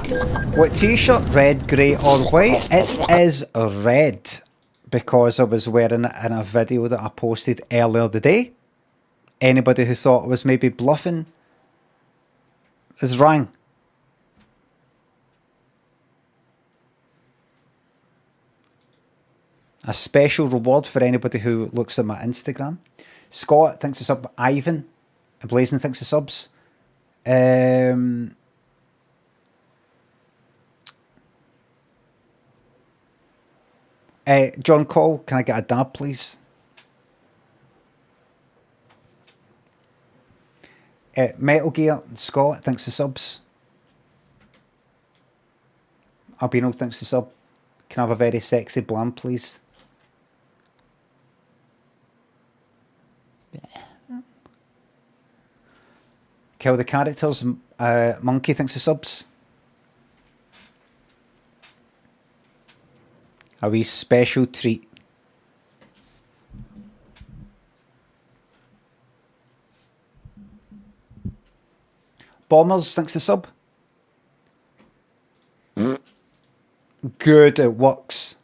What t-shirt? Red, grey or white? It is red because I was wearing it in a video that I posted earlier today. Anybody who thought I was maybe bluffing is wrong. A special reward for anybody who looks at my Instagram. Scott thinks it's sub. Ivan Blazing thinks it's subs. John Cole, can I get a dab, please? Metal Gear, Scott thanks the subs. Albino thanks the sub. Can I have a very sexy blam, please? Kill the characters. Monkey thanks the subs. A wee special treat. Bombers thanks the sub. Good, it works.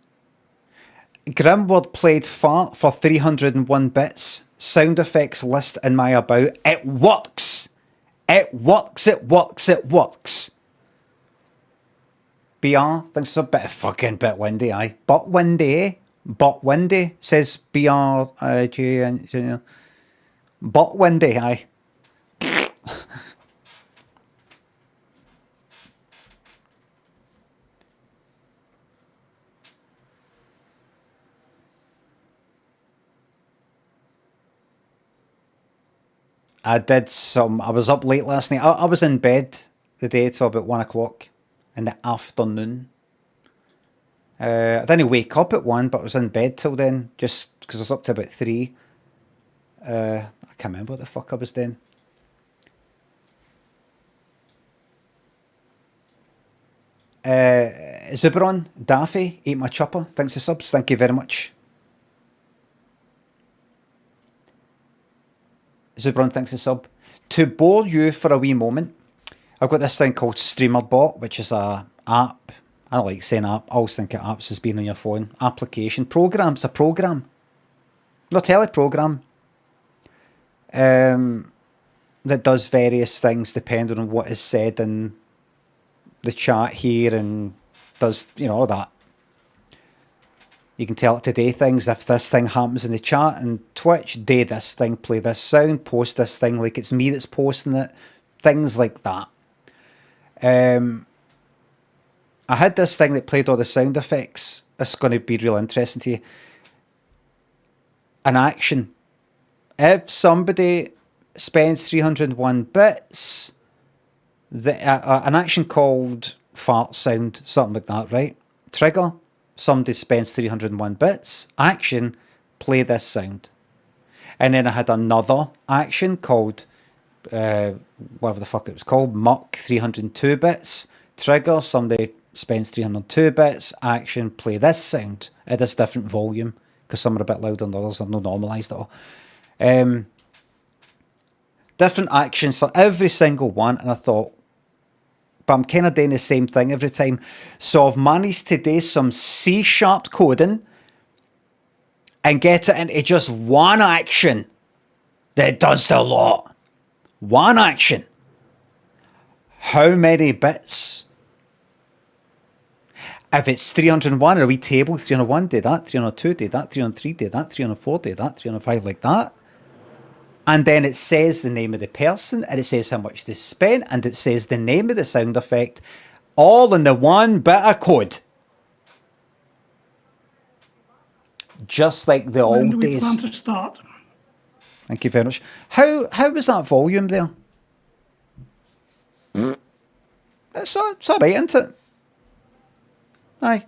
Grimward played fart for 301 bits. Sound effects list in my about. It works. It works, it works, it works. BR thinks it's a bit fucking bit windy, aye. But windy, eh? But windy, says BR J. But windy, aye. I was up late last night. I was in bed the day till about 1 o'clock in the afternoon. I didn't wake up at 1, but I was in bed till then, just because I was up to about 3. I can't remember what the fuck I was doing. Zuberon, Daffy, ate my chopper. Thanks for subs. Thank you very much. Zubron thinks the sub. To bore you for a wee moment, I've got this thing called StreamerBot, which is a app. I don't like saying app. I always think of apps as being on your phone. Application. Program's a program. Not teleprogram. That does various things depending on what is said in the chat here and does, you know, all that. You can tell it to do things if this thing happens in the chat and Twitch, do this thing, play this sound, post this thing like it's me that's posting it, things like that. I had this thing that played all the sound effects. This is going to be real interesting to you. An action. If somebody spends 301 bits, an action called fart sound, something like that, right? Trigger. Somebody spends 301 bits. Action, play this sound. And then I had another action called, whatever the fuck it was called, Muck 302 bits. Trigger, somebody spends 302 bits. Action, play this sound at this different volume, because some are a bit louder than others. I've not normalised it all. Different actions for every single one, and I thought, but I'm kind of doing the same thing every time. So I've managed to do some C# coding and get it into just one action that does the lot. One action. How many bits? If it's 301 or a wee table, 301 did that, 302 did that, 303 did that, 304 did that, 305 like that. And then it says the name of the person, and it says how much they spent, and it says the name of the sound effect, all in the one bit of code. Just like the old days. When do we plan to start? Thank you very much. How was that volume there? It's all right, isn't it? Aye.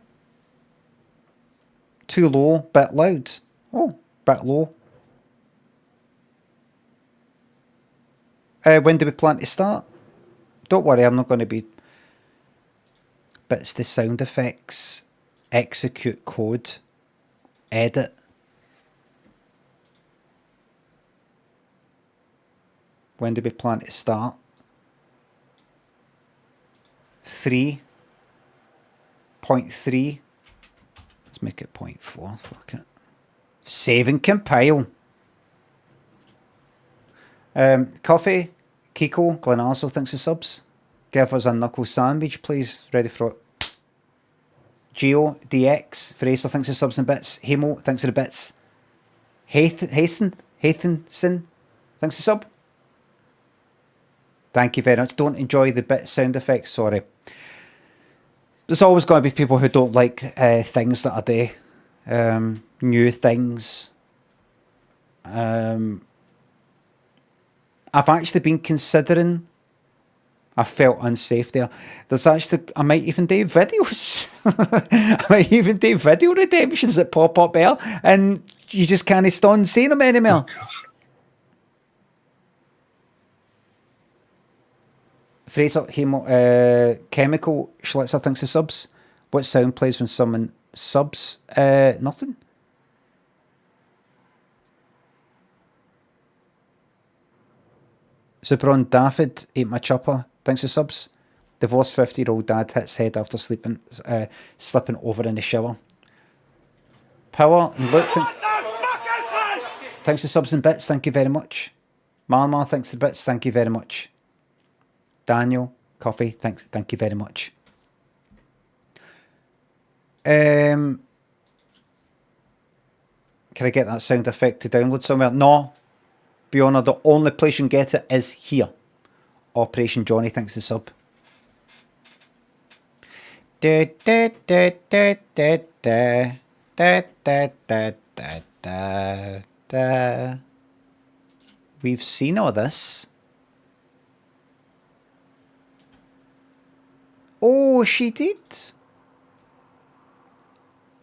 Too low, bit loud. Oh, bit low. When do we plan to start? Don't worry, I'm not going to be... But it's the sound effects. Execute code. Edit. When do we plan to start? 3, 0.3. Let's make it 0.4. Fuck it. Save and compile. Coffee, Kiko, Glenarzo, thanks for subs. Give us a knuckle sandwich, please. Ready for it. Geo, DX, Fraser, thanks for subs and bits. Hemo, thanks for the bits. Hastenson, thanks for sub. Thank you very much. Don't enjoy the bit sound effects, sorry. There's always going to be people who don't like things that are there. New things. I've actually been considering. I felt unsafe there. There's actually, I might even do videos. I might even do video redemptions that pop up there, and you just can't stand seeing them anymore. Fraser, Chemical, Schlitzer thinks of subs. What sound plays when someone subs? Nothing. Superon Daffod, ate my chopper. Thanks for subs. Divorced 50-year-old dad hits head after slipping over in the shower. Power and Luke, thanks for subs and bits. Thank you very much. Marmar, thanks for bits. Thank you very much. Daniel, Coffee, thank you very much. Can I get that sound effect to download somewhere? No. Be honoured, the only place you can get it is here. Operation Johnny, thanks to sub. We've seen all this. Oh, she did.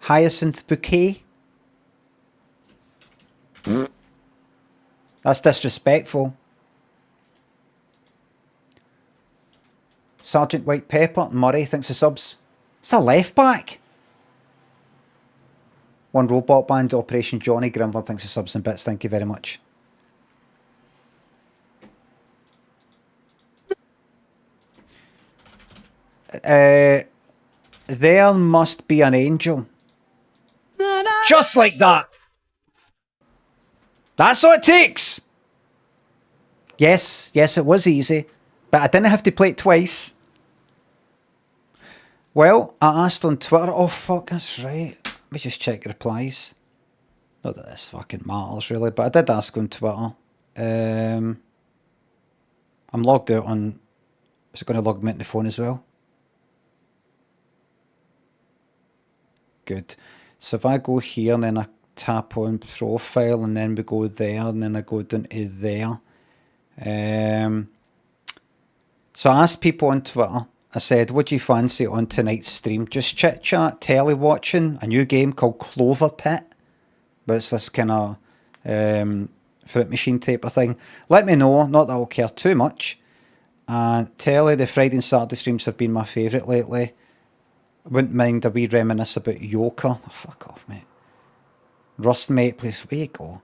Hyacinth Bouquet. That's disrespectful. Sergeant White Pepper, Murray, thanks for subs. It's a left back. One Robot Band, Operation Johnny, Grimble, thanks for subs and bits. Thank you very much. There must be an angel. Just like that. That's all it takes. Yes, it was easy, but I didn't have to play it twice. Well, I asked on Twitter. Oh, fuck, that's right. Let me just check replies. Not that this fucking matters, really, but I did ask on Twitter. I'm logged out on... Is it going to log me into the phone as well? Good. So if I go here and then I tap on profile and then we go there and then I go down to there. So I asked people on Twitter, I said, what do you fancy on tonight's stream? Just chit chat, telly watching, a new game called Clover Pit. But it's this kind of fruit machine type of thing. Let me know, not that I'll care too much. And telly, the Friday and Saturday streams have been my favourite lately. I wouldn't mind a wee reminisce about Yoker. Oh, fuck off, mate. Rust, mate, please. Where you go?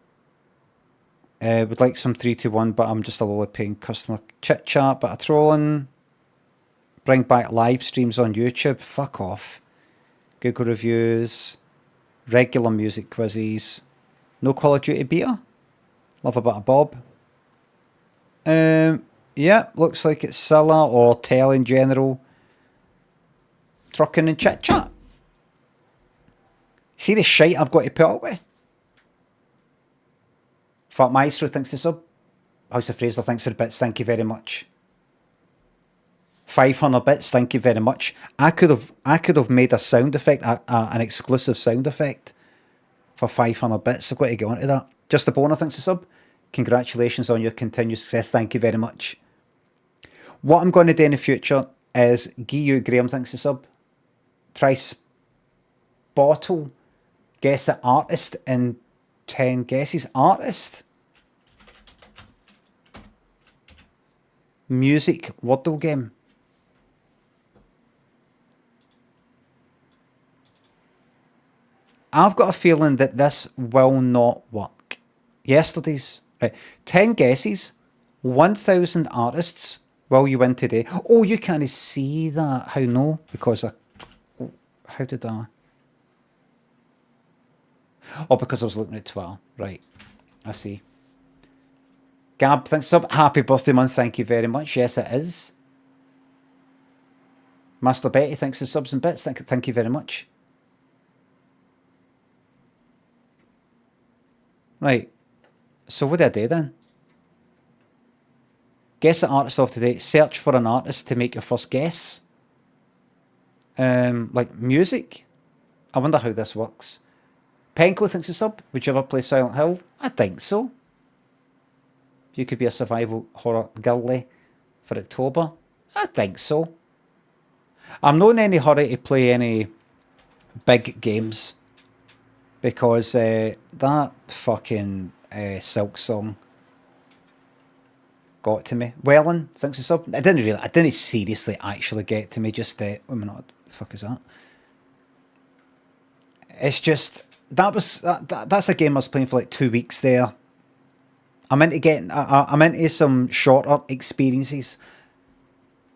Would like some 3-2-1, but I'm just a lowly paying customer. Chit chat, but a trolling. Bring back live streams on YouTube. Fuck off. Google reviews. Regular music quizzes. No Call of Duty beta. Love a bit of Bob. Yeah, looks like it's Cilla or Tell in general. Trucking and chit chat. See the shite I've got to put up with? Fat Maestro thanks to sub. House of Fraser thanks for the bits. Thank you very much. 500 bits. Thank you very much. I could have made a sound effect, an exclusive sound effect for 500 bits. I've got to get onto that. Just a boner thanks to sub. Congratulations on your continued success. Thank you very much. What I'm going to do in the future is Guy Graham thanks to sub. Try Spotle. Guess the artist in 10 guesses. Artist. Music Wordle game. I've got a feeling that this will not work. Yesterday's, right, 10 guesses, 1,000 artists. Will you win today? Oh, you can't see that. How no? Because How did I? Oh, because I was looking at Twitter. Right. I see. Gab, thanks sub. Happy birthday month. Thank you very much. Yes, it is. Master Betty, thanks for subs and bits. Thank you very much. Right. So what do I do then? Guess the artist of today. Search for an artist to make your first guess. Like music. I wonder how this works. Penko thinks it's sub. Would you ever play Silent Hill? I think so. You could be a survival horror girly for October. I think so. I'm not in any hurry to play any big games because that fucking Silk song got to me. Welland thinks it's sub. I didn't seriously actually get to me. Just wait a minute, what the fuck is that? It's just that's a game I was playing for like 2 weeks there. I'm into some shorter experiences.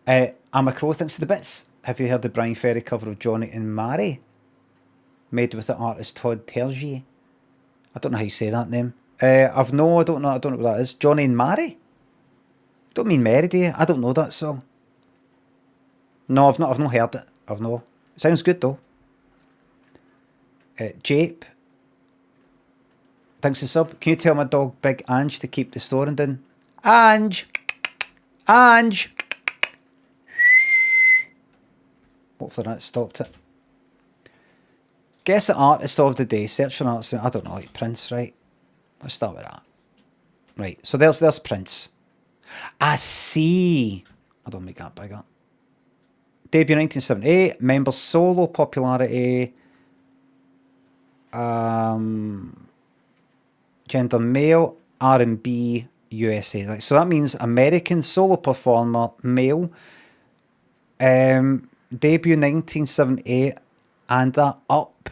I'm a Crow thinks to the bits. Have you heard the Brian Ferry cover of Johnny and Mary? Made with the artist Todd Terje. I don't know how you say that name. I don't know what that is. Johnny and Mary? Don't mean Mary, do you? I don't know that song. No, I've not heard it. It sounds good though. Jape. Thanks for sub. Can you tell my dog Big Ange to keep the snoring down? Ange! Hopefully that stopped it. Guess the artist of the day. Search for an artist. I don't know, like Prince, right? Let's start with that. Right, so there's Prince. I see. I don't make that bigger. Debut 1978. Members solo popularity. Gender male. R&B USA. Like, so that means American solo performer male. Debut 1978 and that up.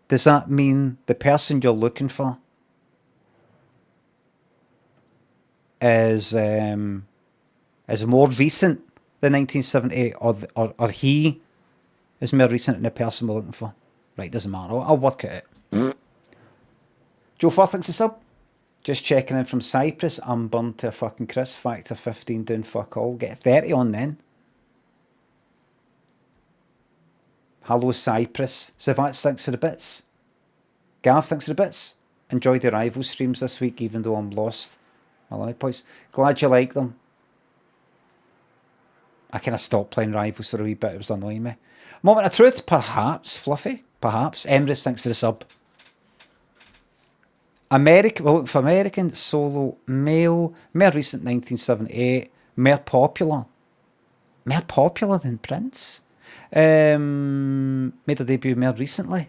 Does that mean the person you're looking for is more recent than 1978, or he is more recent than the person we're looking for? Right, doesn't matter. I'll work it out. Joe Fur thinks it's up. Just checking in from Cyprus. I'm burned to a fucking crisp. Factor 15 doing fuck all. Get 30 on then. Hello Cyprus. Savats thanks for the bits. Gav thanks for the bits. Enjoyed the rival streams this week even though I'm lost. My limit points. Glad you like them. I kind of stopped playing rivals for a wee bit. It was annoying me. Moment of truth. Perhaps. Fluffy. Perhaps. Emrys thanks for the sub. We're looking for American solo male. More recent 1978. More popular. More popular than Prince. Made a debut more recently.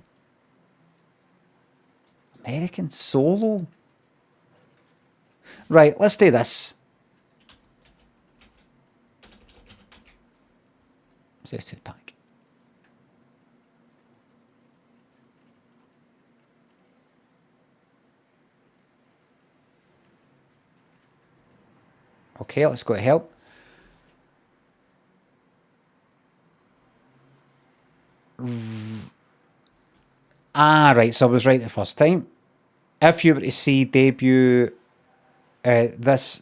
American solo. Right, let's do this. Says 2-pack. Okay, let's go to help. Right, so I was right the first time. If you were to see debut, this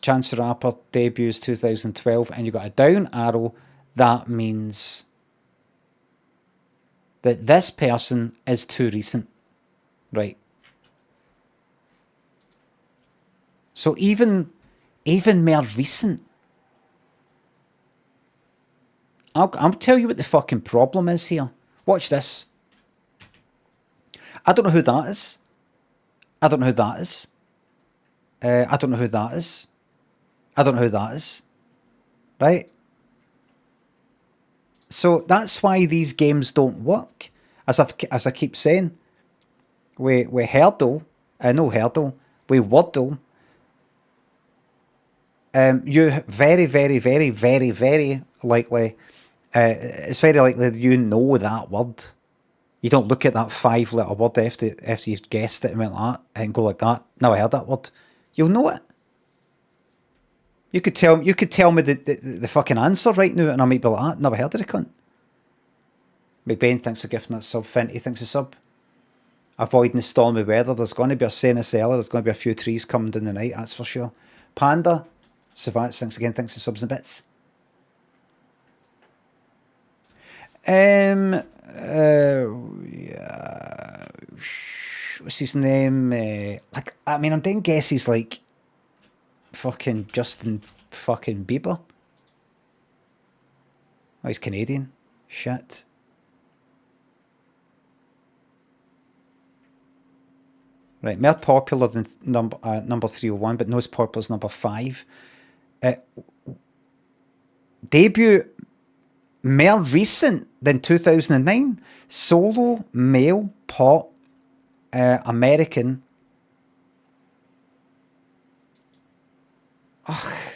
Chance the Rapper debuts 2012 and you got a down arrow, that means that this person is too recent. Right. So even more recent. I'll tell you what the fucking problem is here. Watch this. I don't know who that is. I don't know who that is. I don't know who that is. I don't know who that is. Right? So that's why these games don't work. As I keep saying, with Hurdle, with Wordle, you very, very, very, very, very likely, it's very likely that you know that word. You don't look at that 5-letter word after you've guessed it and went like that and go like that. Now I heard that word. You'll know it. You could tell me the fucking answer right now and I might be like that. Never heard of the cunt. McBain thinks they're gifting that sub. Finty thinks a sub. Avoiding the stormy weather. There's going to be a saying this earlier. There's going to be a few trees coming in the night. That's for sure. Panda. Savant thinks the subs and bits. Yeah, what's his name? Like, I mean, I'm doing guesses like fucking Justin fucking Bieber. Oh, he's Canadian. Shit. Right, more popular than number 301, but not as popular as number 5. Debut more recent than 2009. Solo male pop American. Ugh.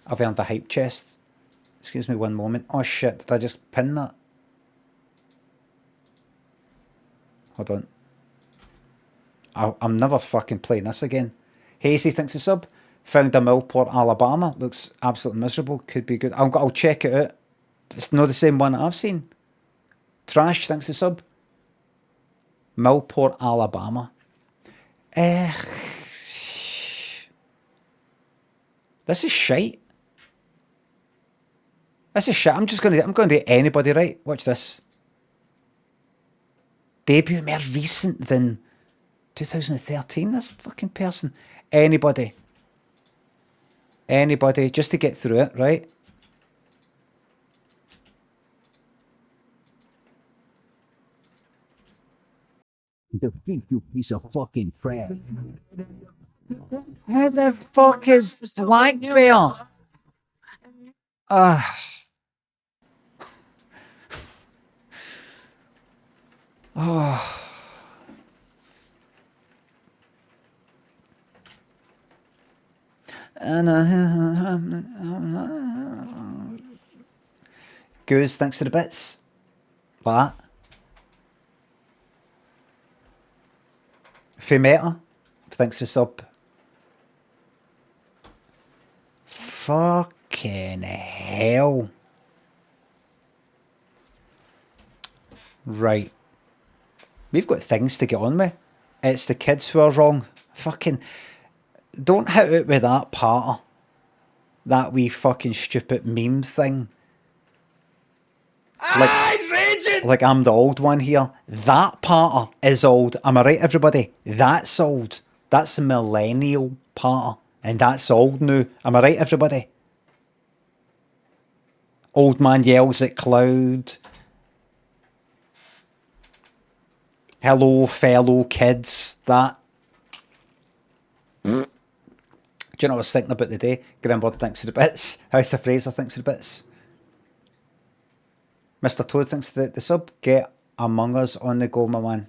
I've earned a hype chest. Excuse me one moment. Oh shit, did I just pin that? Hold on. I'm never fucking playing this again. Hazy thinks a sub. Found a Millport, Alabama. Looks absolutely miserable. Could be good. I'll check it out. It's not the same one I've seen. Trash thinks a sub. Millport, Alabama. This is shite. This is shit. I'm going to do anybody right. Watch this. Debut more recent than 2013. This fucking person. Anybody, just to get through it, right? Defeat, you piece of fucking crap. Who the fuck is Blackbear? Oh. Goose thanks to the bits. That. Fumeta thanks to sub. Fucking hell. Right. We've got things to get on with. It's the kids who are wrong. Fucking don't hit it with that part. That wee fucking stupid meme thing. Like I'm the old one here. That part is old. Am I right, everybody? That's old. That's the millennial part. And that's old now. Am I right, everybody? Old man yells at cloud. Hello, fellow kids. That. Do you know what I was thinking about today? Grimbird thinks of the bits. House of Fraser thinks of the bits. Mr. Toad thinks the sub. Get Among Us on the go, my man.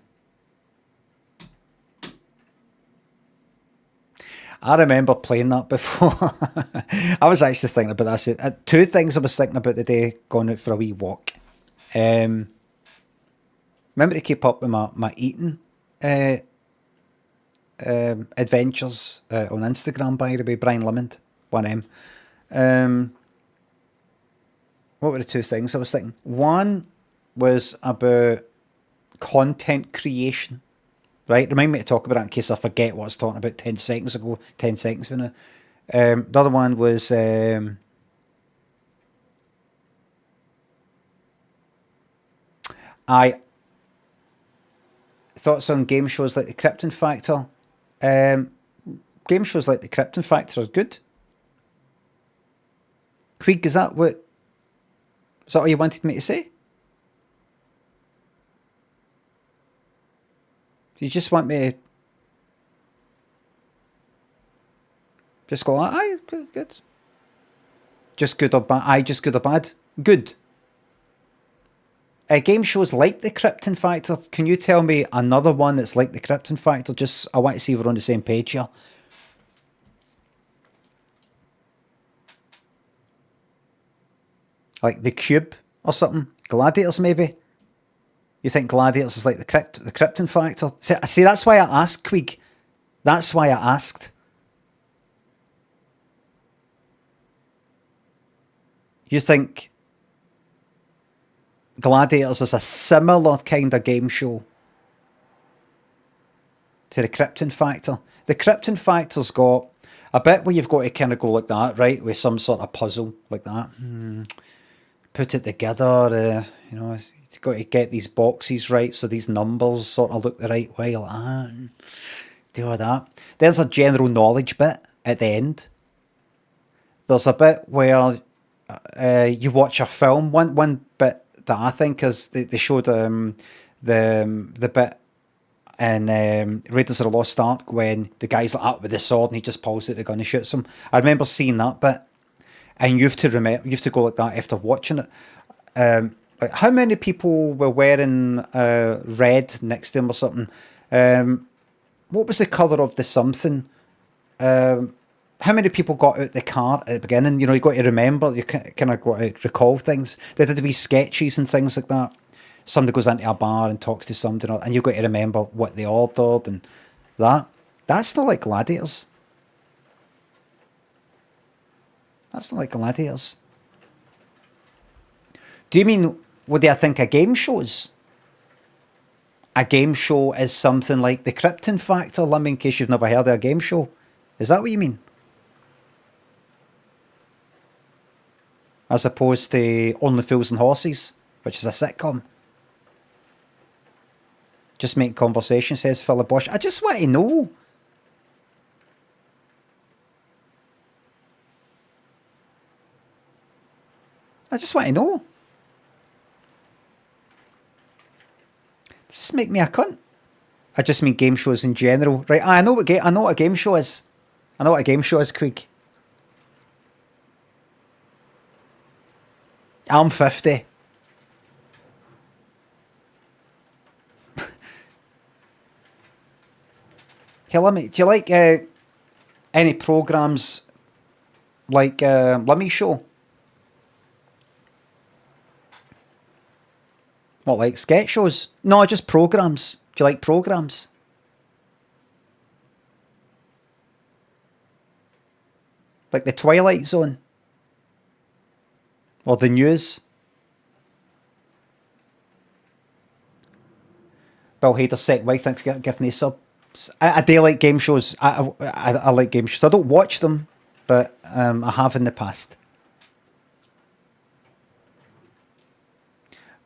I remember playing that before. I was actually thinking about this. Two things I was thinking about today, going out for a wee walk. Remember to keep up with my eating adventures on Instagram, by the way, Brian Limond, 1M. What were the two things I was thinking? One was about content creation, right? Remind me to talk about that in case I forget what I was talking about 10 seconds ago, 10 seconds from now. The other one was thoughts on game shows like the Krypton Factor. Game shows like the Krypton Factor are good. Queeg, is that all you wanted me to say? Do you just want me to just go, aye, good. Just good or bad? Aye, just good or bad? Good. Game shows like the Krypton Factor. Can you tell me another one that's like the Krypton Factor? Just, I want to see if we're on the same page here. Like The Cube or something? Gladiators, maybe? You think Gladiators is like the Krypton Factor? See, that's why I asked Queeg. That's why I asked. You think Gladiators is a similar kind of game show to the Krypton Factor? The Krypton Factor's got a bit where you've got to kind of go like that, right? With some sort of puzzle like that. Put it together, you've got to get these boxes right so these numbers sort of look the right way, like that. Do all that. There's a general knowledge bit at the end. There's a bit where you watch a film. One bit that I think is they showed the bit in Raiders of the Lost Ark when the guy's like up with the sword and he just pulls out the gun and shoots him. I remember seeing that bit, and you have to go like that after watching it. Like how many people were wearing red next to him or something? What was the colour of the something? How many people got out the car at the beginning? You got to remember, you kind of got to recall things. There had to be sketches and things like that. Somebody goes into a bar and talks to somebody, and you've got to remember what they ordered and that. That's not like Gladiators. That's not like Gladiators. Do you mean, what do I think a game show is? A game show is something like the Krypton Factor, Limmy, in case you've never heard of a game show. Is that what you mean? As opposed to Only Fools and Horses, which is a sitcom. Just make conversation, says Philip Bosch. I just want to know. I just want to know. Does this make me a cunt? I just mean game shows in general. Right, I know what a game show is. I know what a game show is, Quig. I'm 50. Hey, Limmy, do you like any programmes like Limmy Show? What, like sketch shows? No, just programmes. Do you like programmes? Like the Twilight Zone? Or the news? Bill Hader said, why thanks for giving me subs. I do like game shows. I like game shows. I don't watch them, but I have in the past.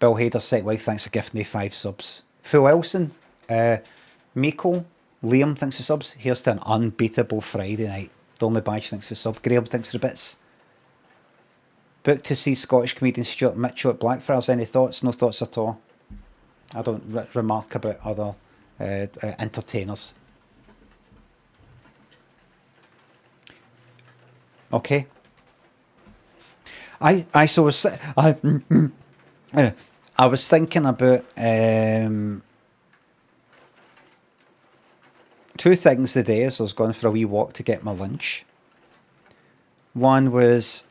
Bill Hader said, why thanks for gifting me 5 subs. Phil Elson, Miko, Liam thanks for subs. Here's to an unbeatable Friday night. Donley Badge thanks for sub. Graham thanks for the bits. Booked to see Scottish comedian Stuart Mitchell at Blackfriars. Any thoughts? No thoughts at all. I don't remark about other entertainers. Okay. I was thinking about 2 things today as I was going for a wee walk to get my lunch. One was,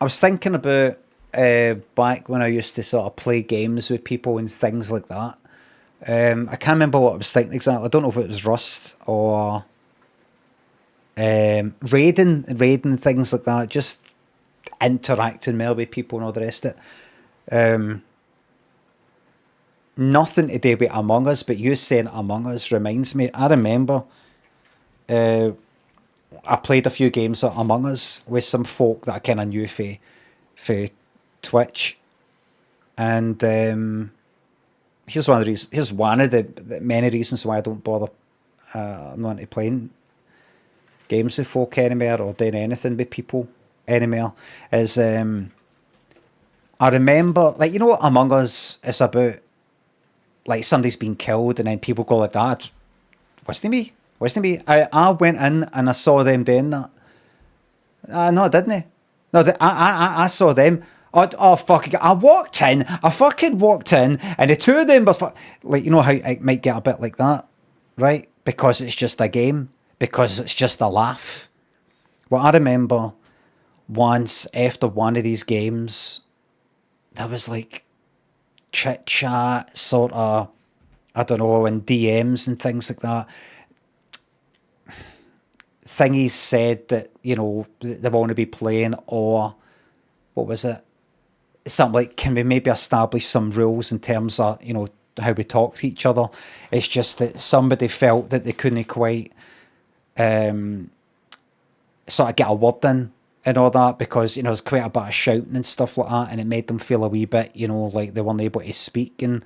I was thinking about back when I used to sort of play games with people and things like that. I can't remember what I was thinking exactly. I don't know if it was Rust or raiding, things like that. Just interacting more with people and all the rest of it. Nothing to do with Among Us, but you saying Among Us reminds me. I remember I played a few games of Among Us with some folk that I kind of knew for Twitch, and here's one of the reasons. Here's one of the many reasons why I don't bother. I'm not into playing games with folk anymore or doing anything with people anymore. Is I remember, like, you know what Among Us is about? Like, somebody's been killed and then people go like that. Wasn't me? I went in and I saw them doing that. No, I didn't. No, I saw them. Oh, fuck. I fucking walked in and the 2 of them were like, you know how it might get a bit like that, right? Because it's just a game. Because it's just a laugh. Well, I remember once after one of these games, there was like chit chat, sort of, I don't know, and DMs and things like that. thingies said that, you know, they want to be playing, or what was it? Something like, can we maybe establish some rules in terms of, you know, how we talk to each other? It's just that somebody felt that they couldn't quite sort of get a word in and all that, because, you know, there's quite a bit of shouting and stuff like that, and it made them feel a wee bit, you know, like they weren't able to speak and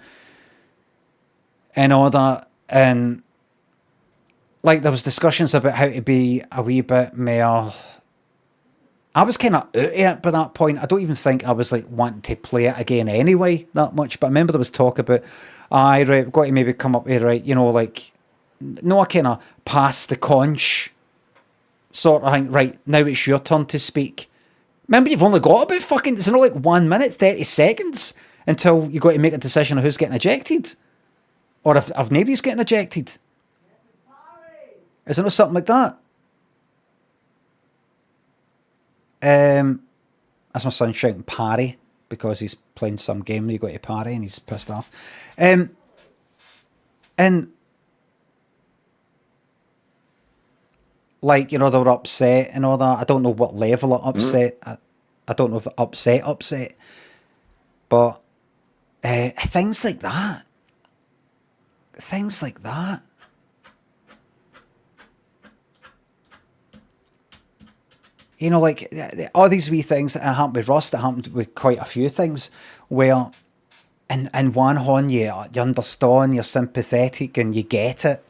all that. And like there was discussions about how to be a wee bit more. I was kind of out of it by that point. I don't even think I was like wanting to play it again anyway that much. But I remember there was talk about, right, we've got to maybe come up with, right, you know, like, no, I kind of pass the conch sort of thing. Right, now it's your turn to speak. Remember, you've only got about fucking, it's not like 1 minute, 30 seconds until you got to make a decision of who's getting ejected. Or if nobody's getting ejected. Is it not something like that? That's my son shouting parry because he's playing some game and you got to parry and he's pissed off. And like, you know, they were upset and all that. I don't know what level of upset. I don't know if upset. But things like that. Things like that. You know, like all these wee things that happened with Rust, that happened with quite a few things, where in one hand you understand, you're sympathetic and you get it.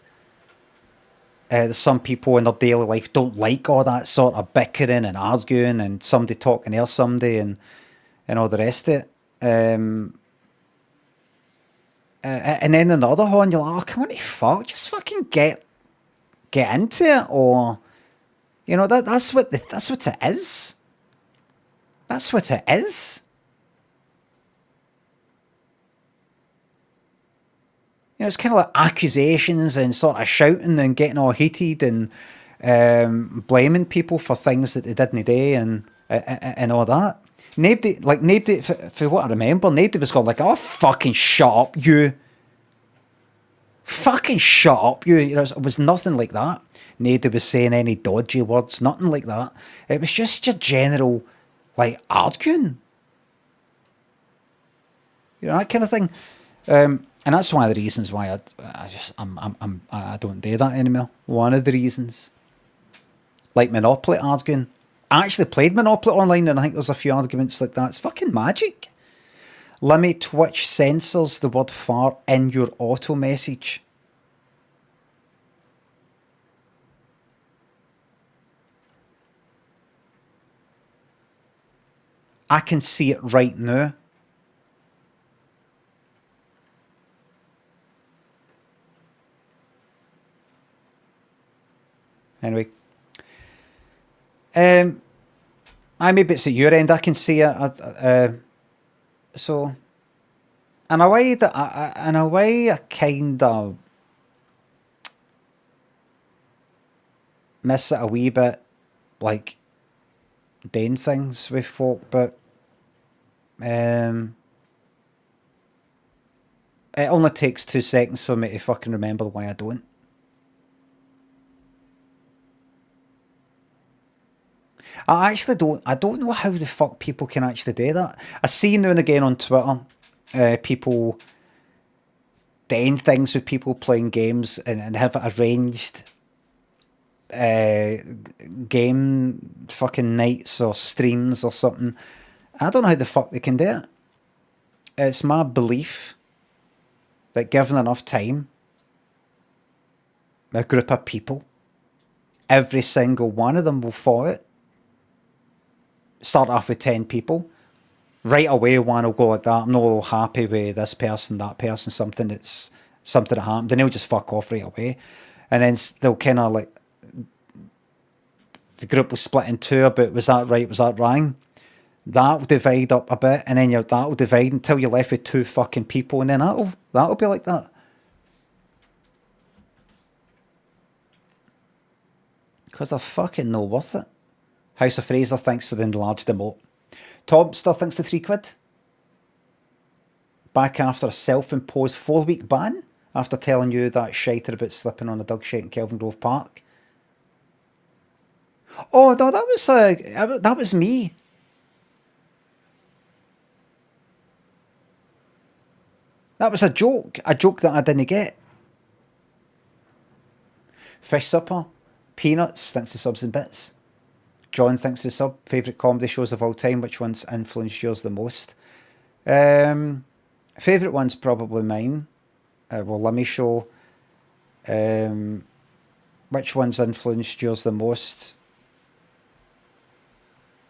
There's some people in their daily life don't like all that sort of bickering and arguing and somebody talking to somebody and all the rest of it. And then on the other hand, you're like, oh, come on, fuck, just fucking get into it, or, you know, that's what it is. That's what it is. You know, it's kind of like accusations and sort of shouting and getting all heated and blaming people for things that they didn't do and all that. Nobody, for what I remember, nobody was going like, oh, fucking shut up, you. Fucking shut up, you. You know, it was nothing like that. Nobody was saying any dodgy words, nothing like that. It was just your general, like, arguing. You know, that kind of thing. And that's one of the reasons why I don't do that anymore. One of the reasons. Like Monopoly arguing. I actually played Monopoly online and I think there's a few arguments like that. It's fucking magic. Limmy, Twitch censors the word fart in your auto message. I can see it right now. Anyway. Maybe it's at your end. I can see it. So, in a way, I kind of miss it a wee bit, like doing things with folk, but it only takes 2 seconds for me to fucking remember why I don't. I don't know how the fuck people can actually do that. I see now and again on Twitter, people doing things with people playing games and have arranged game fucking nights or streams or something. I don't know how the fuck they can do it. It's my belief that given enough time, a group of people, every single one of them will follow it. Start off with 10 people. Right away, one will go like that. I'm not happy with this person, that person, something that happened. Then they'll just fuck off right away. And then they'll kind of like, the group will split in two about, was that right, was that wrong? That will divide up a bit, and then that will divide until you're left with 2 fucking people, and then that'll be like that. Because they're fucking no worth it. House of Fraser, thanks for the enlarged emote. Tomster, thanks to £3. Back after a self-imposed 4-week ban after telling you that shiter about slipping on a dog shite in Kelvin Grove Park. Oh no, that was me. That was a joke that I didn't get. Fish Supper, Peanuts, thanks to subs and bits. John, thanks to sub. Favourite comedy shows of all time, which ones influenced yours the most? Favourite one's probably mine. Well, Limmy show. Which one's influenced yours the most?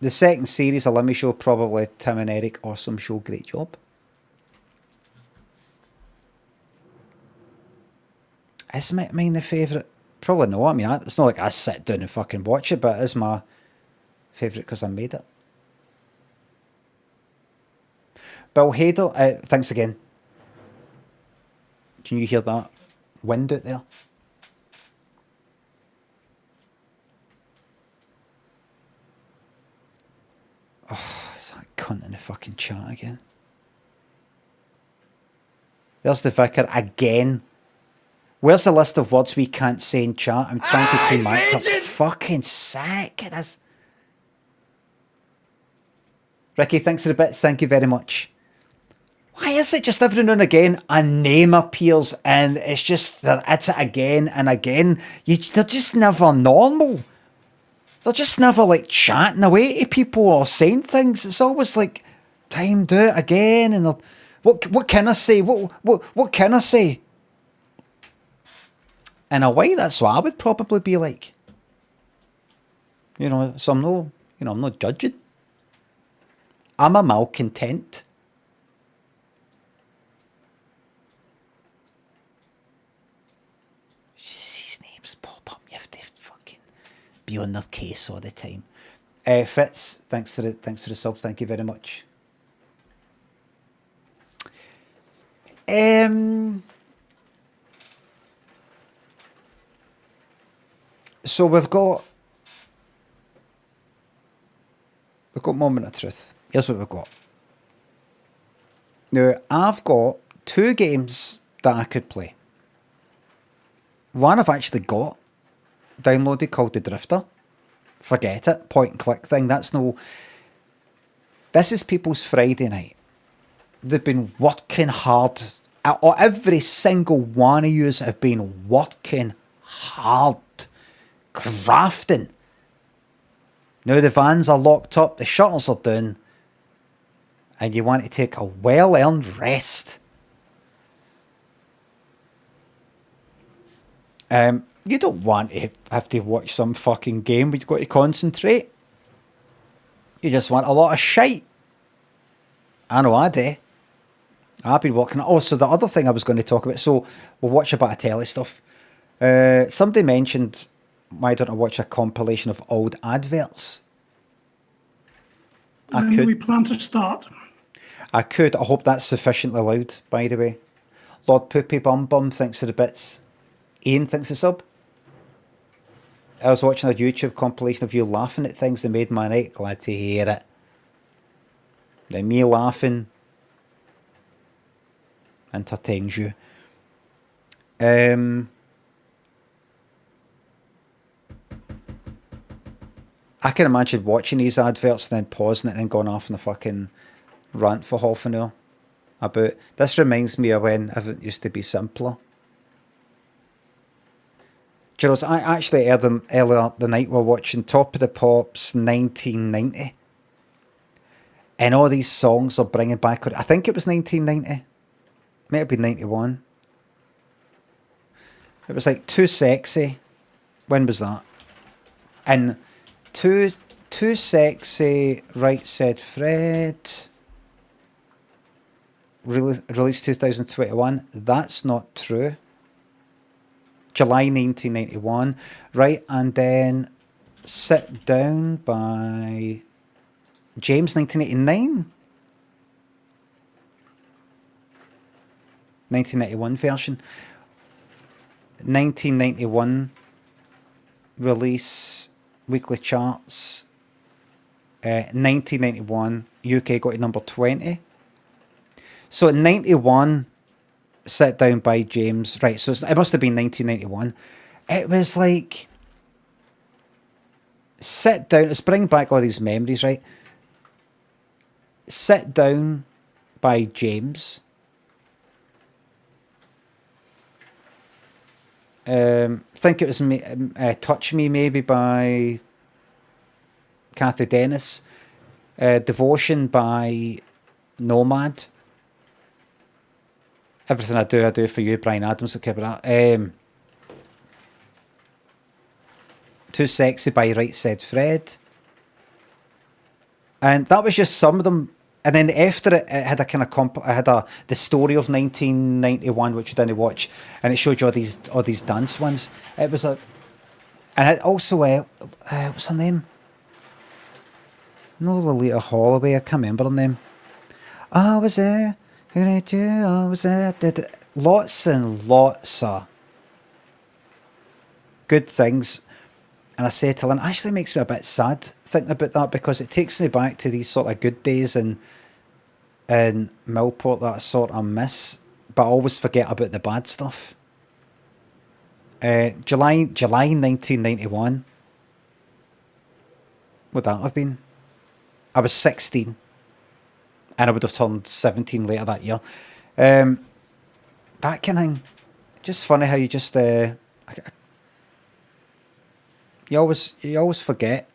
The second series, a Limmy show, probably Tim and Eric. Awesome show, great job. Is mine the favourite? Probably no. I mean, it's not like I sit down and fucking watch it, but it is my favourite because I made it. Bill Hader, thanks again. Can you hear that wind out there? Oh, is that cunt in the fucking chat again? There's the vicar again. Where's the list of words we can't say in chat? I'm trying to clean my up. Fucking sick. That's... Ricky, thanks for the bits. Thank you very much. Why is it just every now and again a name appears and it's just, it's it again and again? They're just never normal. They're just never like chatting away to people or saying things. It's always like, time, do it again. And what can I say? What can I say? In a way, that's what I would probably be like. You know, so I'm not judging. I'm a malcontent. These names pop up. You have to fucking be on their case all the time. Fitz, thanks to the sub. Thank you very much. So we've got moment of truth. Here's what we've got. Now, I've got 2 games that I could play. One I've actually got downloaded called The Drifter. Forget it. Point and click thing. That's no... This is people's Friday night. They've been working hard. Or every single one of yous have been working hard. Grafting. Now the vans are locked up, the shutters are down, and you want to take a well-earned rest. You don't want to have to watch some fucking game where you've got to concentrate. You just want a lot of shite. I know I do. I've been working... Oh, so the other thing I was going to talk about... So, we'll watch a bit of telly stuff. Somebody mentioned... Why don't I watch a compilation of old adverts? When do we plan to start? I could. I hope that's sufficiently loud, by the way. Lord Poopy Bum Bum thinks of the bits. Ian thinks of sub. I was watching a YouTube compilation of you laughing at things that made my night. Glad to hear it. Now, me laughing entertains you. I can imagine watching these adverts and then pausing it and going off on a fucking rant for half an hour about... This reminds me of when it used to be simpler. Do you know, I actually heard them earlier the night we were watching Top of the Pops 1990. And all these songs are bringing back... I think it was 1990. Might have been 91. It was like Too Sexy. When was that? And... Too Sexy, Right Said Fred. Released 2021. That's not true. July 1991. Right, and then Sit Down by James 1989. 1991 version. 1991 release... Weekly charts. 1991, UK got to number 20. So in 91, Sit Down by James. Right, so it must have been 1991. It was like Sit down. Let's bring back all these memories, right? Sit Down by James. Think it was Touch Me maybe by Kathy Dennis. Devotion by Nomad. Everything I Do for You, Brian Adams. Okay, but that. Too Sexy by Right Said Fred. And that was just some of them. And then after it, it had a kind of the story of 1991, which you didn't watch, and it showed you all these dance ones. It was and it also what's her name? No, Lolita Holloway. I can't remember her name. I was there, who did you? I was there. Did it. Lots and lots of good things. And I said to Lynn, actually makes me a bit sad thinking about that, because it takes me back to these sort of good days in Millport that I sort of miss, but I always forget about the bad stuff. July 1991. Would that have been? I was 16, and I would have turned 17 later that year. That kind of thing. Just funny how you just you always forget.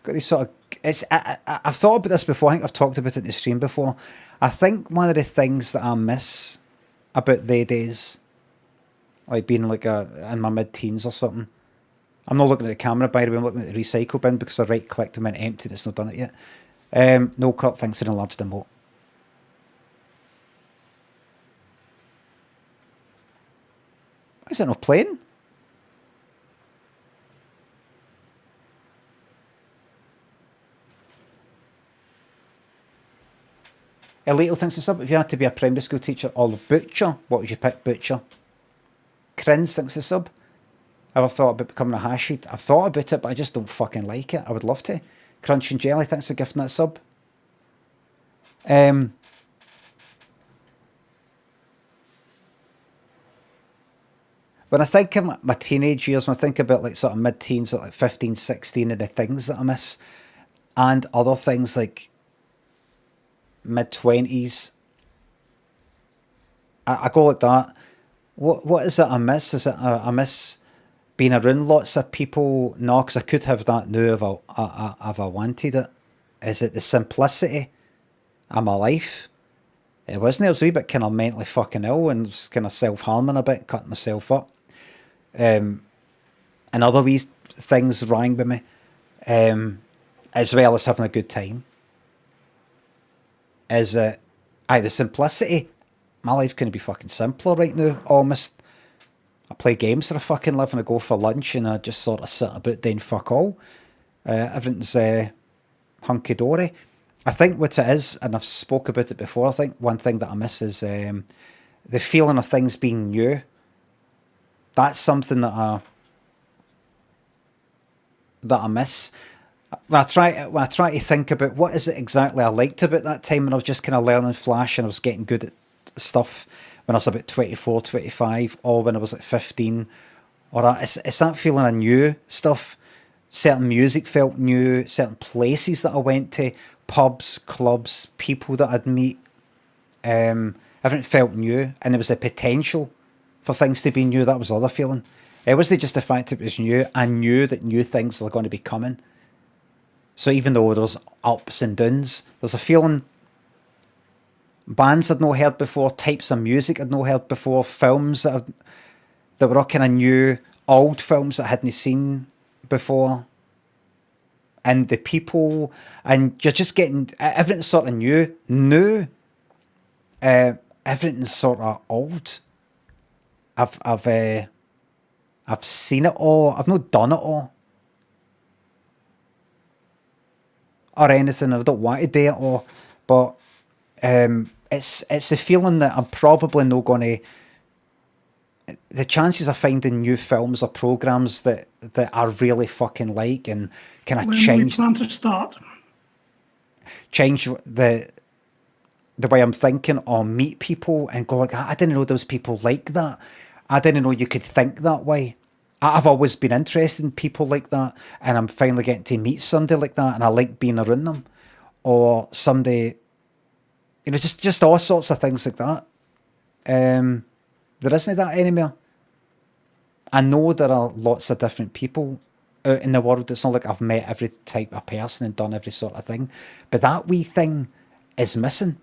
Got these sort of. I've thought about this before. I think I've talked about it in the stream before. I think one of the things that I miss about the days, like being like in my mid-teens or something. I'm not looking at the camera, by the way. I'm looking at the recycle bin because I right-clicked and went empty. It's not done it yet. No, Kurt thinks in a large emote. Is it not playing? Elito thinks it's up. If you had to be a primary school teacher or butcher, what would you pick? Butcher. Krins thinks it's sub. Ever thought about becoming a hash sheet? I've thought about it, but I just don't fucking like it. I would love to. Crunch and Jelly thinks a gift in that sub. When I think of my teenage years, when I think about like sort of mid-teens, like 15, 16, and the things that I miss, and other things like mid-20s, I go like that. What is it I miss? Is it I miss being around lots of people? No, because I could have that now if I wanted it. Is it the simplicity of my life? It wasn't. I was a wee bit kind of mentally fucking ill and was kind of self-harming a bit, cutting myself up. And other wee things rang with me, as well as having a good time. Is it, the simplicity? My life couldn't be fucking simpler right now, almost. I play games for a fucking living, I go for lunch and I just sort of sit about doing fuck all. Everything's hunky-dory. I think what it is, and I've spoke about it before, I think one thing that I miss is the feeling of things being new. That's something that I miss. When I try to think about what is it exactly I liked about that time when I was just kind of learning Flash and I was getting good at stuff when I was about 24, 25, or when I was like 15, or it's that feeling of new stuff. Certain music felt new, certain places that I went to, pubs, clubs, people that I'd meet, everything felt new, and there was a potential for things to be new. That was the other feeling. It wasn't just the fact it was new. I knew that new things were going to be coming. So even though there was ups and downs, there's a feeling bands I'd not heard before, types of music I'd not heard before, films that were all kind of new, old films that I hadn't seen before, and the people, and you're just getting, everything's sort of new, everything's sort of old. I've seen it all, I've not done it all. Or anything, I don't want to do it all, but it's a feeling that I'm probably not going to. The chances of finding new films or programs that I really fucking like and kind of change. When we plan to start? Change the way I'm thinking, or meet people and go like, I didn't know there was people like that. I didn't know you could think that way. I've always been interested in people like that, and I'm finally getting to meet somebody like that, and I like being around them, or somebody, just all sorts of things like that. There isn't that anymore. I know there are lots of different people out in the world. It's not like I've met every type of person and done every sort of thing, but that wee thing is missing.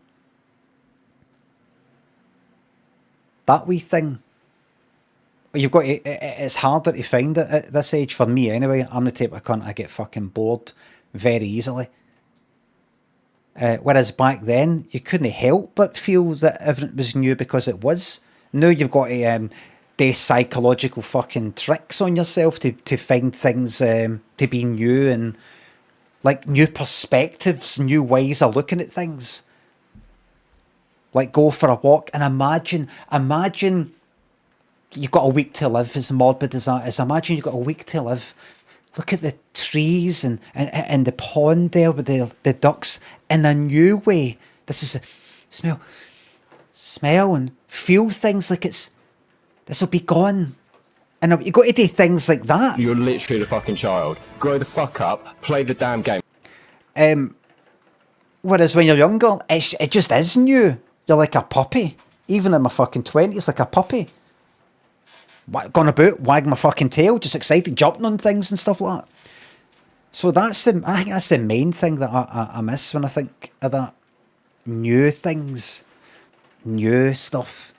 That wee thing. You've got to, it's harder to find it at this age for me anyway. I'm the type of cunt I get fucking bored very easily. Whereas back then, you couldn't help but feel that everything was new because it was. Now you've got to do psychological fucking tricks on yourself to find things to be new, and like new perspectives, new ways of looking at things. Like go for a walk and imagine you've got a week to live, as morbid as that is. Imagine you've got a week to live. Look at the trees and the pond there with the ducks in a new way. This is a smell and feel things like this will be gone. And you got to do things like that. You're literally the fucking child. Grow the fuck up, play the damn game. Whereas when you're younger, it just is new. You're like a puppy. Even in my fucking 20s, like a puppy. Gone about, wagging my fucking tail, just excited, jumping on things and stuff like that. So I think that's the main thing that I miss when I think of that. New things. New stuff.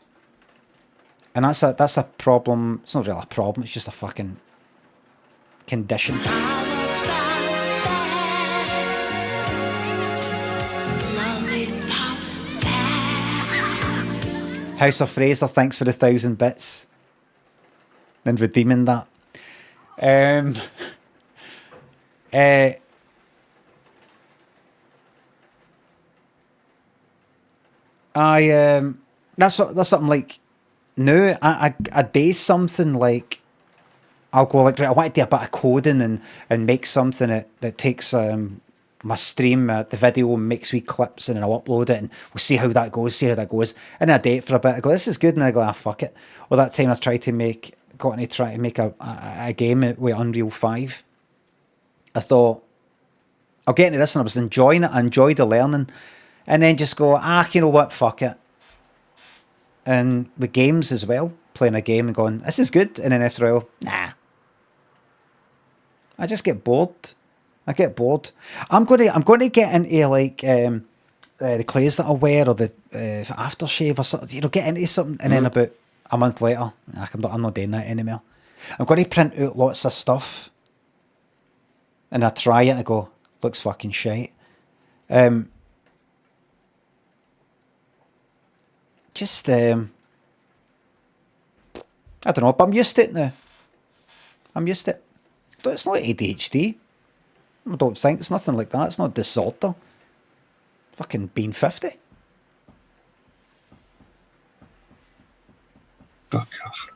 And that's a problem. It's not really a problem, it's just a fucking condition. House of Fraser, thanks for the 1,000 bits. And redeeming that. That's something like, no, I do something like, I'll go like, right, I want to do a bit of coding and make something that takes my stream, the video, makes wee clips, and then I'll upload it, and we'll see how that goes, And I do it for a bit, I go, this is good, and I go, fuck it. Well, that time I got to try to make a game with Unreal 5. I thought, I'll get into this, and I was enjoying it, I enjoyed the learning, and then just go, you know what, fuck it. And with games as well, playing a game and going, this is good, and then after a while, nah. I just get bored. I get bored. I'm going to get into like the clothes that I wear, or the aftershave or something. Get into something, and then about a month later, I'm not doing that anymore. I'm going to print out lots of stuff, and I try it and I go, looks fucking shite. I don't know, but I'm used to it now. I'm used to it. It's not ADHD. I don't think. It's nothing like that. It's not disorder. Fucking being 50. Fuck off.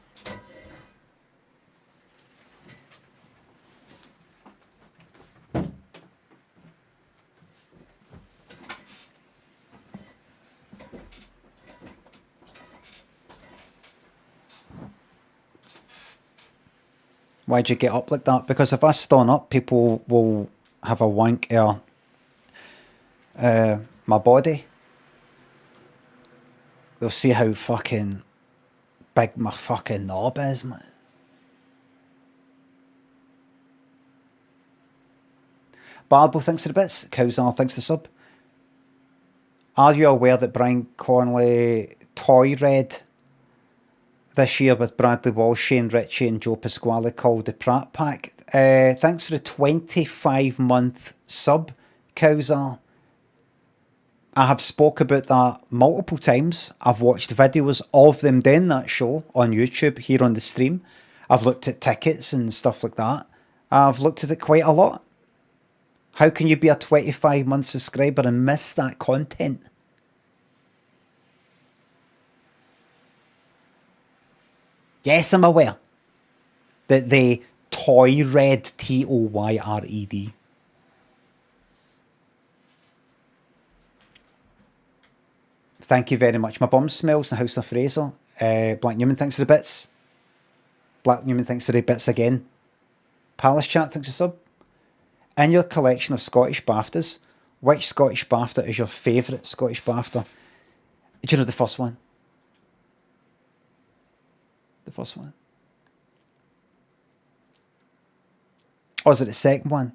Why'd you get up like that? Because if I stand up, people will have a wank at my body. They'll see how fucking big my fucking knob is, man. Barbo, thanks for the bits. Cowsar, thanks for the sub. Are you aware that Brian Connolly toy read this year with Bradley Walsh, Shane Ritchie and Joe Pasquale, called the Pratt Pack? Thanks for the 25-month sub, Cowsar. I have spoke about that multiple times. I've watched videos of them doing that show on YouTube here on the stream. I've looked at tickets and stuff like that. I've looked at it quite a lot. How can you be a 25-month subscriber and miss that content? Yes, I'm aware that they toy read, Toyred. Thank you very much. My bum smells in the House of Fraser. Black Newman, thanks for the bits. Black Newman thinks they're bits again. Palace Chat thinks a sub. In your collection of Scottish BAFTAs, which Scottish BAFTA is your favourite Scottish BAFTA? Do you know the first one? The first one. Or is it the second one?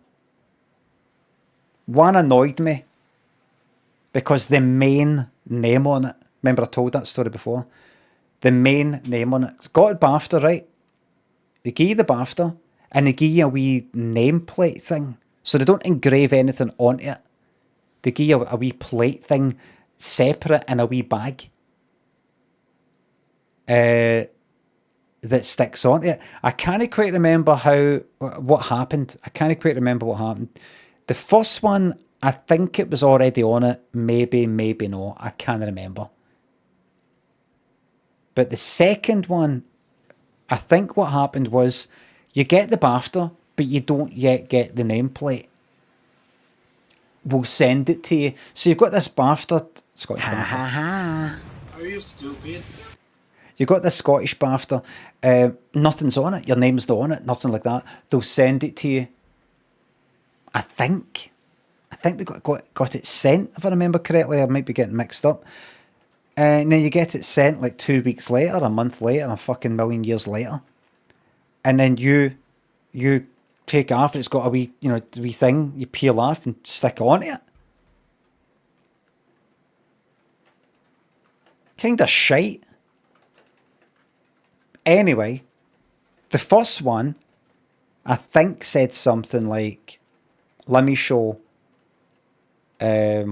One annoyed me because the main name on it, remember I told that story before? The main name on it, it's got a BAFTA, right? They give you the BAFTA and they give you a wee nameplate thing. So they don't engrave anything onto it. They give you a wee plate thing separate in a wee bag that sticks onto it. I can't quite remember what happened. I can't quite remember what happened. The first one, I think it was already on it. Maybe no. I can't remember. But the second one, I think what happened was you get the BAFTA, but you don't yet get the nameplate. We'll send it to you. So you've got this BAFTA, Scottish BAFTA. Are you stupid? You've got this Scottish BAFTA. Nothing's on it. Your name's not on it. Nothing like that. They'll send it to you. I think we got it sent, if I remember correctly. I might be getting mixed up. And then you get it sent like 2 weeks later, a month later, a fucking million years later. And then you take it off and it's got a wee, wee thing you peel off and stick onto it. Kind of shite. Anyway, the first one, I think, said something like, Limmy show, I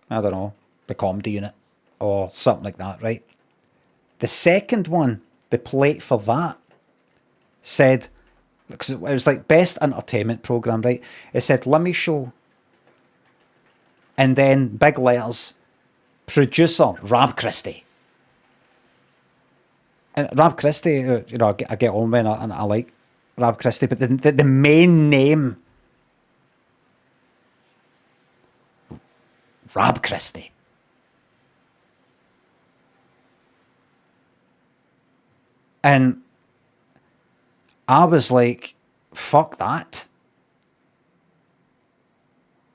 don't know, the comedy unit, or something like that, right? The second one, the plate for that, said, because it was like best entertainment programme, right? It said Limmy show, and then big letters, producer Rob Christie. And Rob Christie, I get on with and I like Rob Christie, but the main name, Rob Christie. And I was like, fuck that.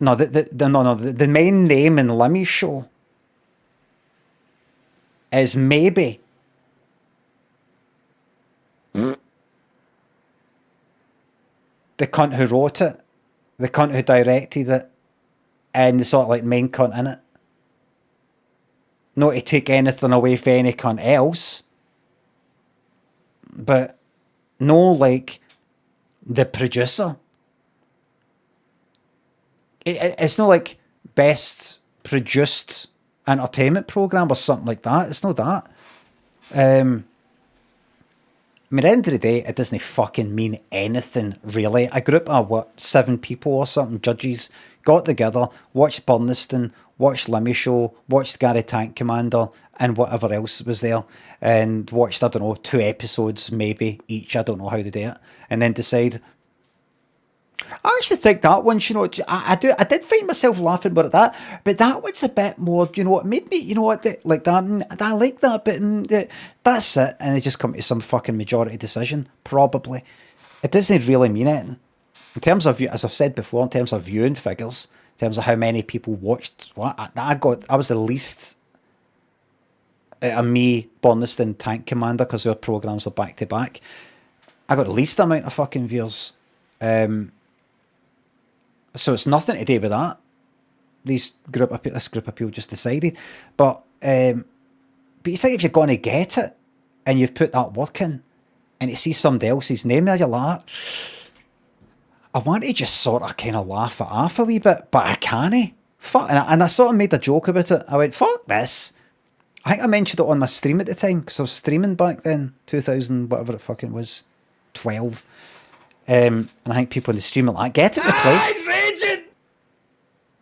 No, the main name in Limmy's show is maybe the cunt who wrote it, the cunt who directed it, and the sort of like main cunt in it. Not to take anything away from any cunt else, but no, like the producer. It's not like best produced entertainment programme or something like that. It's not that. I mean, at the end of the day, it doesn't fucking mean anything, really. A group of, 7 people or something, judges, got together, watched Burniston, watched Limmy Show, watched Gary Tank Commander, and whatever else was there, and watched, 2 episodes, maybe, each, I don't know how they do it, and then decide, I actually think that one, I did find myself laughing about that, but that one's a bit more, it made me, like that, I like that, but that's it, and they just come to some fucking majority decision, probably. It doesn't really mean anything. In terms of, as I've said before, in terms of viewing figures, in terms of how many people watched, I was the least out of me, Burniston, Tank Commander, because their programmes were back to back. I got the least amount of fucking viewers. So it's nothing to do with that. This group of people just decided. But you think if you're going to get it, and you've put that work in, and you see somebody else's name there, you're like, I want to just sort of kind of laugh it off a wee bit, but I can't. Fuck, and I sort of made a joke about it. I went, fuck this. I think I mentioned it on my stream at the time, because I was streaming back then, 2000, whatever it fucking was, 12. And I think people in the stream were like, get it replaced.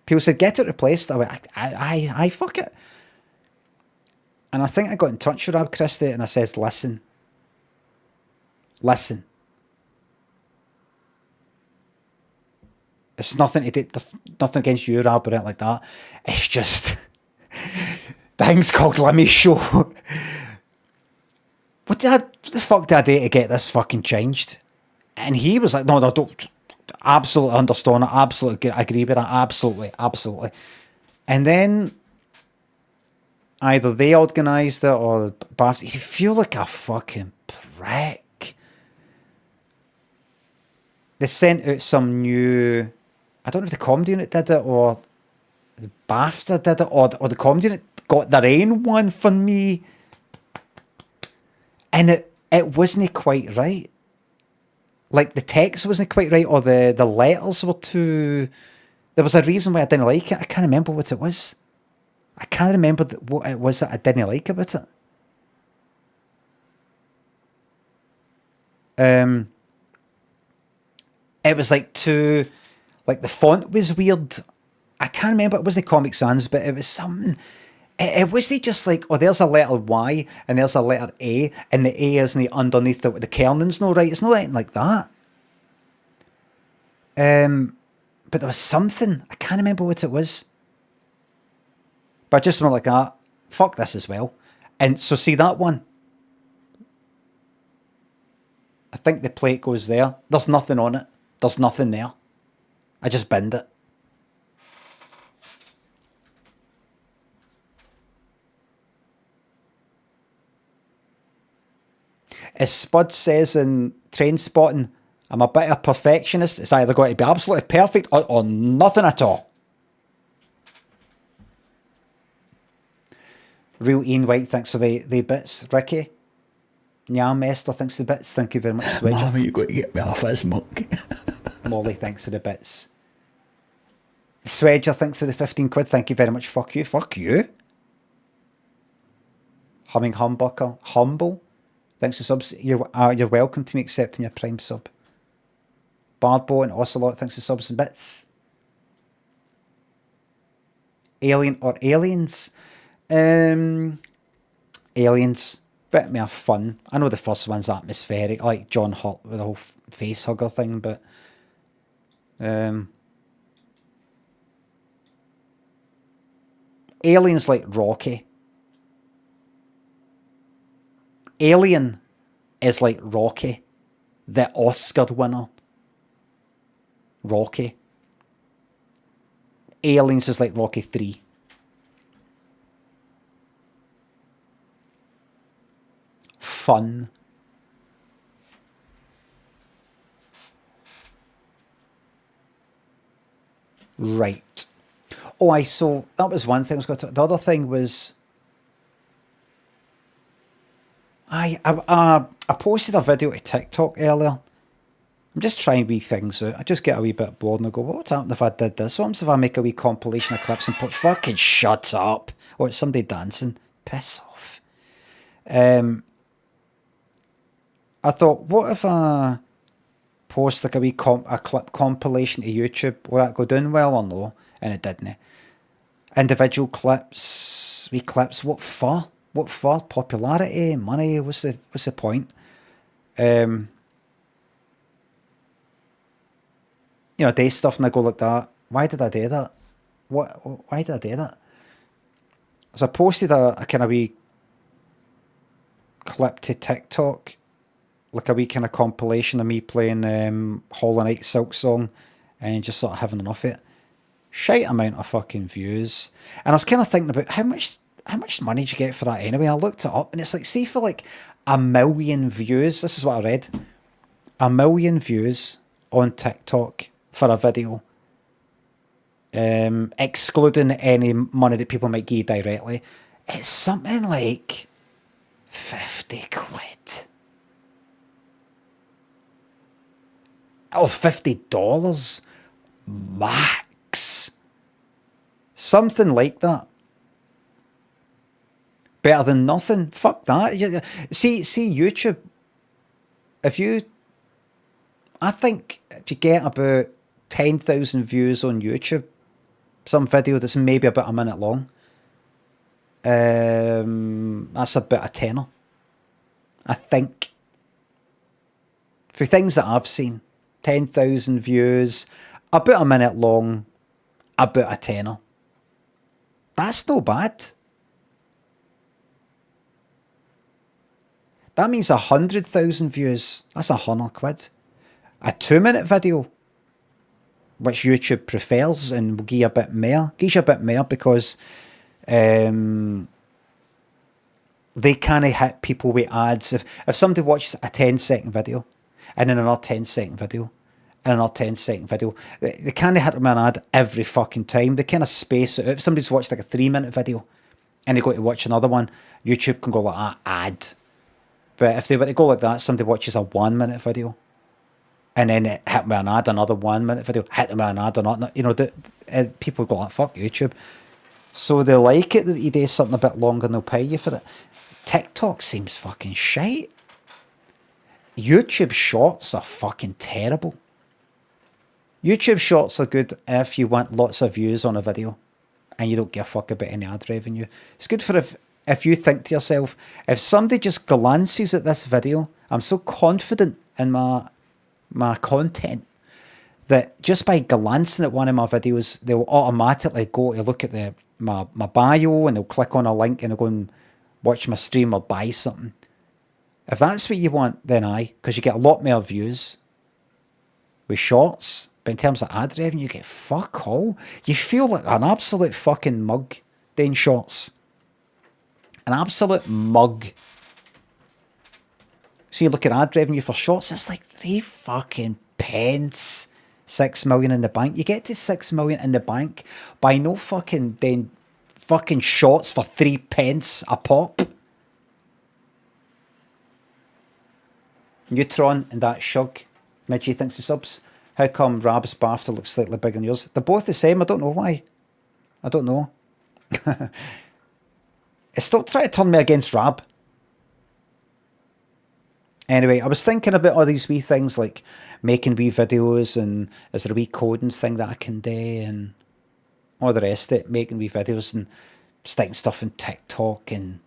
People said, get it replaced. I went, I fuck it. And I think I got in touch with Rob Christie and I said, listen. It's nothing to do, nothing against you, Rob, or anything like that. It's just, the thing's called Limmy Show. What did I the fuck did I do to get this fucking changed? And he was like, no, don't. Absolutely understand it. Absolutely agree with that. Absolutely, absolutely. And then either they organised it or BAFTA. You feel like a fucking prick. They sent out some new... I don't know if the comedy unit did it or the BAFTA did it or the comedy unit got their own one for me. And it wasn't quite right. Like, the text wasn't quite right, or the letters were too... There was a reason why I didn't like it. I can't remember what it was. I can't remember what it was that I didn't like about it. It was like too... Like, the font was weird. I can't remember. It wasn't Comic Sans, but it was something... It wasn't just like, oh, there's a letter Y and there's a letter A, and the A isn't underneath the kernel's no right. It's not anything like that. But there was something. I can't remember what it was. But I just went like that. Fuck this as well. And so see that one? I think the plate goes there. There's nothing on it. There's nothing there. I just binned it. As Spud says in Train Spotting, I'm a bit of a perfectionist. It's either got to be absolutely perfect or nothing at all. Real Ian White thanks for the bits. Ricky. Nyam Esther thanks for the bits. Thank you very much, Swedger. Mama, you got to get me off this monkey. Molly thanks for the bits. Swedger thanks for the 15 quid. Thank you very much. Fuck you. Fuck you. Humming Humbucker. Humble. Thanks for subs. You're welcome to me accepting your Prime sub. Bardbo and Ocelot, thanks for subs and bits. Alien or Aliens? Aliens. Bit more fun. I know the first one's atmospheric, like John Hurt with the whole face hugger thing, but Aliens like Rocky. Alien is like Rocky, the Oscar winner. Rocky. Aliens is like Rocky 3. Fun. Right. Oh, so that was one thing I was going to... The other thing was... I posted a video to TikTok earlier. I'm just trying wee things out. I just get a wee bit bored and I go, what would happen if I did this? What happens if I make a wee compilation of clips and put, fucking shut up. Or it's somebody dancing. Piss off. I thought, what if I post like a wee clip compilation to YouTube? Will that go down well or no? And it didn't. Individual clips, wee clips, what for? What for? Popularity? Money? What's the point? You know, day stuff and I go like that. Why did I do that? Why did I do that? So I posted a kind of wee clip to TikTok, like a wee kind of compilation of me playing Hollow Knight Silk Song and just sort of having enough of it. Shite amount of fucking views. And I was kind of thinking about how much money did you get for that anyway? And I looked it up and it's like, see for like 1 million views, this is what I read, 1 million views on TikTok for a video, excluding any money that people might give directly, it's something like 50 quid. Or $50 max. Something like that. Better than nothing. Fuck that. See YouTube. I think if you get about 10,000 views on YouTube, some video that's maybe about a minute long, that's about a tenner. I think. For things that I've seen, 10,000 views, about a minute long, about a tenner. That's no bad. That means 100,000 views. That's £100. A 2-minute video, which YouTube prefers and will give you a bit more. Gives you a bit more because they can't hit people with ads. If somebody watches a 10-second video and then another 10-second video and another 10-second video, they can't hit them an ad every fucking time. They kind of space it out. If somebody's watched like a 3-minute video and they go to watch another one, YouTube can go like, ad. But if they were to go like that, somebody watches a 1-minute video and then it hit me an ad, another 1-minute video, hit them with an ad or not. You know, people go like, fuck YouTube. So they like it that you do something a bit longer and they'll pay you for it. TikTok seems fucking shite. YouTube Shorts are fucking terrible. YouTube Shorts are good if you want lots of views on a video and you don't give a fuck about any ad revenue. It's good for if you think to yourself, if somebody just glances at this video, I'm so confident in my content that just by glancing at one of my videos, they'll automatically go to look at my bio and they'll click on a link and they'll go and watch my stream or buy something. If that's what you want, then because you get a lot more views with shorts, but in terms of ad revenue, you get fuck all. You feel like an absolute fucking mug doing shorts. An absolute mug. So you look at ad revenue for shorts, it's like 3 fucking pence. 6 million in the bank. You get to 6 million in the bank by no fucking doing fucking shorts for 3 pence a pop. Neutron and that Shug. Midgie thinks the subs. How come Rab's BAFTA looks slightly bigger than yours? They're both the same. I don't know why. I don't know. Stop trying to turn me against Rab. Anyway, I was thinking about all these wee things like making wee videos and is there a wee coding thing that I can do and all the rest of it, making wee videos and sticking stuff in TikTok and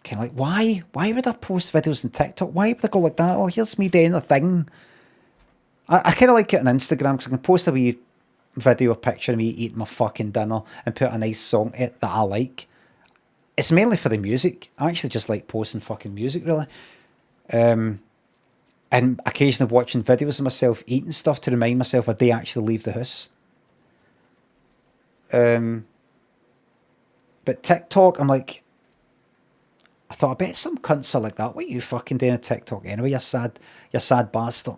kind of like, why? Why would I post videos on TikTok? Why would I go like that? Oh, here's me doing a thing. I kind of like it on Instagram because I can post a wee video or picture of me eating my fucking dinner and put a nice song in it that I like. It's mainly for the music. I actually just like posting fucking music, really. And occasionally watching videos of myself eating stuff to remind myself I do actually leave the house. But TikTok, I'm like, I thought, I bet some cunts are like that. What are you fucking doing on TikTok anyway? You're sad bastard.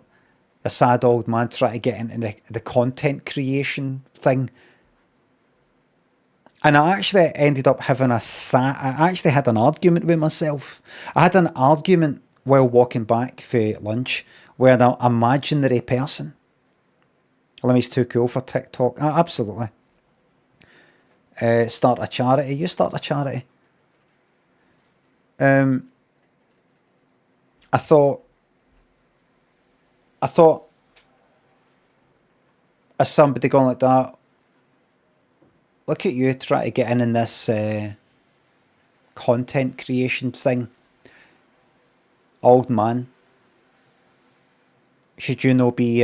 A sad old man trying to get into the content creation thing. And I actually ended up having I actually had an argument with myself. I had an argument while walking back for lunch with an imaginary person. Limmy's too cool for TikTok. Absolutely. Start a charity. You start a charity. I thought as somebody going like that, look at you trying to get in this content creation thing. Old man. Should you know be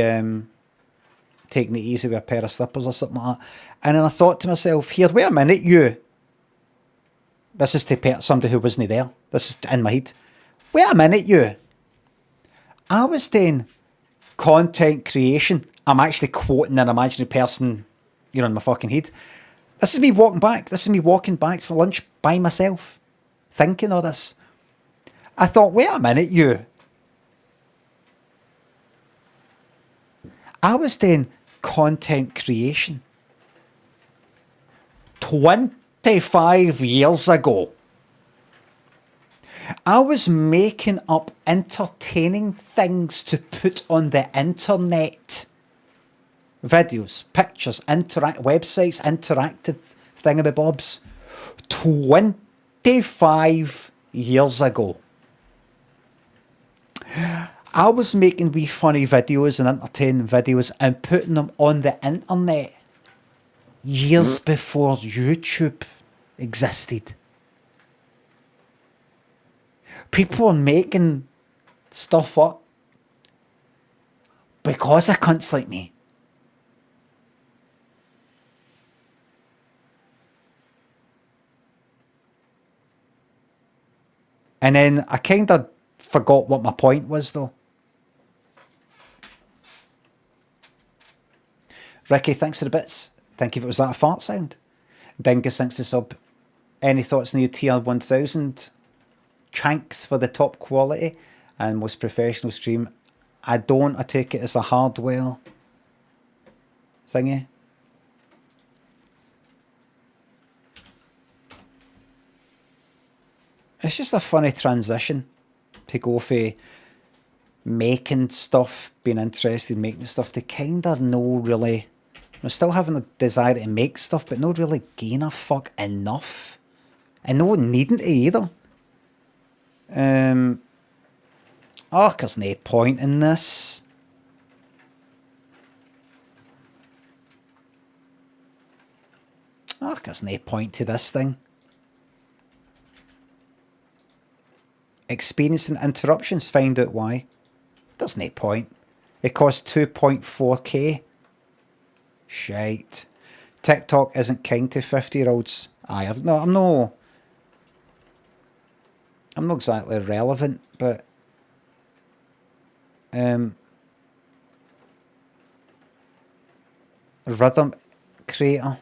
taking it easy with a pair of slippers or something like that? And then I thought to myself, here, wait a minute, you. This is to somebody who wasn't there. This is in my head. Wait a minute, you. I was doing content creation. I'm actually quoting an imaginary person, you know, in my fucking head. This is me walking back. This is me walking back for lunch by myself, thinking all this. I thought, wait a minute, you. I was doing content creation 25 years ago. I was making up entertaining things to put on the internet. Videos, pictures, websites, interactive thingamabobs. 25 years ago. I was making wee funny videos and entertaining videos and putting them on the internet years before YouTube existed. People are making stuff up because of cunts like me. And then I kind of forgot what my point was, though. Ricky, thanks for the bits. Thank you if it was that a fart sound. Dingus, thanks to sub. Any thoughts on the tier 1000? Chanks for the top quality and most professional stream. I don't. I take it as a hardware thingy. It's just a funny transition to go for making stuff, being interested in making stuff, to kind of no really... I'm still having a desire to make stuff, but not really gain a fuck enough. And no needing to either. Oh, there's no point in this. Oh, there's no point to this thing. Experiencing interruptions, find out why. There's no point. It costs 2.4k. Shite. TikTok isn't kind to 50-year-olds. I'm not exactly relevant, but rhythm creator.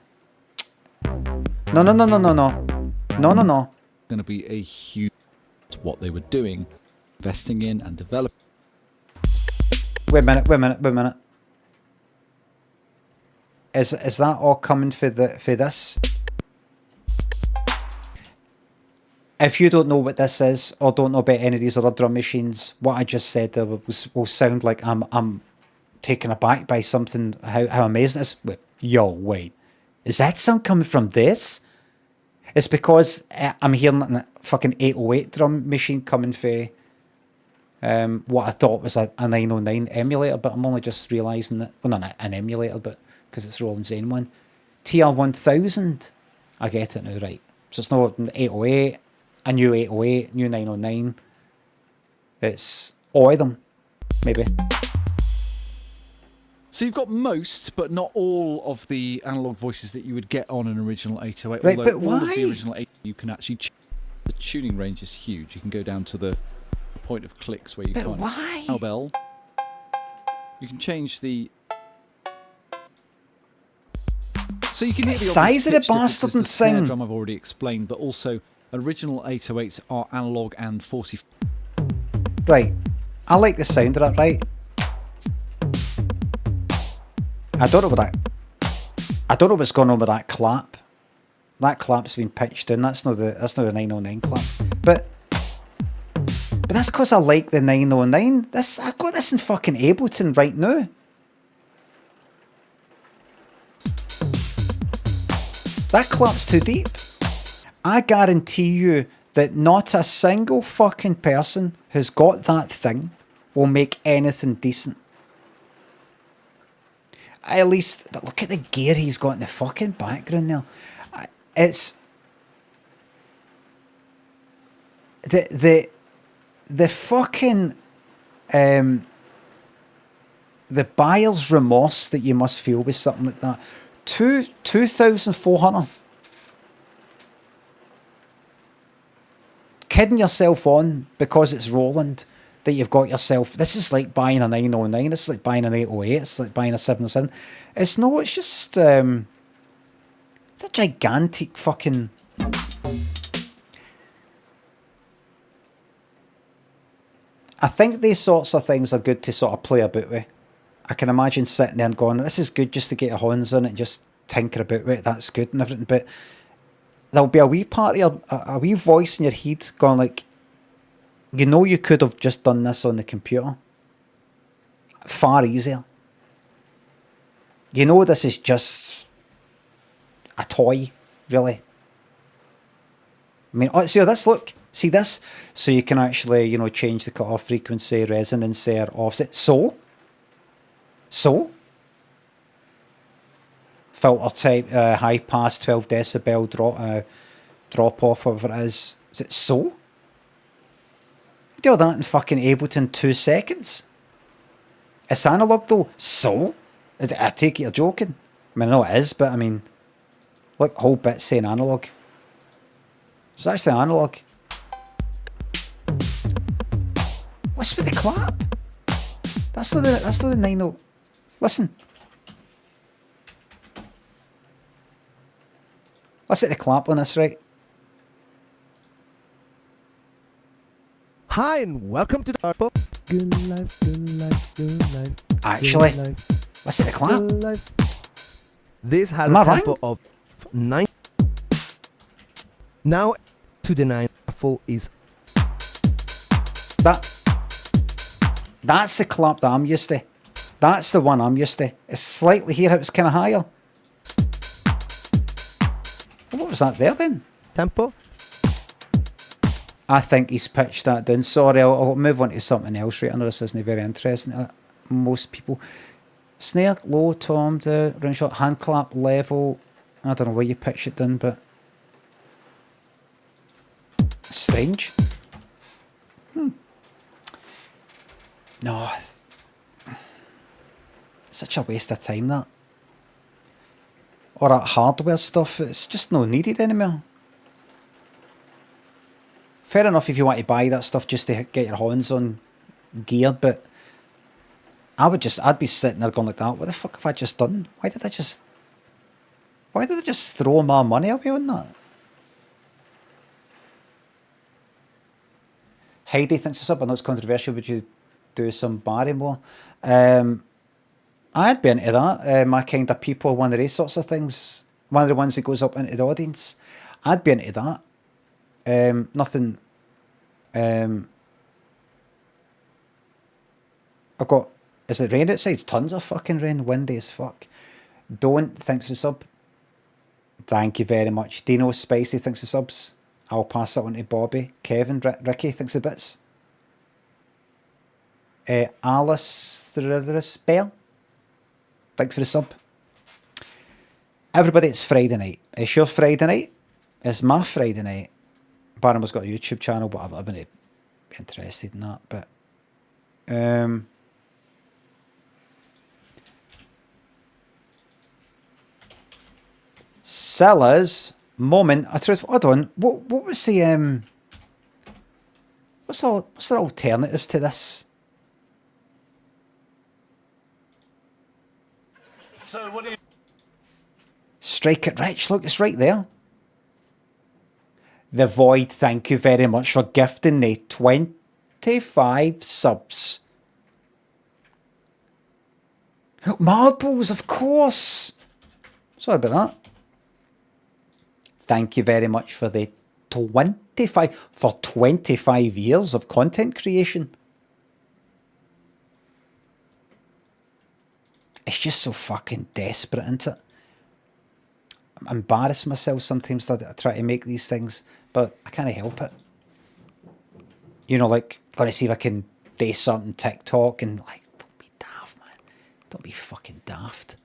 No. Going to be a huge what they were doing, investing in and developing. Wait a minute. Is that all coming for this? If you don't know what this is, or don't know about any of these other drum machines, what I just said there will sound like I'm taken aback by something, how amazing it is. Wait. Is that sound coming from this? It's because I'm hearing a fucking 808 drum machine coming for what I thought was a 909 emulator, but I'm only just realising that... Well, not an emulator, but because it's Roland Zane one. TR-1000. I get it now, right. So it's not an 808, a new 808, new 909. It's all of them, maybe. So you've got most, but not all of the analog voices that you would get on an original 808. Right, although but all why? of the original 808, you can actually... The tuning range is huge. You can go down to the point of clicks where you But can't... why? Cowbell. You can change the... So you can hit the size of the obvious pitch differences, bastard the snare thing. drum I've already explained, but also original 808s are analog and 40... Right. I like the sound of that, right? I don't know what's going on with that clap. That clap's been pitched in. That's not a 909 clap. But that's because I like the 909. I've got this in fucking Ableton right now. That clap's too deep. I guarantee you that not a single fucking person who's got that thing will make anything decent. At least, look at the gear he's got in the fucking background there. It's... The fucking... the buyer's remorse that you must feel with something like that. 2,400. Kidding yourself on because it's Roland that you've got yourself. This is like buying a 909. It's like buying an 808. It's like buying a 707. It's just it's a gigantic fucking... I think these sorts of things are good to sort of play about with. I can imagine sitting there and going, this is good just to get your horns in it and just tinker about with it. That's good and everything. But there'll be a wee part of a wee voice in your head going like, you know, you could have just done this on the computer. Far easier. You know, this is just a toy, really. I mean, oh, see this, look. See this? So you can actually, you know, change the cutoff frequency, resonance, or offset. So? Filter type, high pass, 12 decibel, drop off, whatever it is. Is it so? You do all that in fucking Ableton 2 seconds. It's analog though. So? I take it you're joking. I mean, I know it is, but I mean, look, whole bit saying analog. It's actually analog. What's with the clap? That's not the 9-0. Listen. Let's hit the clap on this, right? Hi and welcome to the Harpo. Good life, good life, good life. Actually, good life, let's hit the clap. good life. This has Am a I right? tempo of 9. Now to the 9 full is That's the clap that I'm used to. That's the one I'm used to. It's slightly here, it was kind of higher. What was that there then? tempo. I think he's pitched that down. Sorry, I'll move on to something else right. I know this isn't very interesting to most people. Snare, low, tom, the round shot, hand clap, level. I don't know where you pitch it down, but strange. No. Such a waste of time, that. Or that hardware stuff, it's just not needed anymore. Fair enough if you want to buy that stuff just to get your hands on gear, but I'd be sitting there going like that, what the fuck have I just done? Why did I just throw my money away on that? Heidi thinks it's up, I know it's controversial, would you do some Barrymore? I'd be into that, my kind of people, one of these sorts of things, one of the ones that goes up into the audience. I'd be into that. Nothing. I've got. Is it rain outside? Tons of fucking rain. Windy as fuck. Don't thinks the sub. Thank you very much. Dino Spicy thinks the subs. I'll pass that on to Bobby. Kevin, Ricky thinks the bits. Alice Bell. Thanks for the sub. Everybody, it's Friday night. It's your Friday night. It's my Friday night. Barnum's got a YouTube channel, but I've been interested in that. But Cilla's moment. Hold on. What was the what's the alternatives to this? So what do you... Strike it rich. Look, it's right there. The Void, thank you very much for gifting the 25 subs. Marbles, of course. Sorry about that. Thank you very much for the 25 for 25 years of content creation. It's just so fucking desperate, isn't it? I embarrass myself sometimes that I try to make these things, but I can't help it. You know, like, gonna see if I can do something TikTok and like, don't be daft, man. Don't be fucking daft.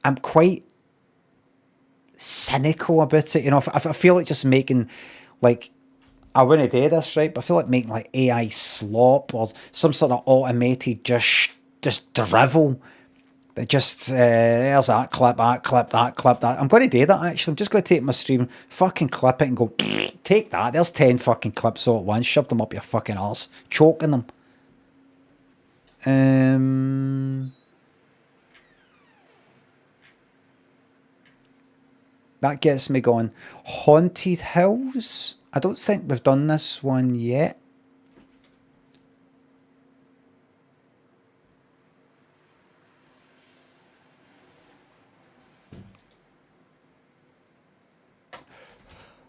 I'm quite cynical about it, you know. I feel like just making, like, I wouldn't do this, right? But I feel like making like AI slop or some sort of automated just drivel that just there's that clip, that clip, that clip, that. I'm going to do that actually. I'm just going to take my stream, fucking clip it and go, take that. There's 10 fucking clips all at once. Shove them up your fucking arse, choking them. That gets me going. Haunted Hills. I don't think we've done this one yet.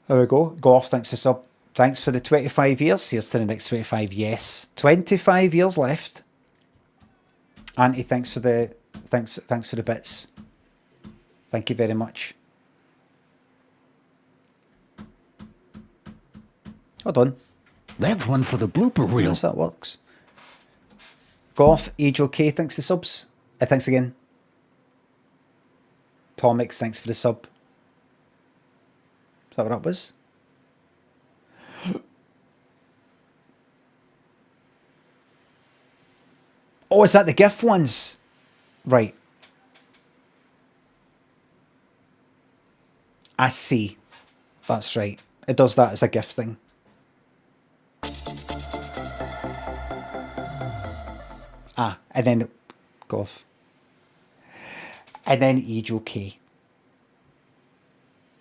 There we go. Golf, thanks for sub. Thanks for the 25 years. Here's to the next 25. Yes. 25 years left. Auntie, thanks for the thanks for the bits. Thank you very much. Hold on. That's one for the blooper reel. Yes, that works. Golf, Age OK, thanks for the subs. Thanks again. Tomix, thanks for the sub. Is that what that was? Oh, is that the GIF ones? Right. I see. That's right. It does that as a gift thing. And then go off. And then Ejo K.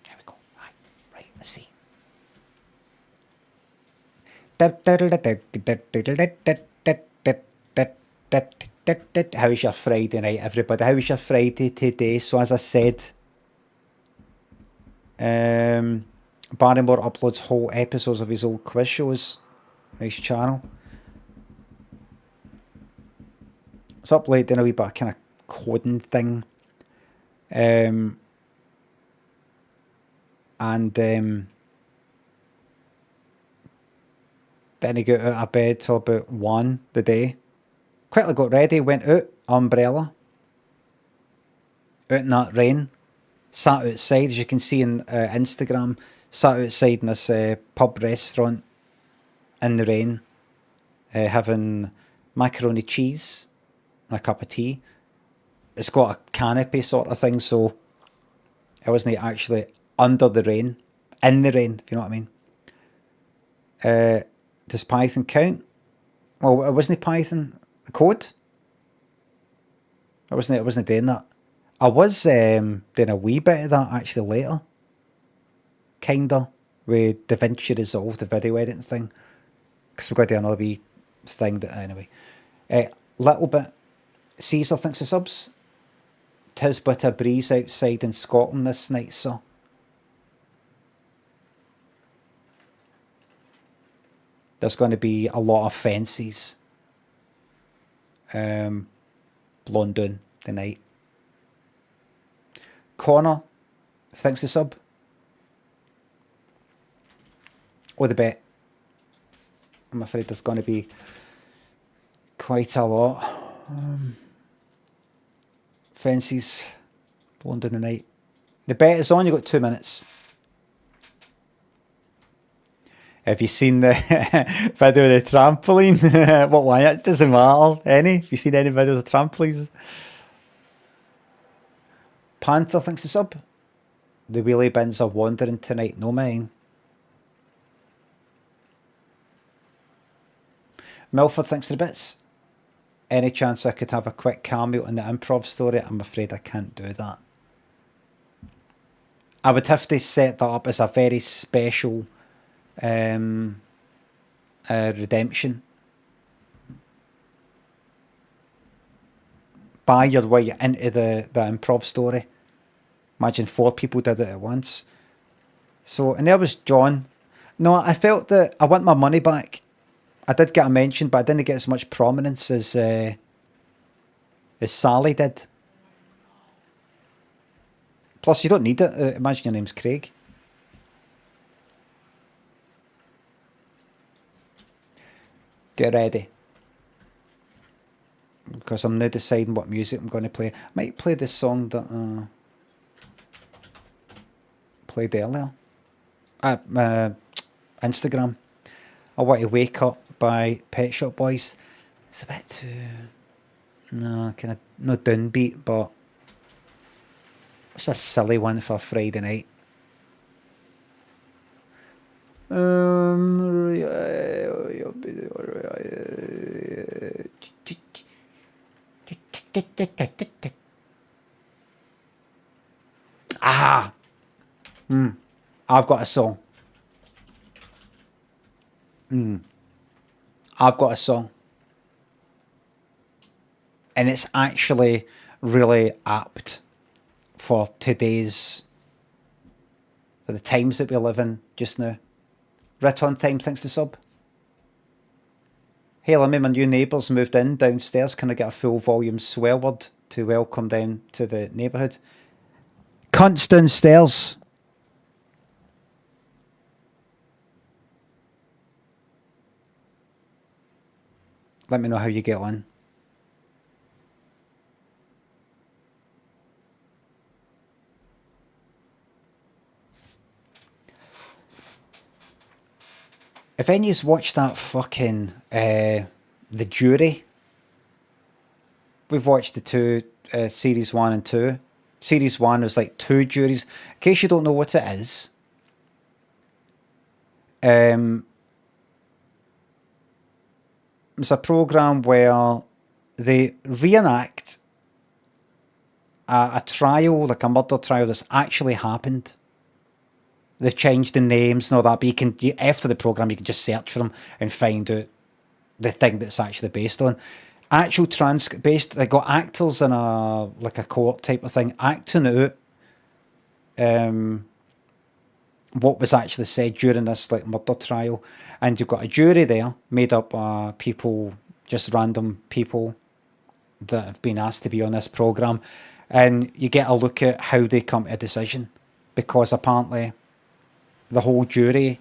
There we go. Right, let's see. How's your Friday night, everybody? How's your Friday today? So as I said, Barrymore uploads whole episodes of his old quiz shows on his channel. It's up late doing a wee bit of kind of coding thing. Then he got out of bed till about 1 the day. Quickly got ready, went out, umbrella, out in that rain, sat outside, as you can see in Instagram, sat outside in this pub restaurant in the rain, having macaroni cheese and a cup of tea. It's got a canopy sort of thing, so I wasn't actually under the rain, in the rain, if you know what I mean. Does Python count? Well, it wasn't Python. The code? I wasn't doing that. I was doing a wee bit of that actually later. Kinda. With DaVinci Resolve, the video editing thing. Because we've got to do another wee thing that anyway. Little bit. Caesar thinks of subs. 'Tis but a breeze outside in Scotland this night, sir. There's going to be a lot of fences blown down tonight. Connor thinks the sub. Or the bet. I'm afraid there's going to be quite a lot. Fences blown down tonight. The bet is on. You've got 2 minutes. Have you seen the video of the trampoline? What one? It doesn't matter. Any? Have you seen any videos of trampolines? Panther thinks the sub. The wheelie bins are wandering tonight. No mine. Milford thinks the bits. Any chance I could have a quick cameo in the improv story? I'm afraid I can't do that. I would have to set that up as a very special redemption. Buy your way into the improv story. Imagine 4 people did it at once. So, and there was John. No, I felt that I want my money back. I did get a mention, but I didn't get as much prominence as Sally did. Plus, you don't need it. Imagine your name's Craig. Get ready. Because I'm now deciding what music I'm going to play. I might play the song that played earlier. Instagram. I Want to Wake Up by Pet Shop Boys. It's a bit too... No, kind of... No downbeat, but... It's a silly one for a Friday night. I've got a song. I've got a song. And it's actually really apt for today's... For the times that we live in just now. Rit on time, thanks to sub. Hey Limmy, my new neighbours moved in downstairs. Can I get a full volume swear word to welcome them to the neighbourhood? Cunts downstairs. Let me know how you get on. If anyone's watched that fucking The Jury, we've watched the two series 1 and 2. Series 1 was like 2 juries. In case you don't know what it is, It's a program where they reenact a trial, like a murder trial that's actually happened. They've changed the names and all that, but after the program, you can just search for them and find out the thing that's actually based on. Actual based, they got actors in a court type of thing acting out what was actually said during this like murder trial, and you've got a jury there made up of people, just random people that have been asked to be on this program, and you get a look at how they come to a decision, because apparently the whole jury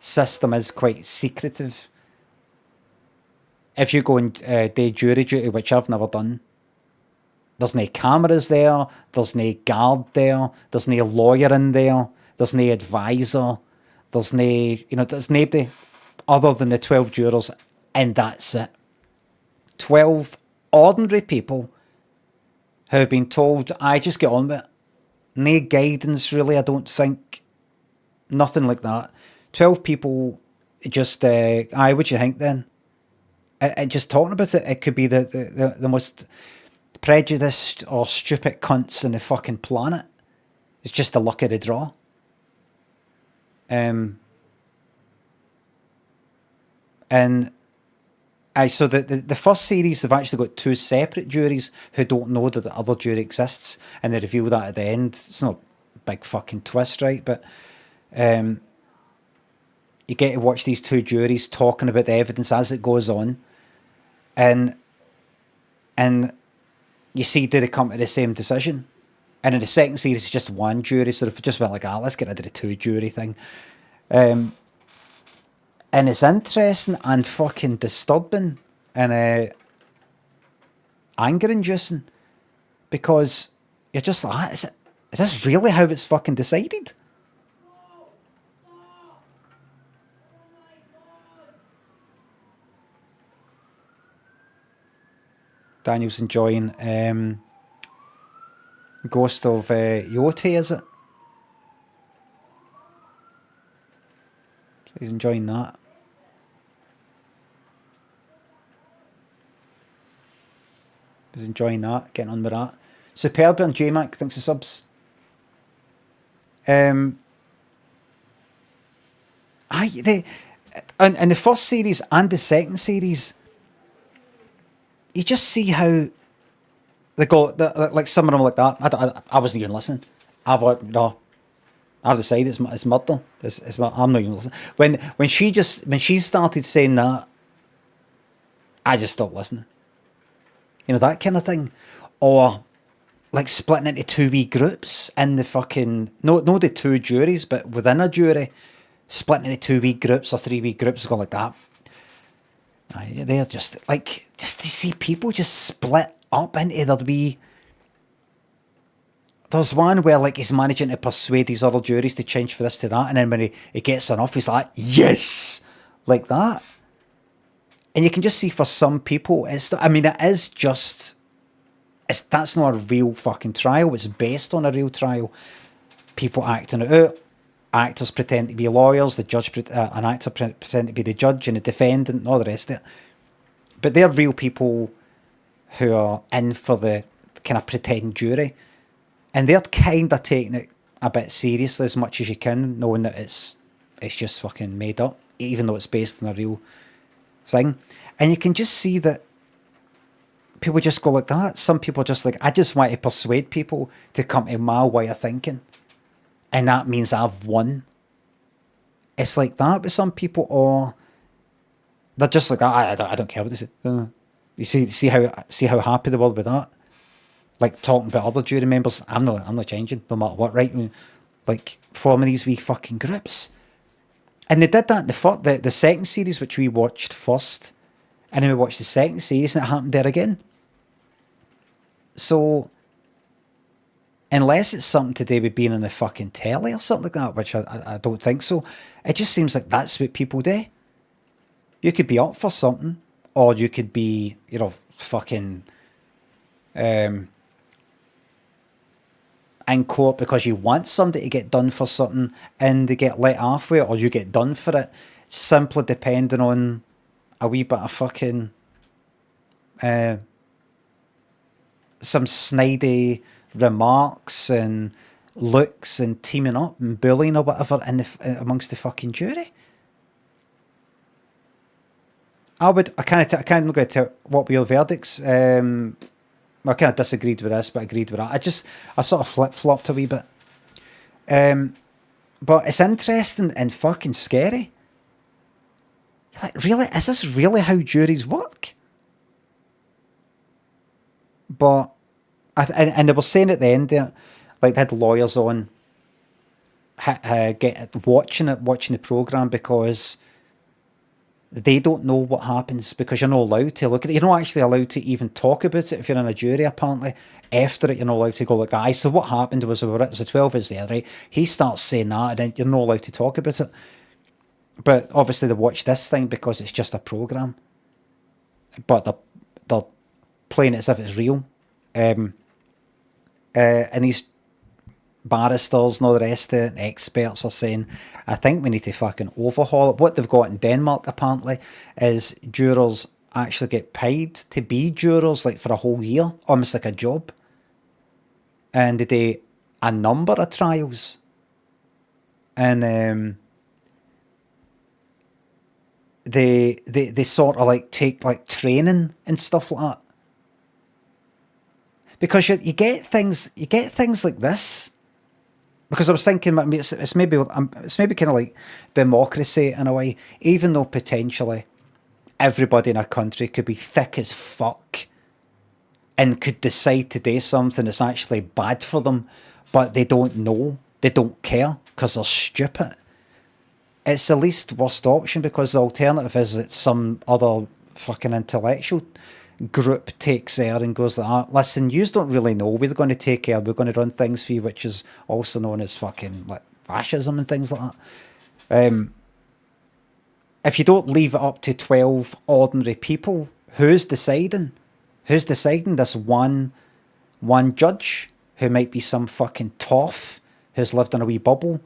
system is quite secretive. If you go and do jury duty, which I've never done, there's no cameras there, there's no guard there, there's no lawyer in there, there's no advisor, there's nobody other than the 12 jurors, and that's it. 12 ordinary people who have been told, I just get on with it. No guidance, really, I don't think. Nothing like that. 12 people just, what do you think then? And just talking about it, it could be the most prejudiced or stupid cunts on the fucking planet. It's just the luck of the draw. So the first series, they've actually got 2 separate juries who don't know that the other jury exists, and they reveal that at the end. It's not a big fucking twist, right? But you get to watch these 2 juries talking about the evidence as it goes on, and you see, do they come to the same decision? And in the second series, it's just 1 jury, so they've just went like, let's get rid of the 2 jury thing. And it's interesting and fucking disturbing and anger-inducing, because you're just like, is this really how it's fucking decided? Daniel's enjoying Ghost of Yote, is it? So he's enjoying that. He's enjoying that, getting on with that. Superb and J-Mac, thanks for subs. In the first series and the second series, you just see how they go, like some of them like that. I wasn't even listening. I've decided it's murder. I'm not even listening. When she started saying that, I just stopped listening. You know, that kind of thing. Or like splitting into 2 wee groups in the fucking no the 2 juries, but within a jury, splitting into 2 wee groups or 3 wee groups, going like that. They're just to see people just split up into their wee. There's one where like he's managing to persuade these other juries to change for this to that, and then when he gets enough, he's like, yes, like that. And you can just see for some people, it is just, that's not a real fucking trial. It's based on a real trial. People acting it out. Actors pretend to be lawyers. The judge, an actor pretend to be the judge and the defendant and all the rest of it. But they're real people who are in for the kind of pretend jury. And they're kind of taking it a bit seriously as much as you can, knowing that it's just fucking made up, even though it's based on a real thing. And you can just see that people just go like that. Some people are just like, I just want to persuade people to come to my way of thinking, and that means I've won. It's like that with some people, or they're just like, I don't care what this is. You see how happy they were with that. Like talking about other jury members, I'm not changing no matter what, right? Like forming these wee fucking groups. And they did that in the second series, which we watched first, and then we watched the second series, and it happened there again. So, unless it's something to do with being on the fucking telly or something like that, which I don't think so, it just seems like that's what people do. You could be up for something, or you could be, fucking, in court because you want somebody to get done for something and they get let off with it, or you get done for it, simply depending on a wee bit of fucking some snidey remarks and looks and teaming up and bullying or whatever amongst the fucking jury. I can't go to tell what were your verdicts. I kind of disagreed with this, but agreed with that. I sort of flip-flopped a wee bit. But it's interesting and fucking scary. Like, really? Is this really how juries work? But, and they were saying at the end there, like, they had lawyers on watching the programme because they don't know what happens, because you're not allowed to look at it. You're not actually allowed to even talk about it if you're in a jury, apparently. After it, you're not allowed to go like, aye, so what happened was, there's a 12 is there, right? He starts saying that, and then you're not allowed to talk about it. But obviously they watch this thing because it's just a programme. But they're playing it as if it's real. And these barristers and all the rest of it, experts are saying, I think we need to fucking overhaul it. What they've got in Denmark, apparently, is jurors actually get paid to be jurors, like, for a whole year, almost like a job. And they do a number of trials. And they sort of like take like training and stuff like that. Because you get things like this. Because I was thinking, it's maybe kind of like democracy in a way, even though potentially everybody in a country could be thick as fuck and could decide to do something that's actually bad for them, but they don't know, they don't care because they're stupid. It's the least worst option, because the alternative is that some other fucking intellectual group takes there and goes like, listen, yous don't really know, we're going to take care, we're going to run things for you, which is also known as fucking like fascism and things like that. If you don't leave it up to 12 ordinary people, who's deciding? Who's deciding? This one judge who might be some fucking toff who's lived in a wee bubble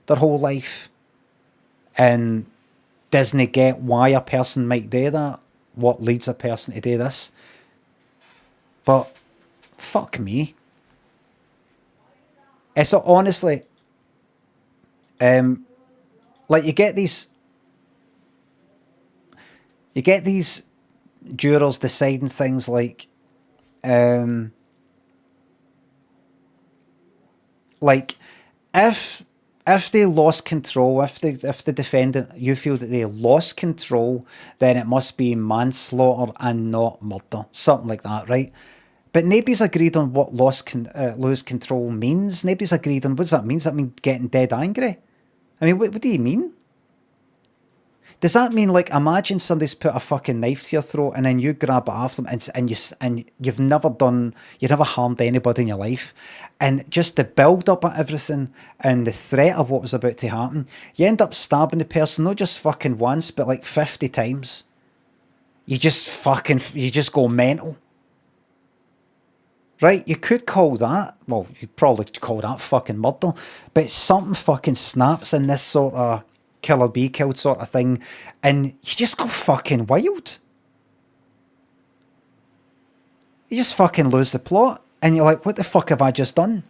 their whole life and doesn't get why a person might do that, what leads a person to do this. But fuck me. It's honestly, like, you get these jurors deciding things like if they lost control, if the defendant, you feel that they lost control, then it must be manslaughter and not murder, something like that, right? But nobody's agreed on what lose control means. Nobody's agreed on, what does that mean? Does that mean getting dead angry? I mean, what do you mean? Does that mean, like, imagine somebody's put a fucking knife to your throat and then you grab it off them and you've never harmed anybody in your life, and just the build up of everything and the threat of what was about to happen, you end up stabbing the person not just fucking once but like 50 times. You just go mental. Right? You could call that, well, you'd probably call that fucking murder, but something fucking snaps in this sort of kill or be killed sort of thing, and you just go fucking wild. You just fucking lose the plot, and you're like, what the fuck have I just done?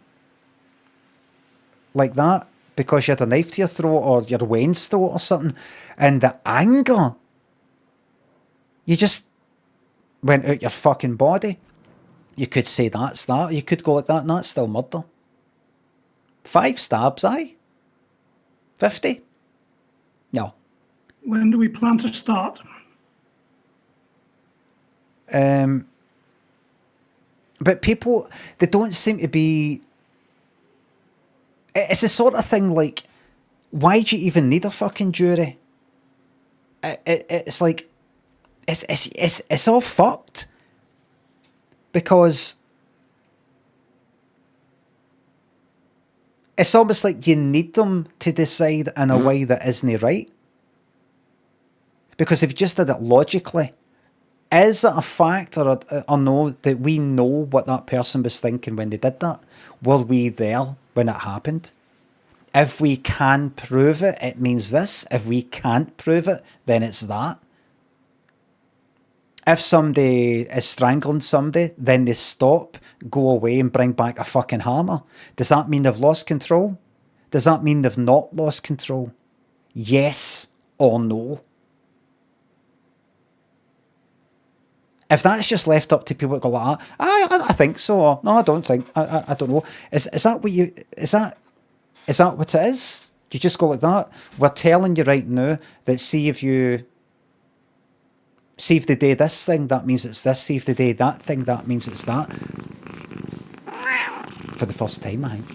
Like that, because you had a knife to your throat or your Wayne's throat or something, and the anger, you just went out your fucking body. You could say that's that, you could go like that, and that's still murder. 5 stabs, aye? 50? No. When do we plan to start? But people, they don't seem to be... It's the sort of thing like, why do you even need a fucking jury? It's like, it's all fucked. Because it's almost like you need them to decide in a way that isn't right. Because if you just did it logically, is it a fact or no that we know what that person was thinking when they did that? Were we there when it happened? If we can prove it, it means this. If we can't prove it, then it's that. If somebody is strangling somebody, then they stop, go away and bring back a fucking hammer. Does that mean they've lost control? Does that mean they've not lost control? Yes or no? If that's just left up to people that go like, I think so, or no, I don't think, I don't know. Is that what you, is that what it is? You just go like that? We're telling you right now that see if they do this thing, that means it's this. See if they do that thing, that means it's that. For the first time, I think.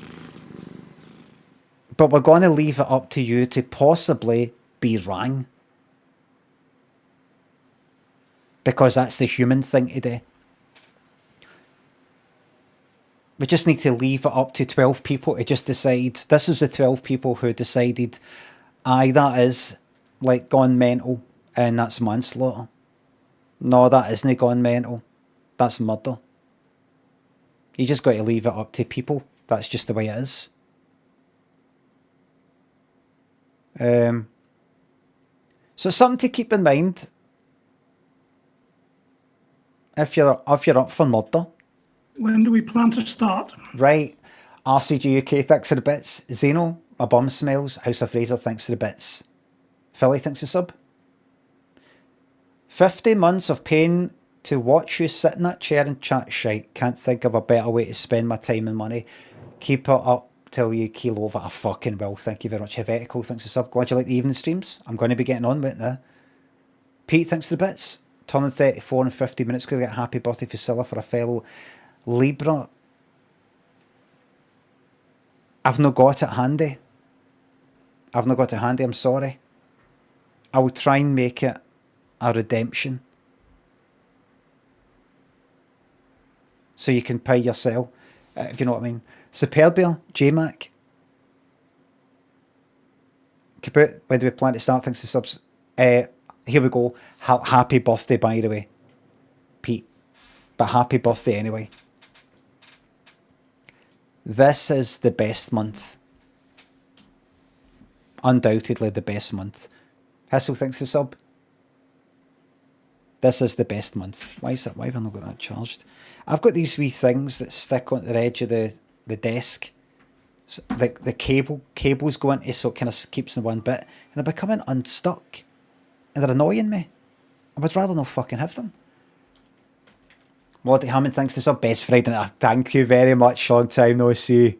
But we're going to leave it up to you to possibly be wrong. Because that's the human thing to do. We just need to leave it up to 12 people to just decide. This is the 12 people who decided, aye, that is like gone mental and that's manslaughter. No, that isn't gone mental. That's murder. You just got to leave it up to people. That's just the way it is. So something to keep in mind if you're up for murder. When do we plan to start? Right. RCG UK thanks for the bits. Zeno, my bum smells. House of Razor thanks for the bits. Philly thanks for sub. 50 months of pain to watch you sit in that chair and chat shite. Can't think of a better way to spend my time and money. Keep it up till you keel over. I fucking will. Thank you very much. Hevetical thanks for sub. Glad you like the evening streams. I'm going to be getting on with it now. Pete thanks for the bits. Turning 34 in 50 minutes. Going to get a happy birthday for Cilla for a fellow Libra. I've not got it handy. I'm sorry. I will try and make it a redemption. So you can pay yourself, if you know what I mean. Superbia, J-Mac. Kaput, when do we plan to start? Thanks to subs. Here we go. Happy birthday, by the way, Pete. But happy birthday anyway. This is the best month. Undoubtedly the best month. Hissel thanks to sub. This is the best month. Why is that? Why have I not got that charged? I've got these wee things that stick on the edge of the desk. So the cables go into, so it kind of keeps in one bit. And they're becoming unstuck. And they're annoying me. I would rather not fucking have them. Lottie Hammond thanks to sub. Best Friday night. Thank you very much. Long time no see.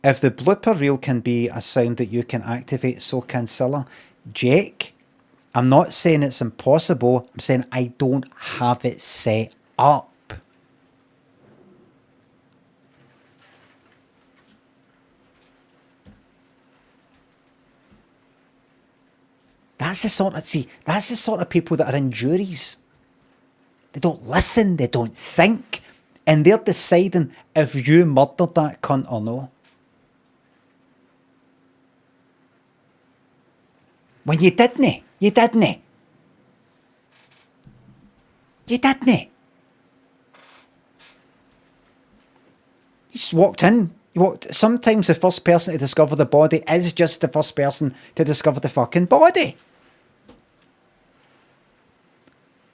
If the blooper reel can be a sound that you can activate, so can Cilla. Jake, I'm not saying it's impossible. I'm saying I don't have it set up. That's the sort of people that are in juries. They don't listen, they don't think, and they're deciding if you murdered that cunt or no. When you didn't. You just walked in. Sometimes the first person to discover the body is just the first person to discover the fucking body.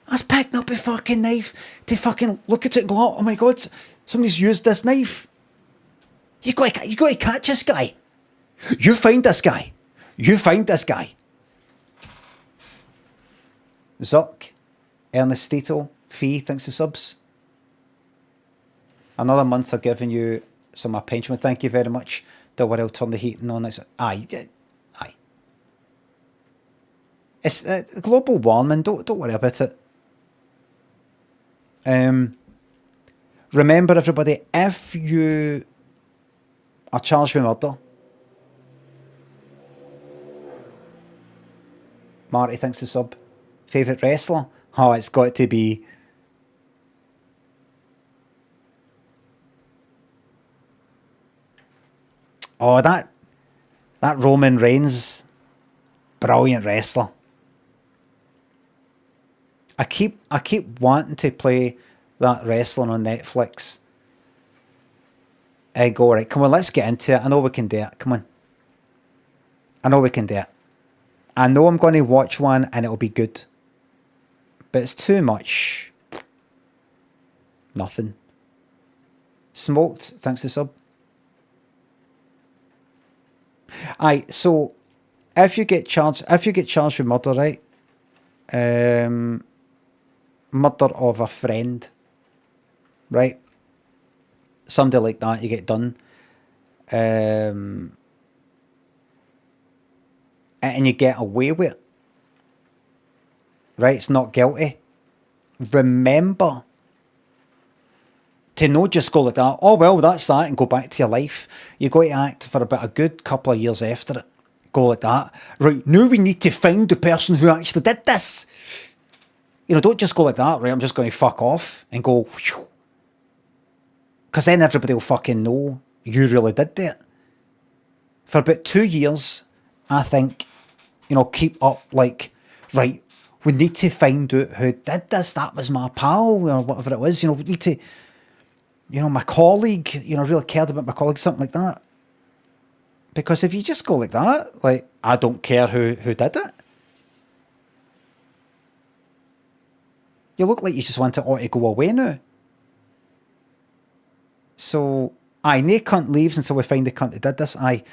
I was picking up a fucking knife to fucking look at it and go, oh my god, somebody's used this knife. You got to catch this guy. You find this guy. Zuck, Ernestito, Fee, thanks to subs. Another month of giving you some of my pension. Thank you very much. Don't worry, I'll turn the heating on. Aye. It's global warming. Don't worry about it. Remember, everybody, if you are charged with murder, Marty thinks the sub. Favourite wrestler? Oh, it's got to be that Roman Reigns, brilliant wrestler. I keep wanting to play that wrestling on Netflix. I go, right, come on, let's get into it. I know we can do it. Come on. I know we can do it. I know I'm going to watch one and it'll be good. But it's too much. Nothing. Smoked, thanks to sub. Aye, so if you get charged with murder, right? Murder of a friend, right? Somebody like that, you get done. And you get away with it. Right? It's not guilty. Remember to not just go like that, oh well, that's that, and go back to your life. You got to act for about a good couple of years after it. Go like that. Right, now we need to find the person who actually did this. You know, don't just go like that, right, I'm just going to fuck off and go, because then everybody will fucking know you really did that. For about 2 years, I think, you know, keep up like, right, we need to find out who did this. That was my pal, or whatever it was. You know, we need to, you know, my colleague, you know, really cared about my colleague, something like that. Because if you just go like that, like, I don't care who did it. You look like you just want it all to go away now. So, aye, no cunt leaves until we find the cunt that did this. Aye,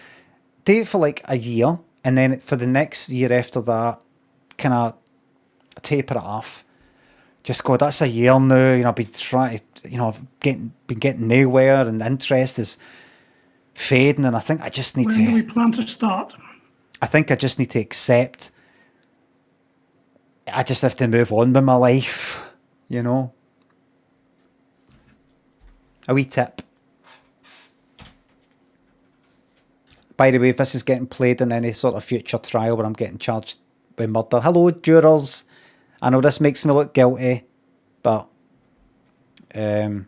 do it for like a year, and then for the next year after that, kind of taper it off. Just go, that's a year now, you know, I've been trying to, you know, I've been getting nowhere, and the interest is fading, and I think I just need When do we plan to start? I think I just need to accept, I just have to move on with my life, you know. A wee tip. By the way, if this is getting played in any sort of future trial where I'm getting charged with murder, hello jurors. I know this makes me look guilty, but I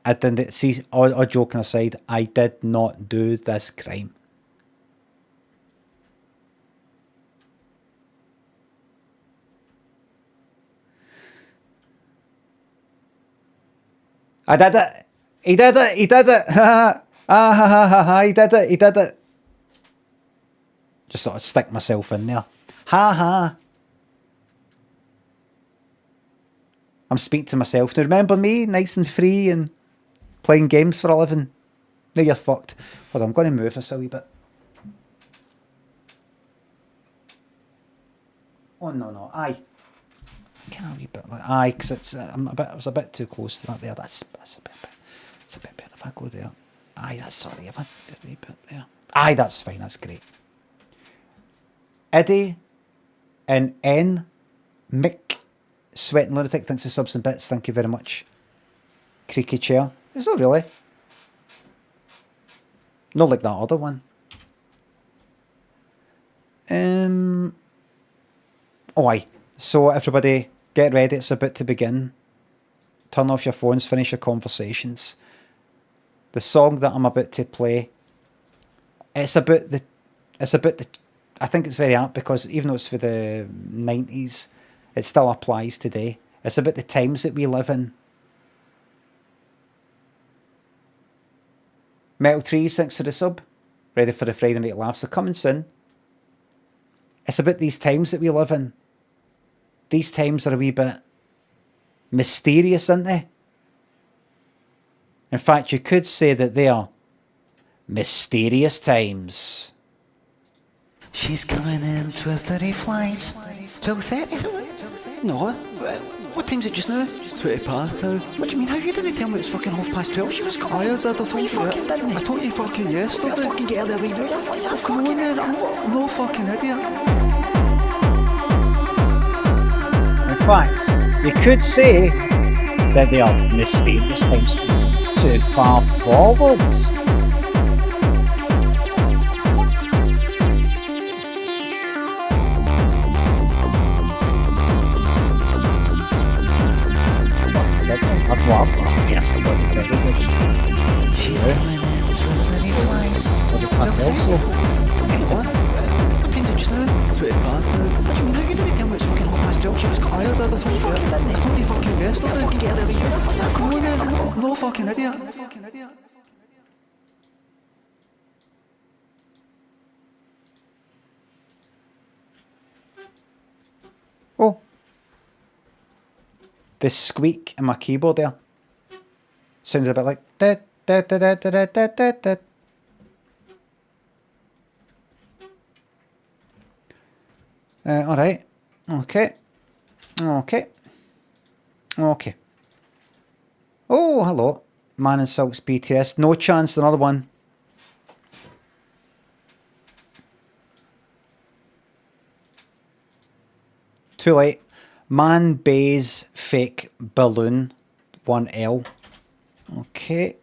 didn't see. All joking aside, I did not do this crime. I did it. He did it. He did it. Ha ha ha ha ha. He did it. He did it. Just sort of stick myself in there. Ha ha. I'm speaking to myself. Now remember me, nice and free and playing games for a living. Now you're fucked. Hold on, I'm going to move this a wee bit. Oh no, aye. Can I a wee bit like aye, because it's I was a bit too close to that there. That's a bit better if I go there. Aye, that's sorry. If I did a wee bit there. Aye, that's fine. That's great. Eddie and N Mick Sweating Lunatic, thanks for subs and bits. Thank you very much. Creaky chair. It's not really. Not like that other one. Oh aye. So everybody, get ready. It's about to begin. Turn off your phones. Finish your conversations. The song that I'm about to play. It's about the. I think it's very apt because even though it's for the 90s, it still applies today. It's about the times that we live in. Metal Trees, thanks for the sub. Ready for the Friday Night Laughs are coming soon. It's about these times that we live in. These times are a wee bit mysterious, aren't they? In fact, you could say that they are mysterious times. She's coming in 12:30 flight. 12:30? No. What time's it just now? It's 20 past how? What do you mean? How you didn't tell me it's fucking 12:30? She was coming. I told you fucking that. didn't. I told you fucking yesterday. You fucking get her there right now. You're Come on then, I'm no fucking idiot. In fact, you could say that they are mysterious times. Too far forward. She's coming in 12:30 flight. Also, What time's it just now? 20 past how? What do you mean? How you didn't tell me it's fucking 30? still, she was quiet the other time. Fucking didn't they? Nobody fucking guessed that. Fucking get her there, you're fucking no fucking idiot. No fucking idiot. Oh. The squeak in my keyboard there sounded a bit like da da da da da da da da. All right. Okay. Okay. Okay. Oh, hello. Man insults BTS. No chance. Another one. Too late. Man bays fake balloon. 1L. Okay.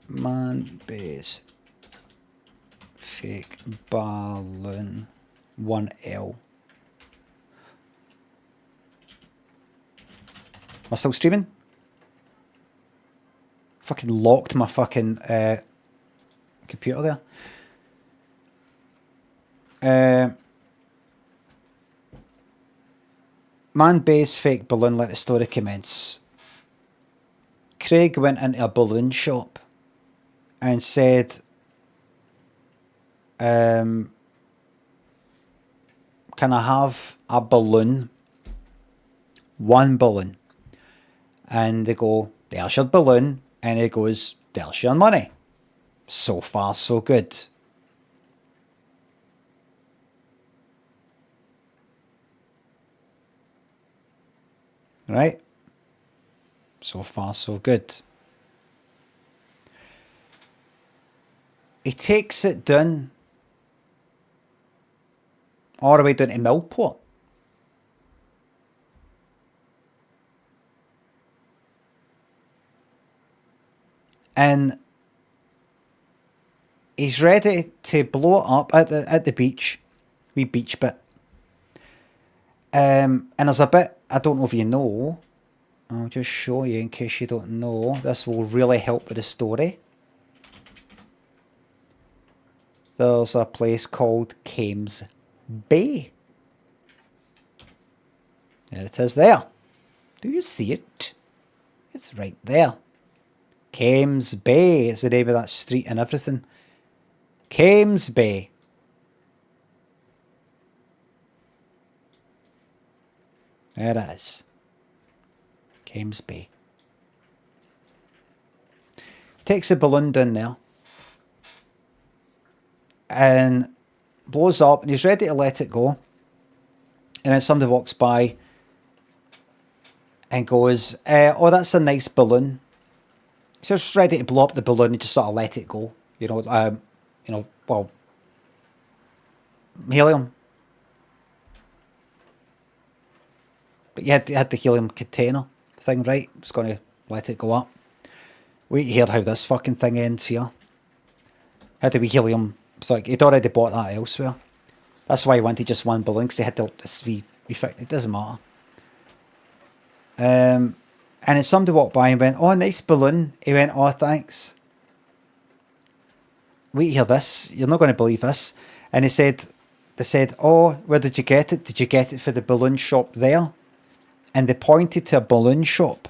Man bays fake balloon. 1L. Am I still streaming? Fucking locked my fucking computer there. Man bays fake balloon, let the story commence. Craig went into a balloon shop and said, can I have a balloon? One balloon. And they go, there's your balloon. And he goes, there's your money. So far, so good. Right? So far, so good. He takes it down all the way down to Millport. And he's ready to blow it up at the beach. Wee beach bit. And there's a bit, I don't know if you know, I'll just show you in case you don't know. This will really help with the story. There's a place called Kames Bay. There it is there. Do you see it? It's right there. Kames Bay is the name of that street and everything. Kames Bay. There it is. Kames Bay. Takes a balloon down there. And blows up and he's ready to let it go. And then somebody walks by and goes, oh, that's a nice balloon. So just ready to blow up the balloon and just sort of let it go. You know, well, helium. But you had the helium container thing, right? It's going to let it go up. Wait to hear how this fucking thing ends here. Had the wee helium. It's like he'd already bought that elsewhere. That's why he wanted just one balloon, because he had this wee effect. It doesn't matter. And then somebody walked by and went, oh, nice balloon. He went, oh, thanks. Wait to hear this. You're not going to believe this. And they said, oh, where did you get it? Did you get it for the balloon shop there? And they pointed to a balloon shop,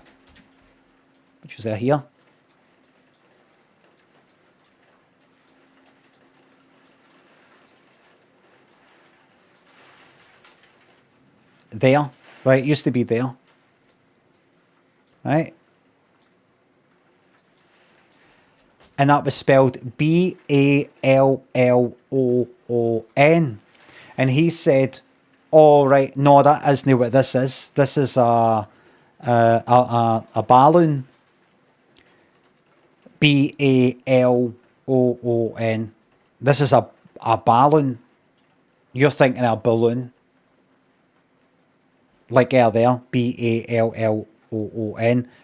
which was there here. There, right? It used to be there. Right? And that was spelled Ballon. And he said, oh, right, no, that isn't what this is. This is a balloon. Ballon. This is a balloon. You're thinking a balloon. Like there, Ballon.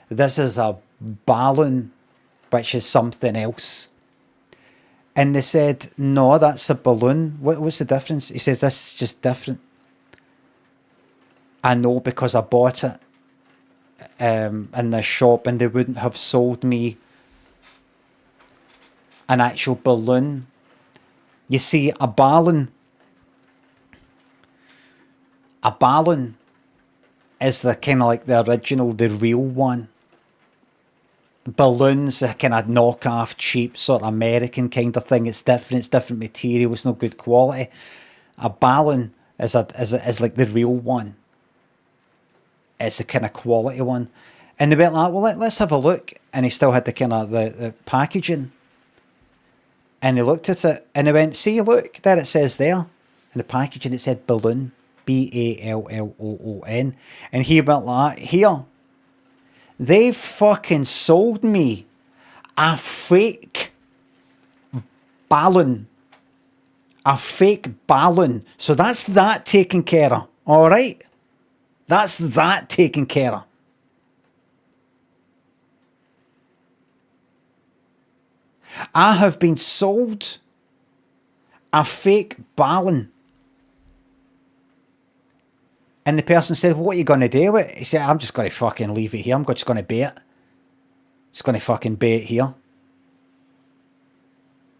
This is a balloon, which is something else. And they said, no, that's a balloon. What's the difference? He says, this is just different. I know, because I bought it in the shop and they wouldn't have sold me an actual balloon You see, a Baloon is the kind of like the original, the real one. Balloon's a kind of knockoff, cheap, sort of American kind of thing. It's different material, it's no good quality. A Baloon is like the real one. It's the kind of quality one. And they went like, well, let's have a look. And he still had the kind of the packaging. And he looked at it and he went, see, look, there it says there. In the packaging it said Baloon. Balloon. And he went like, here. They fucking sold me a fake Baloon. A fake Baloon. So that's that taken care of. Alright? That's that taken care of. I have been sold a fake Baloon. And the person said, well, what are you going to do with it? He said, I'm just going to fucking leave it here. I'm just going to bait it. Just going to fucking bait it here.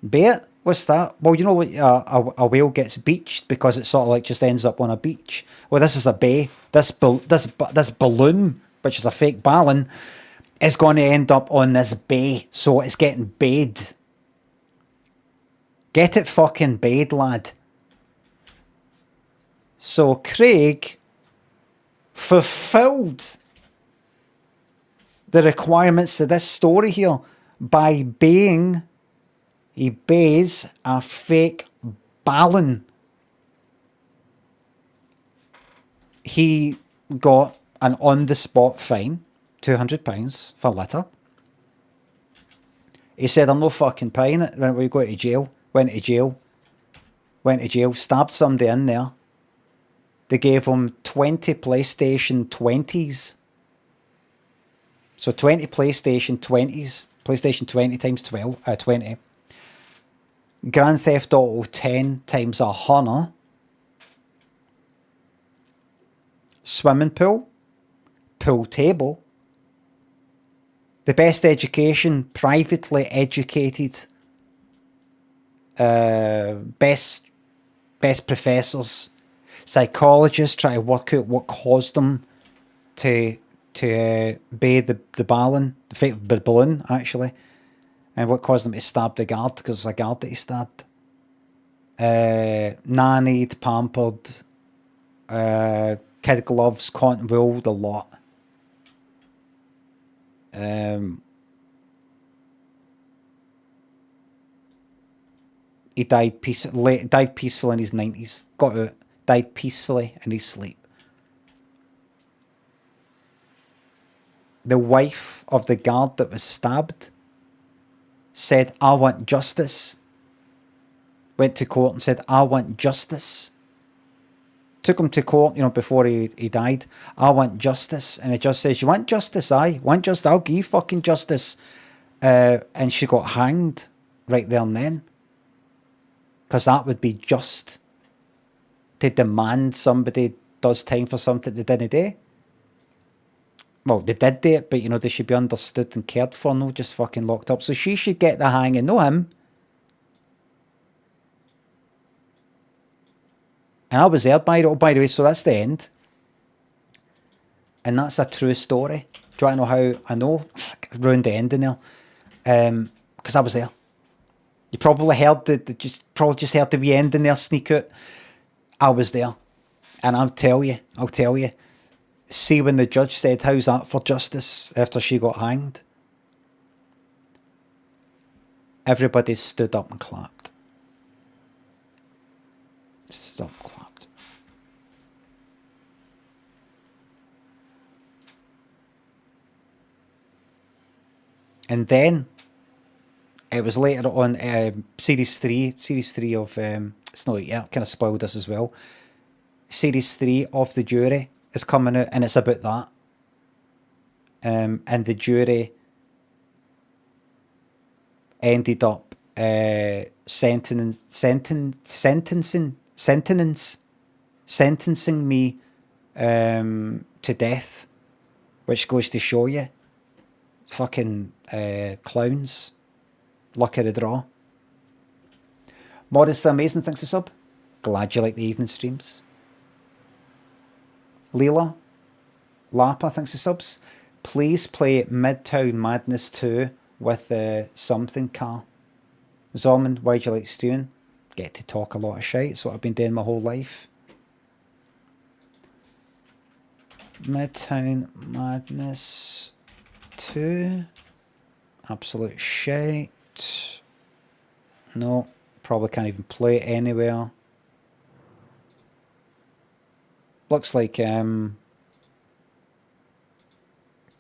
Bait? What's that? Well, you know, like a whale gets beached because it sort of like just ends up on a beach. Well, this is a bay. This balloon, which is a fake Baloon, is going to end up on this bay. So it's getting bayed. Get it fucking bayed, lad. So Craig fulfilled the requirements of this story here by baying. He bays a fake Baloon. He got an on-the-spot fine, £200 for litter. He said, I'm no fucking paying it. When we go to jail. Went to jail, stabbed somebody in there. They gave him 20 PlayStation 20s. So 20 PlayStation 20s. PlayStation 20 times 20. Grand Theft Auto 10 times 100. Swimming pool. Pool table. The best education, privately educated. Best professors. Psychologists try to work out what caused them to bay the Baloon, the balloon actually, and what caused them to stab the guard, because it was a guard that he stabbed. Nannied, pampered, kid gloves, cotton wool, the lot. He died peacefully in his 90s. Got out. Died peacefully in his sleep. The wife of the guard that was stabbed said, I want justice. Went to court and said, I want justice. Took him to court, before he died. I want justice. And the judge says, you want justice? I want justice. I'll give you fucking justice. And she got hanged right there and then. Because that would be just to demand somebody does time for something they didn't do. Well, they did do it, but they should be understood and cared for, no just fucking locked up. So she should get the hanging, no him. And I was there, by the way, so that's the end. And that's a true story. Do you want to know how I know? I ruined the ending there. Because I was there. You probably heard just heard the wee ending there sneak out. I was there. And I'll tell you. See, when the judge said, how's that for justice after she got hanged? Everybody stood up and clapped. Stood up and clapped. And then it was later on, series three of, it's not yet, kind of spoiled this as well. Series 3 of The Jury is coming out, and it's about that. And the jury ended up sentencing me to death, which goes to show you, fucking clowns, luck of the draw. Modestly Amazing thinks a sub. Glad you like the evening streams. Leela Lapa thinks a subs. Please play Midtown Madness 2 with the something car. Zoman, why'd you like streaming? Get to talk a lot of shite. It's what I've been doing my whole life. Midtown Madness 2. Absolute shite. No, probably can't even play it anywhere. Looks like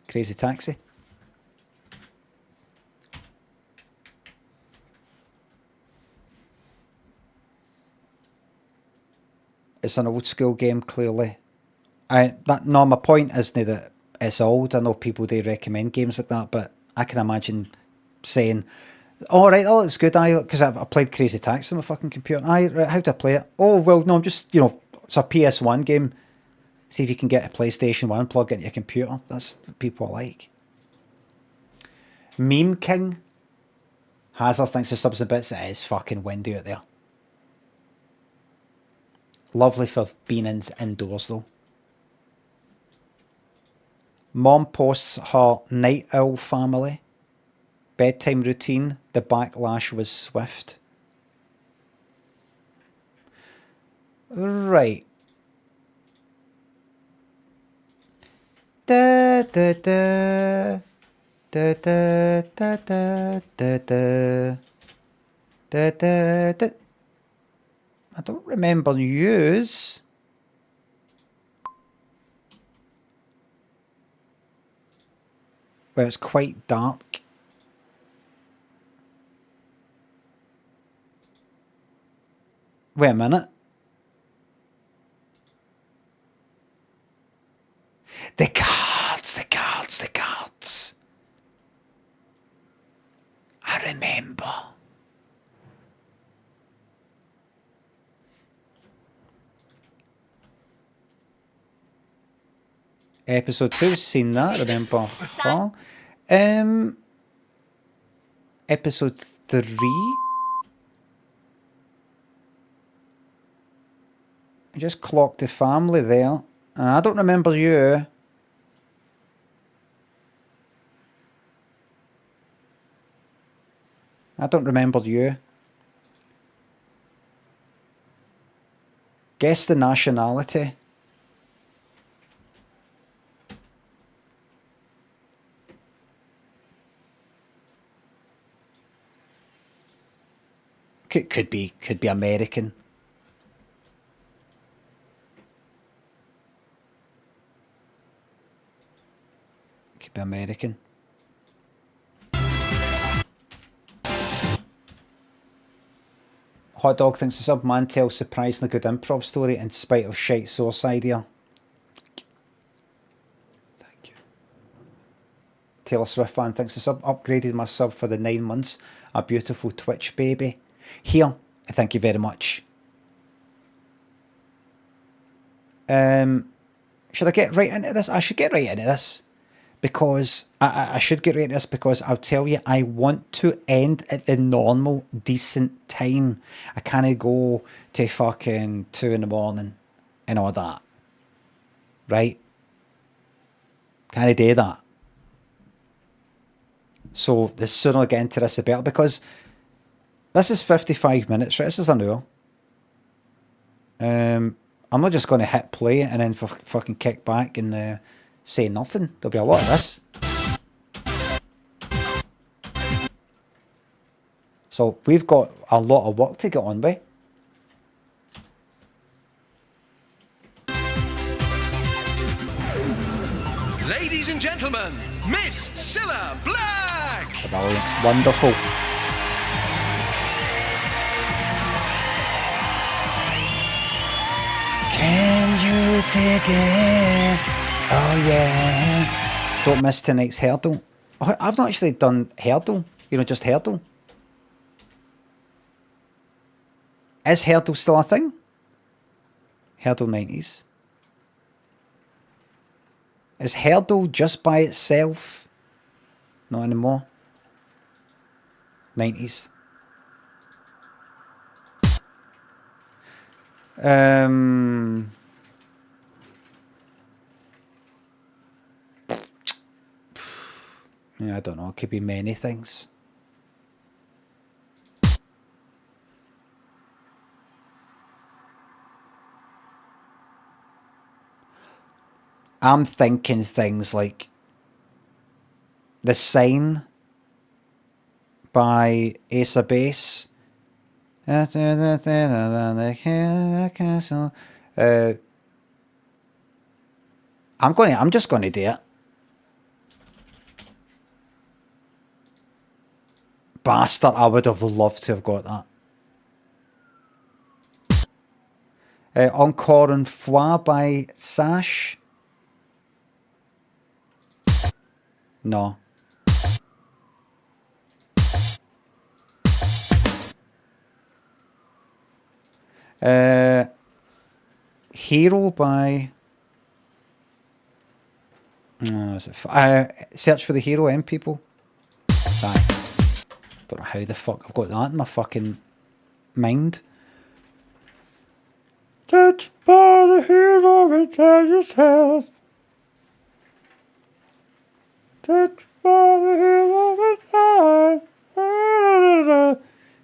Crazy Taxi. It's an old school game, clearly. No, my point isn't that it's old. I know people, they recommend games like that, but I can imagine saying, "All right, that looks good." Because I played Crazy Taxi on my fucking computer. Right, how do I play it? Oh, well, no, I'm just, it's a PS1 game. See if you can get a PlayStation 1, plug it into your computer. That's what people are like. Meme King. Hazard thinks the subs and bits. It is fucking windy out there. Lovely for being indoors though. Mom posts her night owl family. Bedtime routine. The backlash was swift. Right. Da da da da da da da da da da da da. I don't remember yous. Well, it's quite dark. Wait a minute. The cards, the cards, the cards. I remember. Episode 2, seen that, remember her. Episode 3. I just clocked the family there. I don't remember you. I don't remember you. Guess the nationality. Could be American. Could be American. Hot Dog thinks the sub man tells surprisingly good improv story in spite of shite source idea. Thank you. Taylor Swift fan thinks the sub upgraded my sub for the 9 months. A beautiful Twitch baby. Here, thank you very much. Should I get right into this? I should get right into this. Because I should get right into this because I'll tell you, I want to end at the normal, decent time. I can't go to fucking 2 in the morning and all that. Right? Can't do that. So the sooner I get into this, the better. Because this is 55 minutes, right? This is an hour. I'm not just going to hit play and then fucking kick back and say nothing. There'll be a lot of this. So we've got a lot of work to get on with. Ladies and gentlemen, Miss Cilla Black! Brilliant. Wonderful. Can you dig it? Oh yeah. Don't miss tonight's hurdle. Oh, I've not actually done hurdle. Just hurdle. Is hurdle still a thing? Hurdle 90s. Is hurdle just by itself? Not anymore. 90s. Yeah, I don't know. It could be many things. I'm thinking things like The Sign by Ace of Base. I'm just gonna do it. Bastard, I would have loved to have got that. Encore une fois by Sash. No. Hero by... is it Search for the Hero, people? Aye. Don't know how the fuck I've got that in my fucking mind. Search for the hero within yourself. Search for the hero within.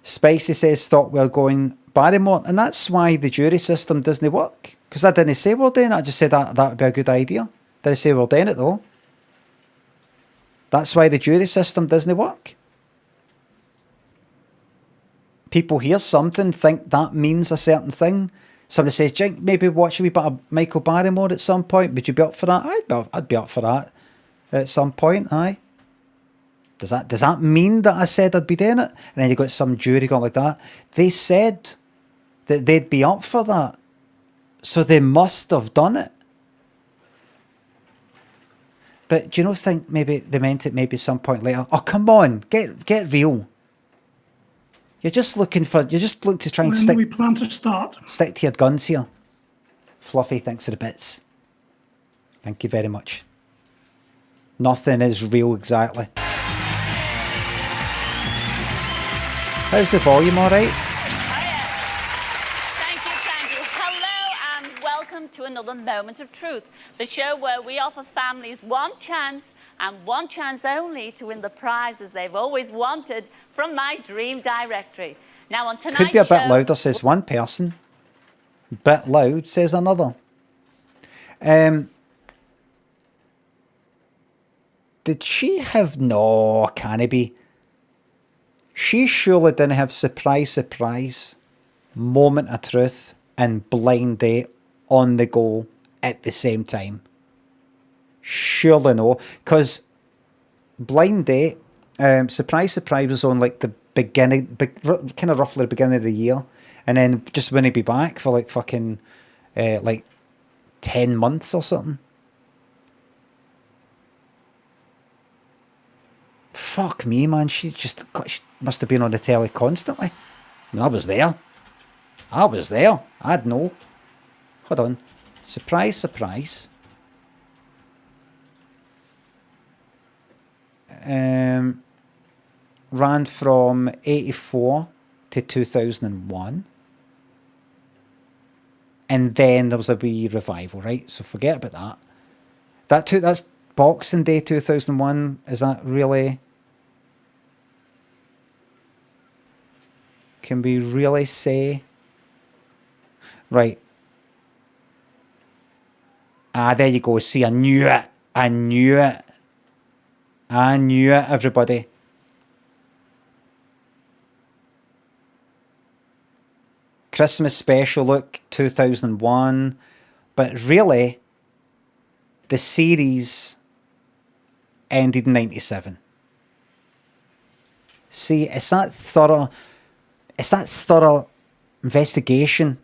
Spicy says Stockwell going Barrymore, and that's why the jury system doesn't work. Because I didn't say we're doing it, I just said that would be a good idea. Didn't say we're doing it though. That's why the jury system doesn't work. People hear something, think that means a certain thing. Somebody says, Jink, maybe watch a wee bit of Michael Barrymore at some point. Would you be up for that? I'd be up for that at some point, aye. Does that mean that I said I'd be doing it? And then you got some jury going like that. They said that they'd be up for that. So they must have done it. But do you not think maybe they meant it maybe some point later? Oh, come on, get real. You're just looking to try and When do we plan to start? stick to your guns here. Fluffy, thanks for the bits. Thank you very much. Nothing is real exactly. How's the volume, alright? Thank you. Hello and welcome to another Moment of Truth, the show where we offer families one chance and one chance only to win the prizes they've always wanted from my dream directory. Now on tonight's Could be a bit show, louder, says one person. Bit loud, says another. Did she have... No, can it be? She surely didn't have surprise, moment of truth and blind date on the go at the same time. Surely no. Because blind date, surprise was on like the beginning, kind of roughly the beginning of the year. And then just wouldn't be back for like fucking like 10 months or something. Fuck me, man. She must have been on the telly constantly. I mean, I was there. I'd know. Hold on. Surprise. Ran from 84 to 2001. And then there was a wee revival, right? So forget about that. That's Boxing Day 2001. Is that really... Can we really say... Right. There you go. See, I knew it, everybody. Christmas special look, 2001. But really, the series ended in 97. See, it's that thorough investigation.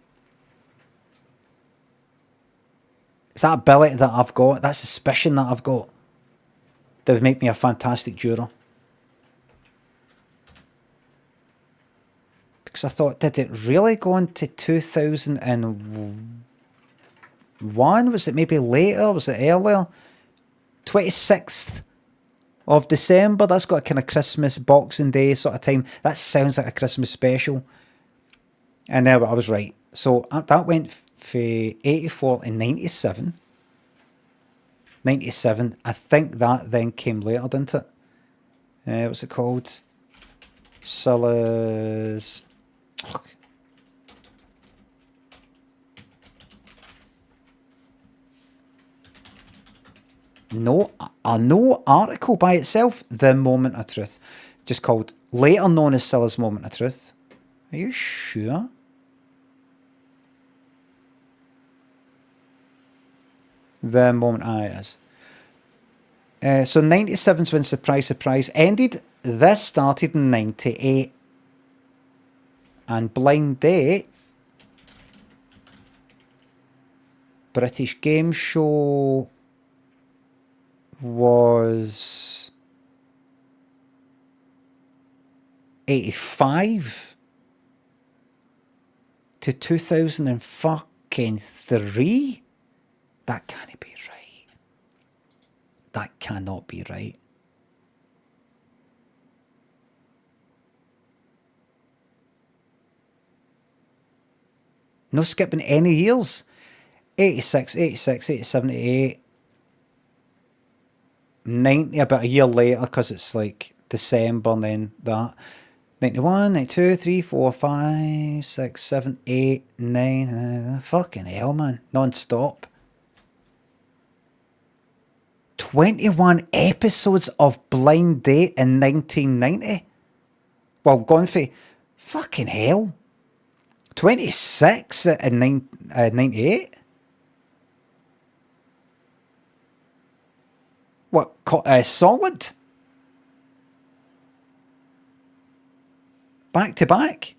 It's that ability that I've got, that suspicion that I've got, that would make me a fantastic juror. Because I thought, did it really go into 2001? Was it maybe later? Was it earlier? 26th of December. That's got a kind of Christmas, Boxing Day sort of time. That sounds like a Christmas special. And now I was right. So that went for 84 and 97. 97. I think that then came later, didn't it? What's it called? Cilla's... No article by itself. The Moment of Truth. Just called, later known as Cilla's Moment of Truth. Are you sure? The Moment, it is. So 97's when Surprise Surprise ended. This started in 98. And Blind Date, British game show, was 85 to 2003. That can't be right. That cannot be right. No skipping any years. 86, 86, 87, 88. 90, about a year later, because it's like December and then that. 91, 92, 3, 4, 5, 6, 7, 8, 9. Fucking hell, man. Non-stop. 21 episodes of Blind Date in 1990. Well, gone for fucking hell. 26 in 98. What? Solid? Back to back?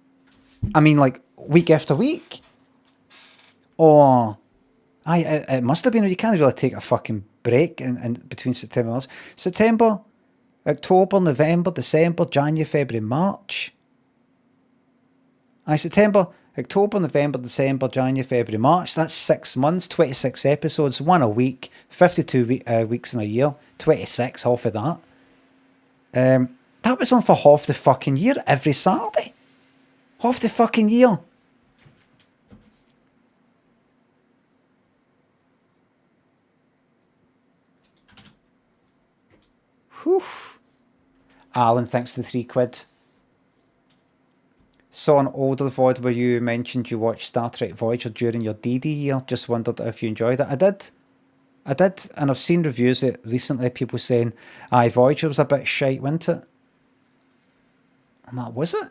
I mean, like, week after week? Or... it must have been... You can't really take a fucking break in between September and August. September, October, November, December, January, February, March. September, October, November, December, January, February, March. That's 6 months, 26 episodes, 1 a week, 52 weeks in a year, 26, half of that. That was on for half the fucking year, every Saturday. Half the fucking year. Whew. Alan, thanks to the £3. Saw an older VOD where you mentioned you watched Star Trek Voyager during your DD year. Just wondered if you enjoyed it. I did, and I've seen reviews of it recently, people saying, aye, Voyager was a bit shite, wasn't it? I'm like, was it?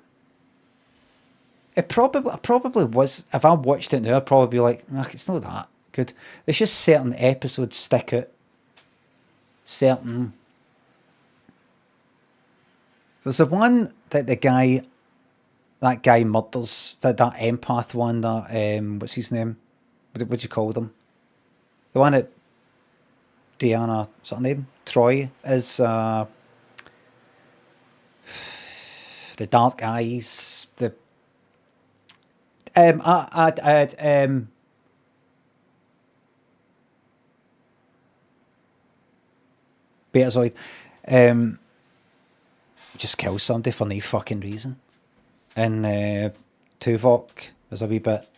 It probably was. If I watched it now, I'd probably be like, it's not that good. There's just certain episodes stick out. Certain... There's the one that that guy murders, that empath one, that, what's his name? What do you call them? The one that Diana, what's her name? Troy is, the dark eyes, the, Betazoid, just kills somebody for no fucking reason. And Tuvok is a wee bit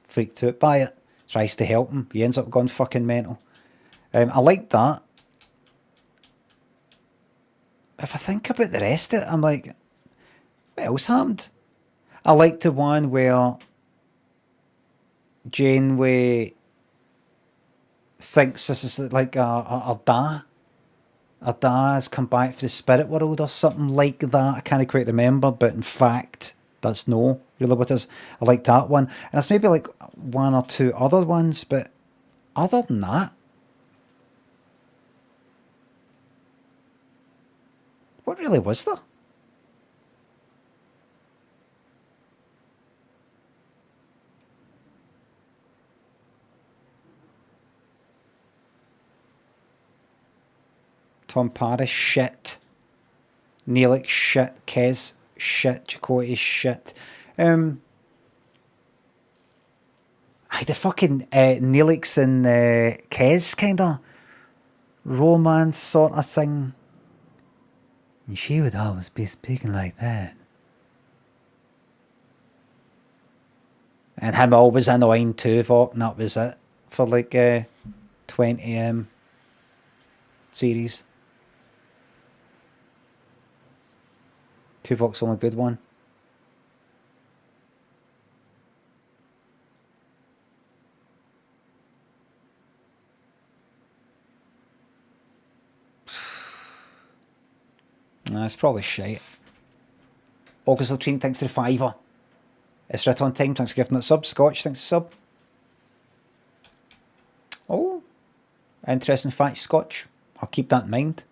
freaked out by it. Tries to help him. He ends up going fucking mental. I like that. If I think about the rest of it, I'm like, what else happened? I liked the one where Janeway thinks this is like a da. A da has come back for the spirit world or something like that. I can't quite remember, but in fact, that's no really what it is. I like that one. And it's maybe like one or two other ones, but other than that, what really was there? Tom Paris shit. Neelix shit. Kez shit. Chakotay shit. The fucking Neelix and Kez kind of romance sort of thing. And she would always be speaking like that. And him always annoying Tuvok, and that was it for like 20 series. Tuvok's the only good one. Nah, it's probably shite. August Latrine, thanks to the $5. It's right on time, thanks for giving that sub. Scotch, thanks for sub. Oh, interesting fact, Scotch. I'll keep that in mind.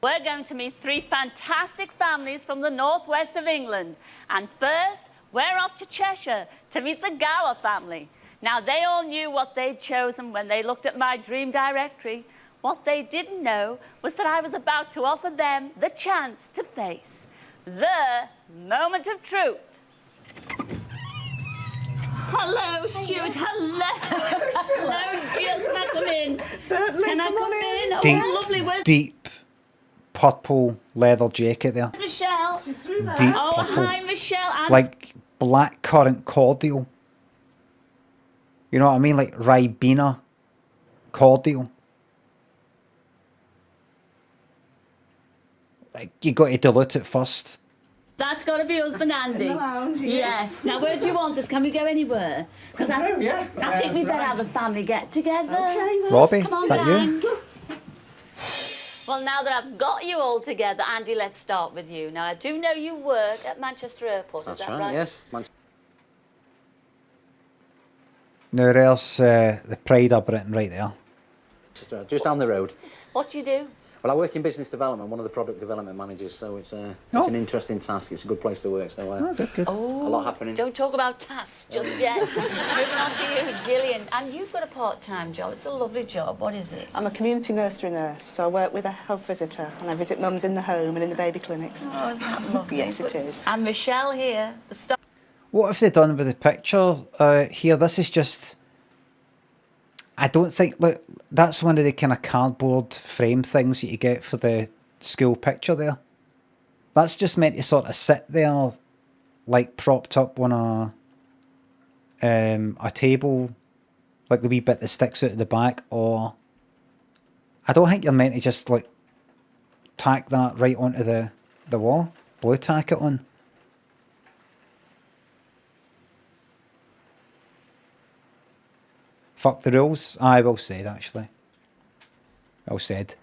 We're going to meet 3 fantastic families from the northwest of England. And first, we're off to Cheshire to meet the Gower family. Now, they all knew what they'd chosen when they looked at my dream directory. What they didn't know was that I was about to offer them the chance to face the moment of truth. Hello, Stuart. Hello. Hello, Jill. Can I come in? Certainly. Can I come in? Oh, Deep, lovely. Where's deep purple leather jacket there. Michelle? Deep Oh, purple. hi, Michelle. I'm Like black currant cordial. You know what I mean? Like Ribena cordial. Like you got to dilute it first. That's got to be husband Andy. In the lounge, yeah. Yes. Now, where do you want us? Can we go anywhere? Because I think we better have a family get together. Okay, then. Robbie, Come on, is that you? gang. Well, now that I've got you all together, Andy, let's start with you. Now, I do know you work at Manchester Airport. Is that right? Yes. Now there's the Pride of Britain right there. Just down the road. What do you do? Well, I work in business development, one of the product development managers, so it's an interesting task. It's a good place to work, so Good. a lot happening. Don't talk about tasks just yet. Moving on to you, Gillian. And you've got a part-time job. It's a lovely job. What is it? I'm a community nursery nurse, so I work with a health visitor and I visit mums in the home and in the baby clinics. Oh, isn't that lovely? Yes, it is. And Michelle here, the star. What have they done with the picture here? This is just... I don't think... Look, that's one of the kind of cardboard frame things that you get for the school picture there. That's just meant to sort of sit there, like propped up on a table, like the wee bit that sticks out of the back, or... I don't think you're meant to just, like, tack that right onto the wall. Blue tack it on. Fuck the rules. I well said, actually. Well said.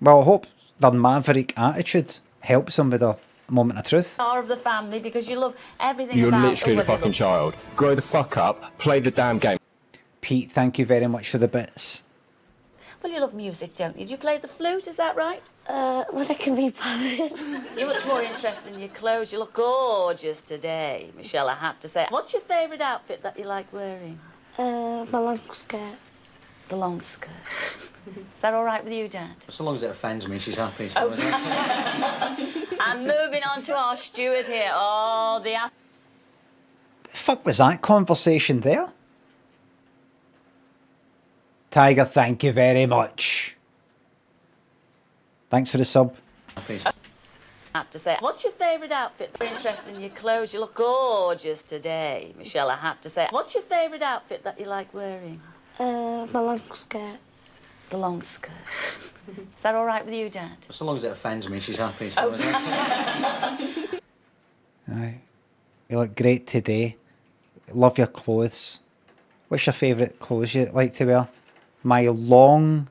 Well, I hope their maverick attitude helps them with their moment of truth. Star of the family because you love everything You're about literally the them. fucking child. Grow the fuck up, play the damn game. Pete, thank you very much for the bits. Well, you love music, don't you? Do you play the flute, is that right? Well, I can be bothered. You're much more interested in your clothes. You look gorgeous today, Michelle, I have to say. What's your favourite outfit that you like wearing? My long skirt. The long skirt. Is that all right with you, Dad? So long as it offends me, she's happy. So And moving on to our steward here. Oh, the Fuck was that conversation there? Tiger, thank you very much. Thanks for the sub. happy. I have to say, what's your favourite outfit? Very interested in your clothes. You look gorgeous today, Michelle, I have to say. What's your favourite outfit that you like wearing? My long skirt. The long skirt. Is that all right with you, Dad? So long as it offends me, she's happy. So Aye. You look great today. Love your clothes. What's your favourite clothes you like to wear? My long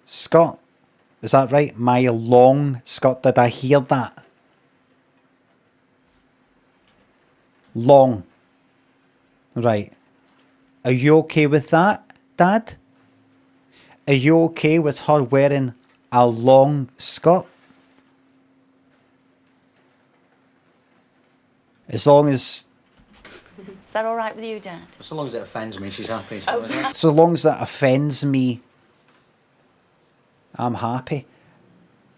skirt. Is that right? My long skirt. Did I hear that? Long. Right. Are you okay with that, Dad? Are you okay with her wearing a long skirt? As long as... Is that all right with you, Dad? long as it offends me, she's happy. So long as that offends me, I'm happy.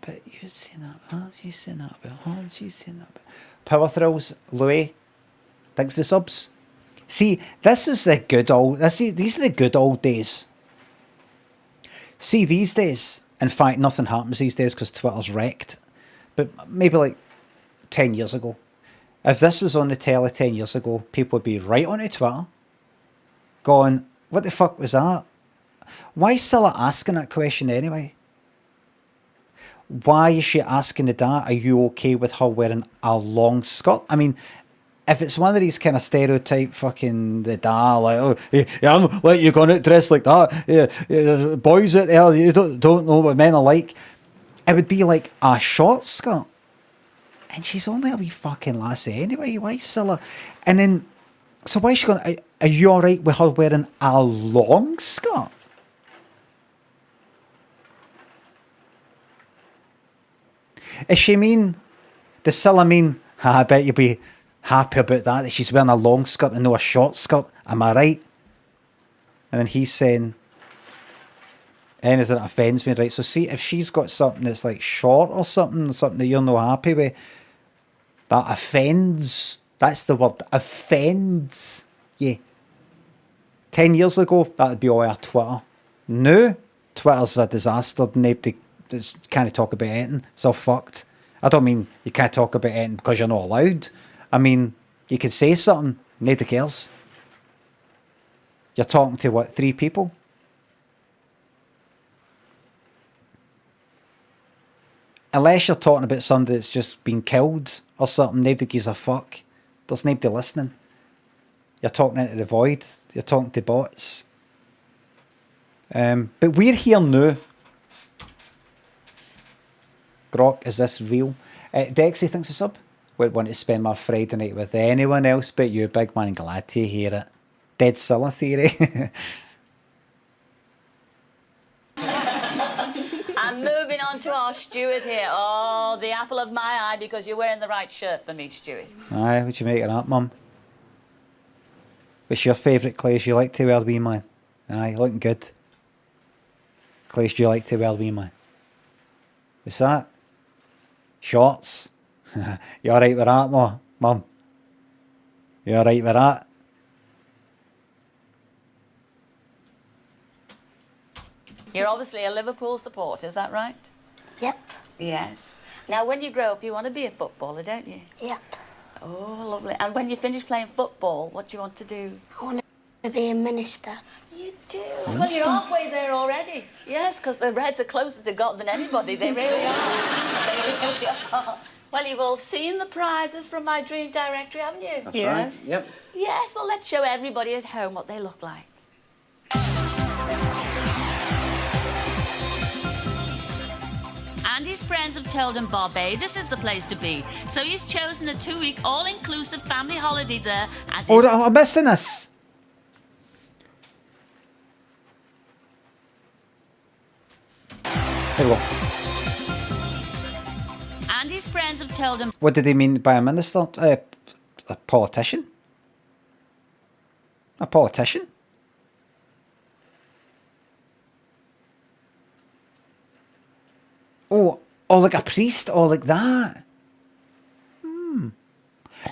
But you saying that, aren't you saying that about Hans? You saying that about... Power Thrills, Louis, thanks for the subs. See, this is the good old... These are the good old days. See, these days, in fact, nothing happens these days because Twitter's wrecked. but maybe like 10 years ago. If this was on the telly 10 years ago, people would be right onto Twitter going, what the fuck was that? Why is Cilla asking that question anyway? Why is she asking the dad, are you okay with her wearing a long skirt? I mean, if it's one of these kind of stereotype fucking the dad, like, oh, yeah, I'm like, you're going to dress like that. Yeah, boys out there, you don't know what men are like. It would be like a short skirt. And she's only a wee fucking lassie anyway. Why Cilla? And then, so why is she going, are you alright with her wearing a long skirt? Does she mean, does Cilla mean, I bet you'll be happy about that she's wearing a long skirt and not a short skirt, am I right? And then he's saying, anything that offends me, right? So see, if she's got something that's like short or something that you're not happy with, that offends, that's the word, offends you. 10 years ago, that'd be all our Twitter. Now, Twitter's a disaster, nobody can't talk about anything, it's all fucked. I don't mean you can't talk about anything because you're not allowed. I mean, you can say something, nobody cares. You're talking to what, 3 people? Unless you're talking about somebody that's just been killed or something, nobody gives a fuck. There's nobody listening. You're talking into the void. You're talking to bots. But we're here now. Grok, is this real? Dexy thinks it's up. Would want to spend my Friday night with anyone else but you, big man. Glad to hear it. Dead Cilla theory. And moving on to our Stuart here. Oh, the apple of my eye, because you're wearing the right shirt for me, Stuart. Aye, what you make of that, Mum? What's your favourite clothes you like to wear, wee man? Aye, looking good. Clothes do you like to wear, wee man? What's that? Shorts? You alright with that, Mum? You alright with that? You're obviously a Liverpool supporter, is that right? Yep. Yes. Now, when you grow up, you want to be a footballer, don't you? Yep. Oh, lovely. And when you finish playing football, what do you want to do? I want to be a minister. You do? Well, you're halfway there already. Yes, because the Reds are closer to God than anybody. They really are. They really are. Well, you've all seen the prizes from my dream directory, haven't you? That's right. Yep. Yes, well, let's show everybody at home what they look like. Andy's friends have told him Barbados is the place to be, so he's chosen a 2-week all-inclusive family holiday there as his... Oh, I'm missing this. There we go. Andy's friends have told him... What did he mean by a minister? A politician? A politician? Oh, like a priest, or like that. Am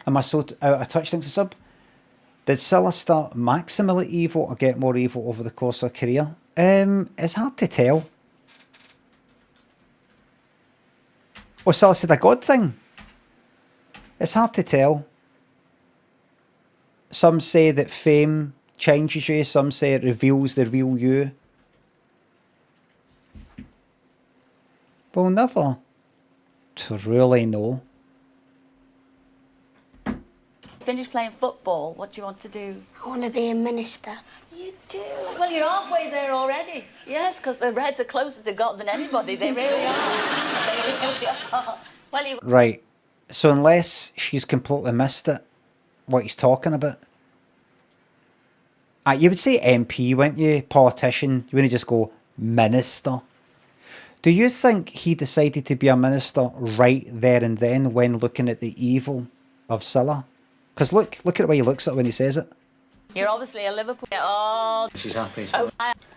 I so out of touch, thinks the sub? Did Cilla start maximally evil or get more evil over the course of her career? It's hard to tell. Oh, Cilla said a God thing. It's hard to tell. Some say that fame changes you, some say it reveals the real you. We'll never truly know. Finish playing football, what do you want to do? I want to be a minister. You do? Well, you're halfway there already. Yes, because the Reds are closer to God than anybody. They really are. They really are. Well, you... Right. So unless she's completely missed it, what he's talking about. You would say MP, wouldn't you? Politician. You wouldn't just go minister. Do you think he decided to be a minister right there and then when looking at the evil of Cilla? Because look at the way he looks at it when he says it. You're obviously a Liverpool... Oh... She's happy. Oh,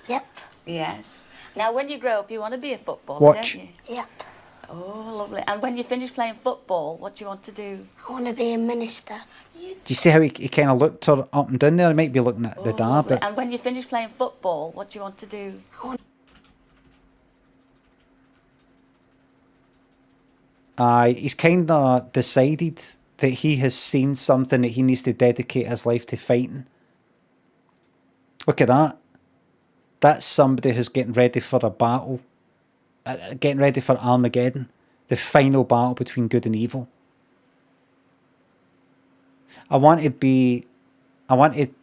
Yep. yes. Now, when you grow up, you want to be a footballer, Watch. don't you? Yep. Oh, lovely. And when you finish playing football, what do you want to do? I want to be a minister. Do you see how he kind of looked her up and down there? He might be looking at the dad, lovely. but... And when you finish playing football, what do you want to do? He's kind of decided that he has seen something that he needs to dedicate his life to fighting. Look at that. That's somebody who's getting ready for a battle. Getting ready for Armageddon. The final battle between good and evil. I want to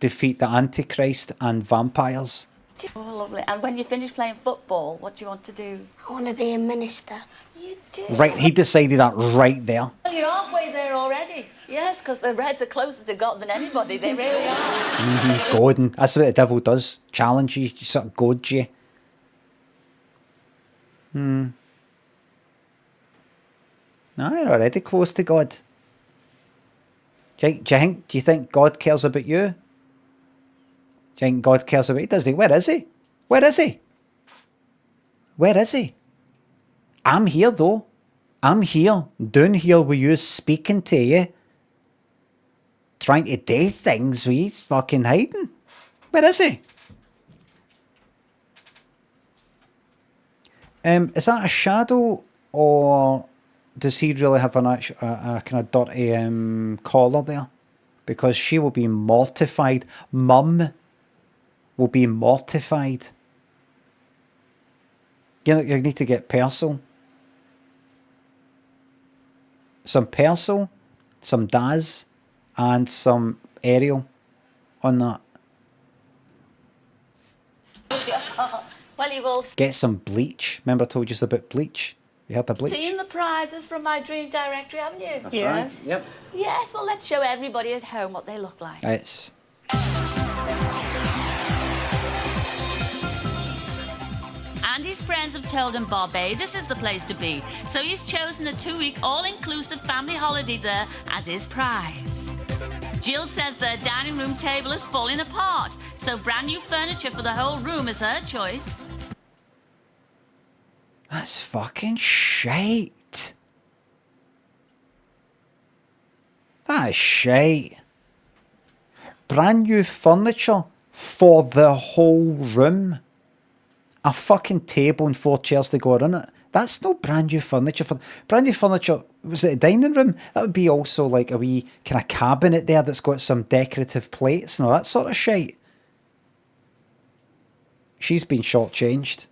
defeat the Antichrist and vampires. Oh, lovely. And when you finish playing football, what do you want to do? I want to be a minister. You do? Right, he decided that right there. Well, you're halfway there already. Yes, because the Reds are closer to God than anybody. They really are. Goading. That's what the devil does. Challenge you, sort of goads you. No, you're already close to God. Do you think God cares about you? Do you think God cares about you? Does he? Where is he? Where is he? Where is he? I'm here though. I'm here. Down here with you, speaking to you. Trying to do things with he's fucking hiding. Where is he? Is that a shadow, or does he really have an actual, a kind of dirty collar there? Because she will be mortified. Mum will be mortified. You need to get Persil. Some Persil, some Daz, and some Ariel on that. Well, you've all Get some bleach. Remember I told you about bleach? You had the bleach? seen the prizes from my dream directory, haven't you? That's right. Yep. Yes, well, let's show everybody at home what they look like. It's... Andy's friends have told him Barbados is the place to be, so he's chosen a 2-week all-inclusive family holiday there as his prize. Jill says their dining room table is falling apart, so brand new furniture for the whole room is her choice. That's fucking shite. That is shite. Brand new furniture for the whole room. A fucking table and 4 chairs to go around it. That's no brand new furniture. Brand new furniture, was it a dining room? That would be also like a wee kind of cabinet there that's got some decorative plates and all that sort of shite. She's been shortchanged.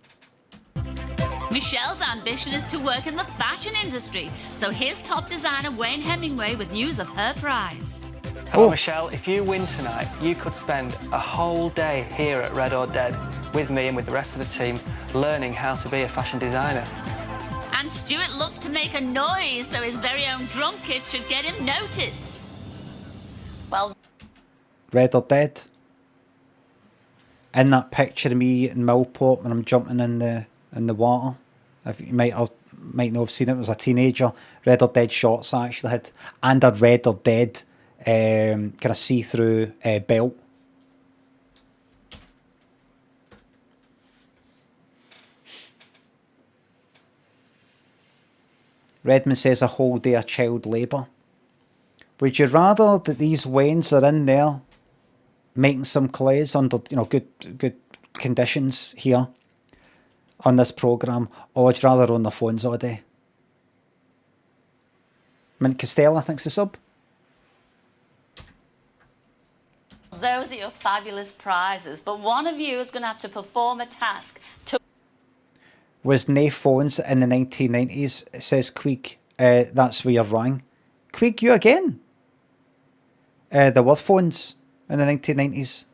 Michelle's ambition is to work in the fashion industry, so here's top designer Wayne Hemingway with news of her prize. Hello, Michelle. If you win tonight, you could spend a whole day here at Red or Dead with me and with the rest of the team learning how to be a fashion designer. And Stuart loves to make a noise, so his very own drum kit should get him noticed. Well, Red or Dead. In that picture of me in Millport when I'm jumping in the water. If you might not have seen it, it was a teenager. Red or Dead shorts I actually had, and a Red or Dead kind of see-through belt. Redmond says a whole day of child labour. Would you rather that these Waynes are in there making some clays under good conditions here on this programme, or would you rather on their phones all day? Mint Costello, thanks the sub. those are your fabulous prizes, but one of you is going to have to perform a task to... Was nae phones in the 1990s, says Queeg. That's where you're wrong. Queeg, you again? There were phones in the 1990s.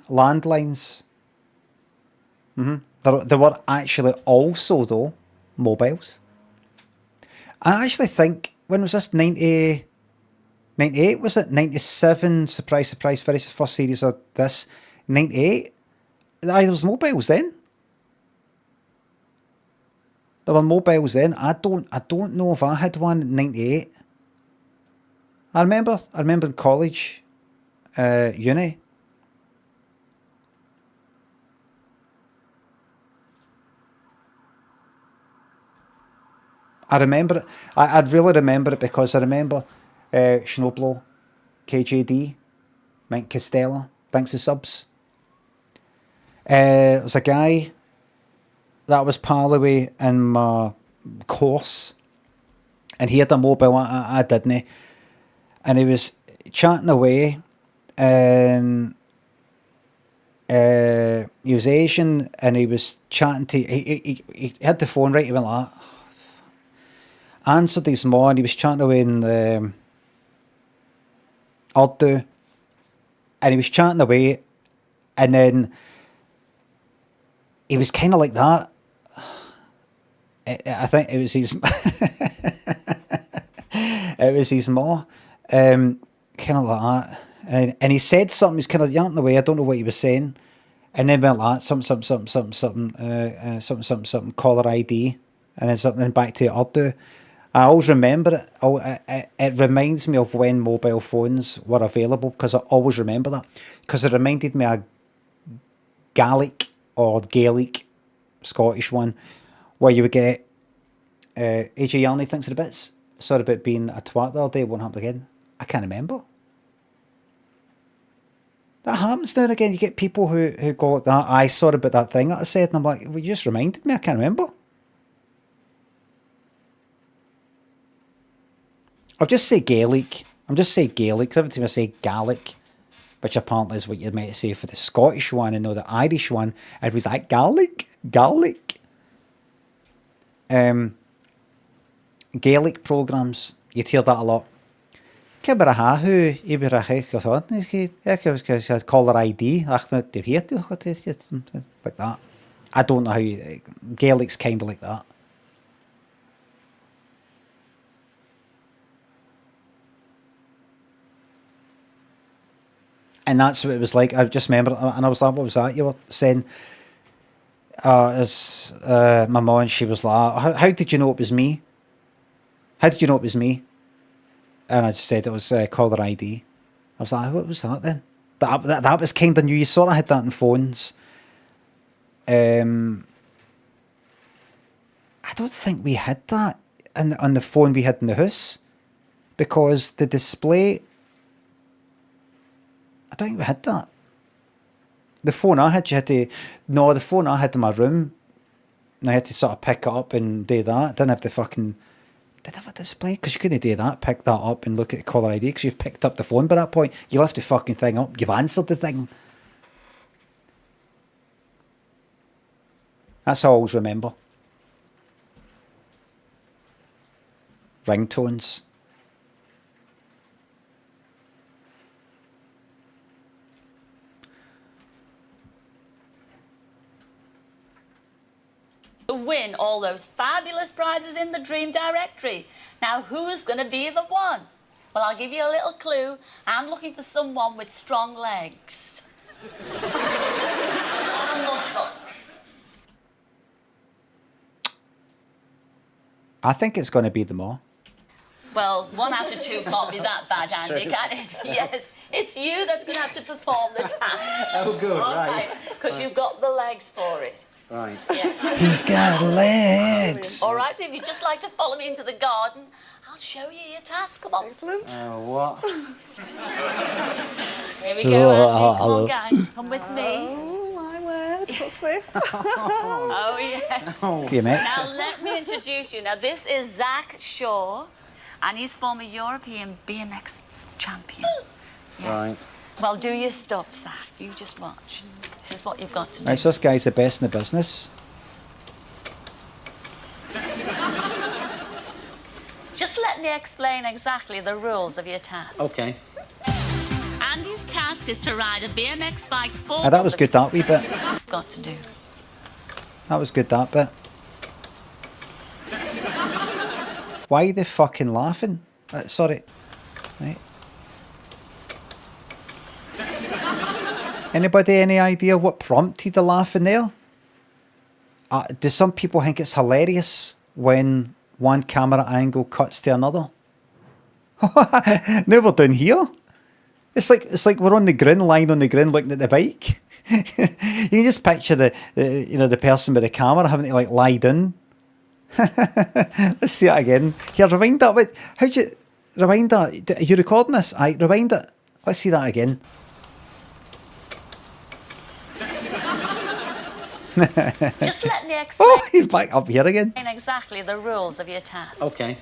Landlines. There were actually also, though, mobiles. I actually think, when was this? 98, was it? 97, surprise, surprise, very first series of this. 98? There was mobiles then. There were mobiles then. I don't know if I had one in 98. I remember in college, uni. I remember it. I'd really remember it because I remember Snowblow, KJD, Mike Costello, thanks to subs. There was a guy that was pal with in my course, and he had a mobile, I didn't, and he was chatting away, and he was Asian, and he was chatting to, he had the phone right, he went like that, answered his mom, and he was chatting away in Urdu, and he was chatting away, and then he was kind of like that. I think it was his it was his ma, kind of like that, and he said something. He's kind of yapping away. I don't know what he was saying, and then went like something, caller ID, and then something back to Urdu. I always remember it. It reminds me of when mobile phones were available, because I always remember that, because it reminded me of Gaelic or Gaelic, Scottish one, where you would get AJ Yarney thinks of the bits. Sorry about being a twat the other day, won't happen again. I can't remember. That happens now and again. You get people who go like that. I sorry about that thing that I said, and I'm like, well, you just reminded me, I can't remember. I'll just say Gaelic. I'm just saying Gaelic, because every time I say Gaelic, which apparently is what you're meant to say for the Scottish one and not the Irish one, it was like Gaelic. Gaelic programmes, you'd hear that a lot. Caller ID, like that. I don't know how Gaelic's kind of like that. And that's what it was like. I just remember, and I was like, what was that you were saying? It's my mom, she was like, how did you know it was me? How did you know it was me? And I just said it was caller ID. I was like, what was that then? That was kind of new. You sort of had that in phones. I don't think we had that on the phone we had in the house, because the display, I don't think we had that. The phone I had, the phone I had in my room, and I had to sort of pick it up and do that. I didn't have the fucking, did I have a display? Because you couldn't do that, pick that up and look at the caller ID, because you've picked up the phone by that point. You lift the fucking thing up, you've answered the thing. That's how I always remember. Ringtones. To win all those fabulous prizes in the Dream Directory. Now, who's going to be the one? Well, I'll give you a little clue. I'm looking for someone with strong legs. Muscle. I think it's going to be them all. Well, 1 out of 2 can't be that bad, Andy, can it? Yes, it's you that's going to have to perform the task. Oh, good, right. Because you've got the legs for it. Right. Yeah. He's got legs. All right, if you'd just like to follow me into the garden, I'll show you your task. Come on. Excellent. Oh, what? Here we go, Andy. Come on, gang. Come with me. Oh, my word. What's this? Oh, yes. Now, let me introduce you. Now, this is Zach Shaw, and he's former European BMX champion. Yes. Right. Well, do your stuff, Zach. You just watch. This is what you've got to do. Right, so this guy's the best in the business. Just let me explain exactly the rules of your task. Okay. Andy's task is to ride a BMX bike forward. That was good, that wee bit. Got to do. That was good, that bit. Why are they fucking laughing? Sorry. Right. Anybody any idea what prompted the laughing there? Do some people think it's hilarious when one camera angle cuts to another? No, we're down here. It's like we're on the ground, lying on the ground looking at the bike. You can just picture the person with the camera having to like lie down. Let's see it again. Here, rewind that. Wait, how'd you rewind that? Are you recording this? Aye, rewind it. Let's see that again. Just let me explain. Oh, you're back up here again. Exactly the rules of your task. Okay.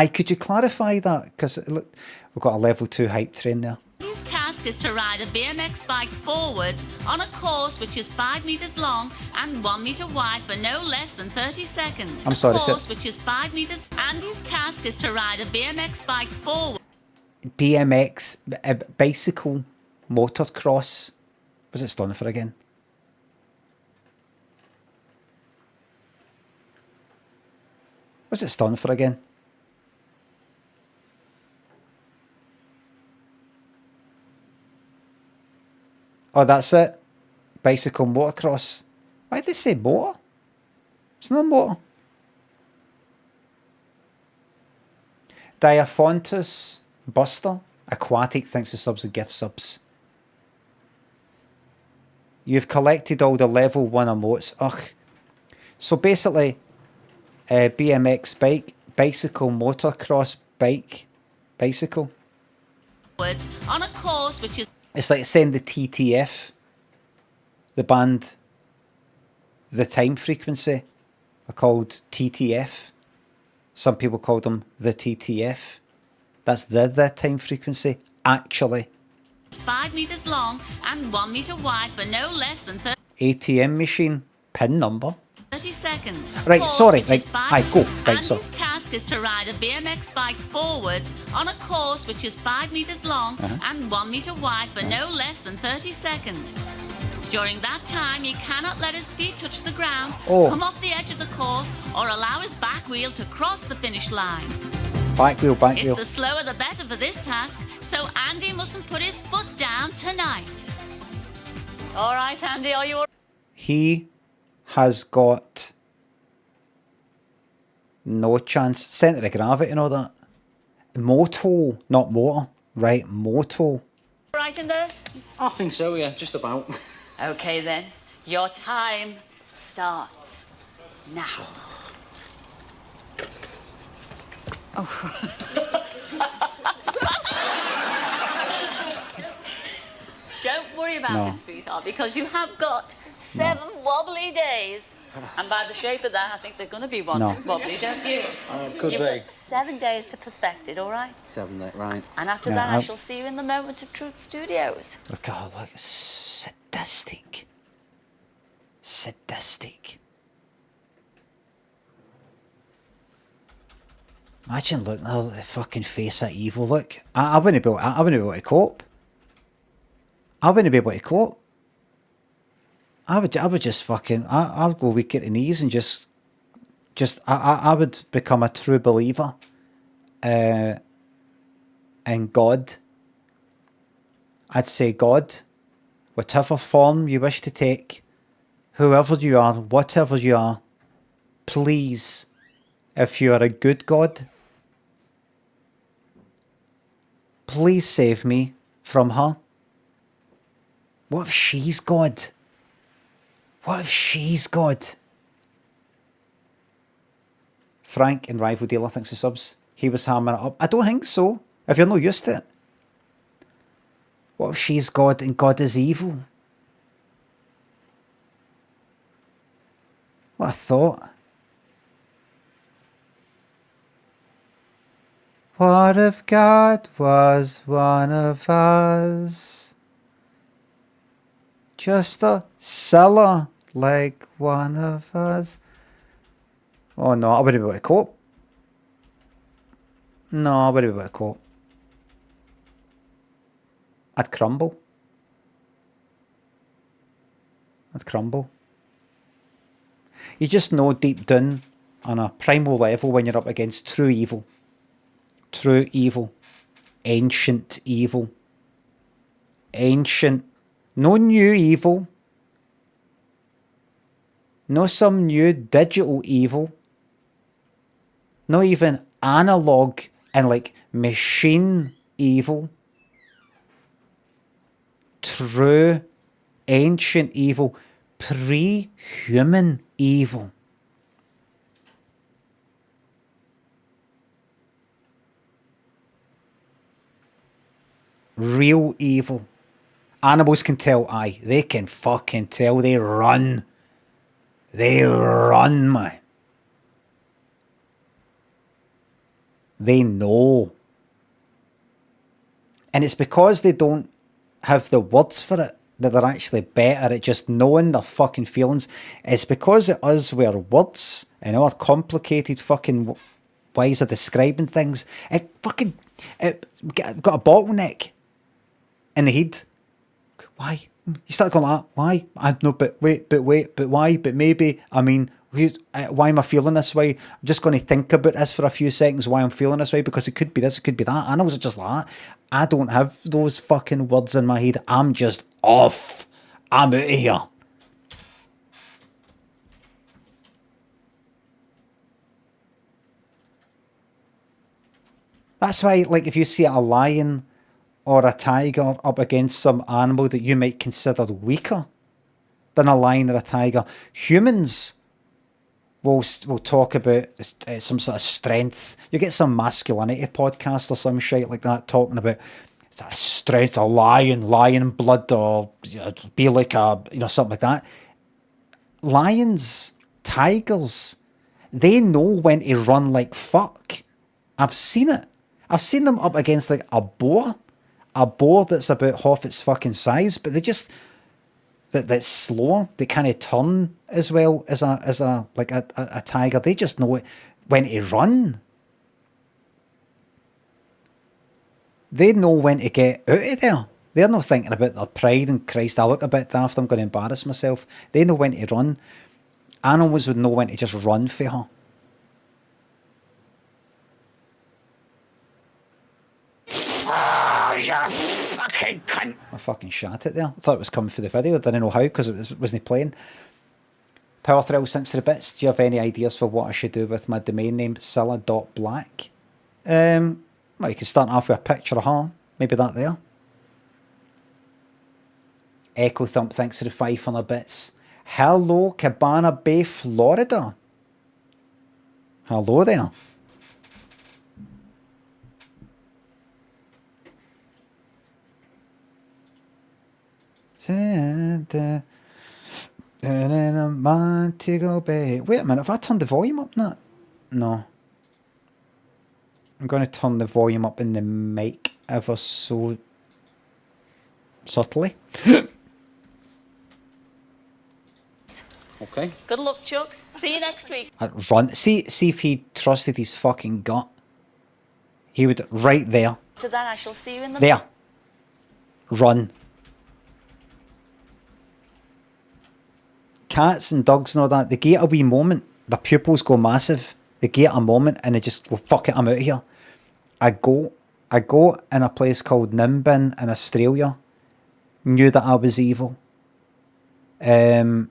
Could you clarify that? Because look, we've got a level 2 hype train there. His task is to ride a BMX bike forwards on a course which is 5 meters long and 1 meter wide for no less than 30 seconds. I'm sorry, a sir. course which is 5 meters, and his task is to ride a BMX bike forward. BMX, bicycle, motocross. What's it standing for again? What's it standing for again? Oh, that's it. Bicycle motocross. Why did they say motor? It's not motor. Diaphontus Buster. Aquatic. Thanks for subs and gift subs. You've collected all the level 1 emotes. Ugh. So basically, BMX bike, bicycle, motocross bike, bicycle. On a course which is... It's like saying the TTF, the band, the time frequency, are called TTF. Some people call them the TTF. That's the time frequency, actually. 5 meters long and 1 meter wide for no less than 30 ATM machine, PIN number. 30 seconds. Right, Course sorry, which right, is 5 aye, go, right, and so. his task is to ride a BMX bike forwards on a course which is 5 meters long and 1 meter wide for no less than 30 seconds. During that time, he cannot let his feet touch the ground, come off the edge of the course, or allow his back wheel to cross the finish line. Back wheel, back wheel. It's the slower the better for this task, so Andy mustn't put his foot down tonight. All right, Andy, are you all right? He has got no chance. Centre of gravity and all that. Moto, not motor. Right, moto. Right in there? I think so, yeah, just about. Okay then, your time starts now. Don't worry about it, sweetheart, because you have got 7 wobbly days. And by the shape of that, I think they're going to be wobbly, don't you? Could You've be. got 7 days to perfect it, all right? 7 days, right. And after that, I shall see you in the Moment of Truth studios. Look at her, look, sadistic. Sadistic. Imagine looking at the fucking face of evil. Look, I wouldn't be able to cope. I wouldn't be able to cope. I would just fucking, I would go weak at the knees and I would become a true believer in God. I'd say, God, whatever form you wish to take, whoever you are, whatever you are, please, if you are a good God, please save me from her. What if she's God? What if she's God? Frank and Rival Dealer thinks the subs. He was hammering it up. I don't think so. If you're not used to it. What if she's God and God is evil? What a thought. What if God was one of us? Just a Cilla like one of us. Oh no, I wouldn't be able to cope. No, I wouldn't be able to cope. I'd crumble. I'd crumble. You just know deep down on a primal level when you're up against true evil. True evil. Ancient evil. Ancient. No new evil. No some new digital evil. Not even analog and like machine evil. True ancient evil. Pre-human evil. Real evil. Animals can tell, aye. They can fucking tell. They run. They run, man. They know. And it's because they don't have the words for it that they're actually better at just knowing their fucking feelings. It's because of us with our words and our complicated fucking ways of describing things. It got a bottleneck in the head. Why? You start going like that. Why? I know, but wait, but why? But maybe, I mean, why am I feeling this way? I'm just going to think about this for a few seconds, why I'm feeling this way, because it could be this, it could be that. Animals are just like that. I don't have those fucking words in my head. I'm just off. I'm out of here. That's why, like, if you see a lion or a tiger up against some animal that you might consider weaker than a lion or a tiger, humans will talk about some sort of strength. You get some masculinity podcast or some shit like that talking about strength, a lion blood, or be like a, something like that. Lions, tigers, they know when to run like fuck. I've seen it. I've seen them up against like a boar that's about half its fucking size, but they just that's slower. They can't turn as well as a tiger. They just know when to run. They know when to get out of there. They're not thinking about their pride and Christ, I look a bit daft, I'm going to embarrass myself. They know when to run. Animals would know when to just run for her. Oh, you fucking cunt. I fucking shot it there. I thought it was coming for the video. I didn't know how because it wasn't playing. Power Thrill, thanks for the bits. Do you have any ideas for what I should do with my domain name, Cilla.black? Well, you can start off with a picture of her. Maybe that there. Echo Thump, thanks for the 500 bits. Hello, Cabana Bay, Florida. Hello there. Montego Bay. Wait a minute, have I turned the volume up now? No. I'm going to turn the volume up in the mic ever so subtly. Okay. Good luck, Chucks. See you next week. I'd run. See if he trusted his fucking gut. He would, right there. After that, I shall see you in the... There. Run. Cats and dogs and all that, they get a wee moment. Their pupils go massive. They get a moment and they just, well, fuck it, I'm out of here. I go in a place called Nimbin in Australia. Knew that I was evil. A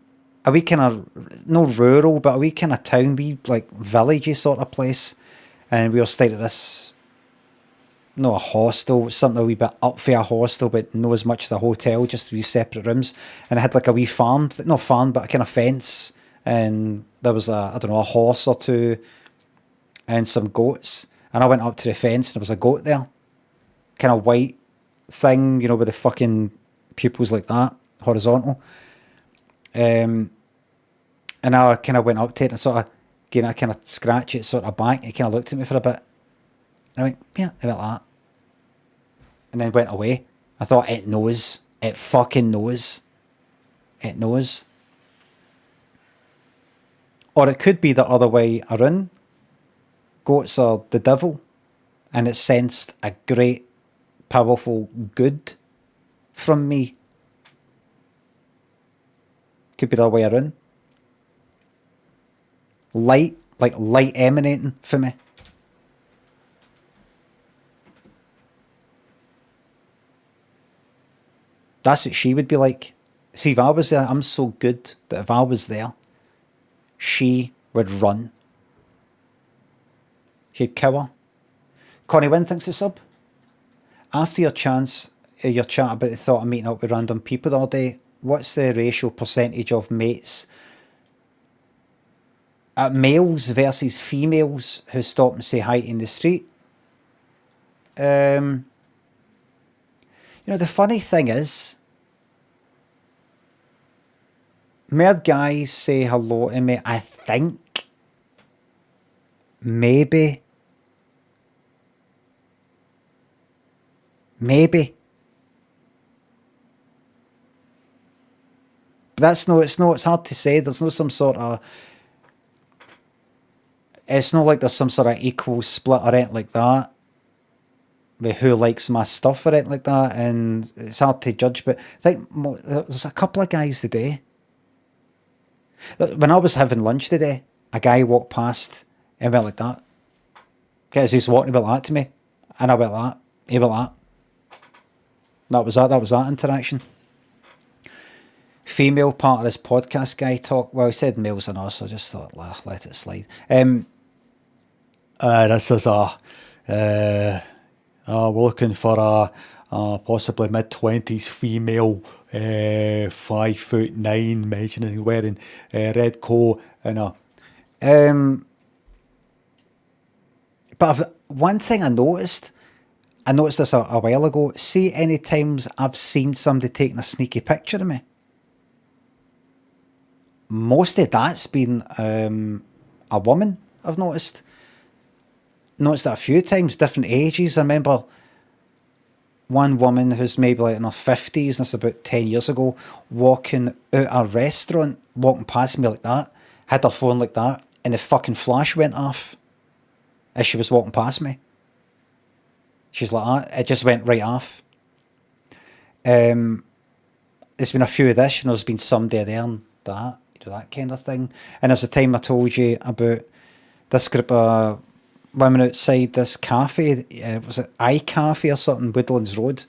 wee kind of, no rural, but a wee kind of town, wee like villagey sort of place. And we were staying at this, no, a hostel, something a wee bit up for a hostel, but no as much as a hotel, just wee separate rooms. And I had like a wee farm, not farm, but a kind of fence. And there was a horse or two and some goats. And I went up to the fence and there was a goat there. Kind of white thing, with the fucking pupils like that, horizontal. And I kind of went up to it and sort of, I kind of scratch it sort of back. It kind of looked at me for a bit. And I went, yeah, a bit like that. And then went away. I thought, it knows. It fucking knows. It knows. Or it could be the other way around. Goats are the devil. And it sensed a great, powerful good from me. Could be the other way around. Light, like light emanating for me. That's what she would be like. See, if I was there, I'm so good that if I was there, she would run. She'd kill her. Connie Wynn thinks it's sub. After your chat about the thought of meeting up with random people all day, what's the ratio percentage of mates, males versus females who stop and say hi in the street? You know, the funny thing is, more guys say hello to me, I think, maybe. But that's it's hard to say. There's no some sort of, it's not like there's some sort of equal split or anything like that, with who likes my stuff or anything like that, and it's hard to judge, but I think there's a couple of guys today. When I was having lunch today, a guy walked past and went like that. Because he's walking about that to me. And I went like that. He went like that. That was that interaction. Female part of this podcast guy talk. Well, he said males and us, so I just thought, let it slide. This is we're looking for a possibly mid-20s female, 5'9", measuring, wearing red coat and a. But one thing I noticed this a while ago. See, any times I've seen somebody taking a sneaky picture of me, most of that's been a woman. I've noticed that a few times, different ages. I remember one woman who's maybe like in her 50s, and it's about 10 years ago, walking out a restaurant, walking past me like that, had her phone like that, and the fucking flash went off as she was walking past me. She's like that. It just went right off. There's been a few of this, there's been somebody there and that, that kind of thing. And there's the time I told you about this group of women outside this cafe. Was it iCafe or something, Woodlands Road?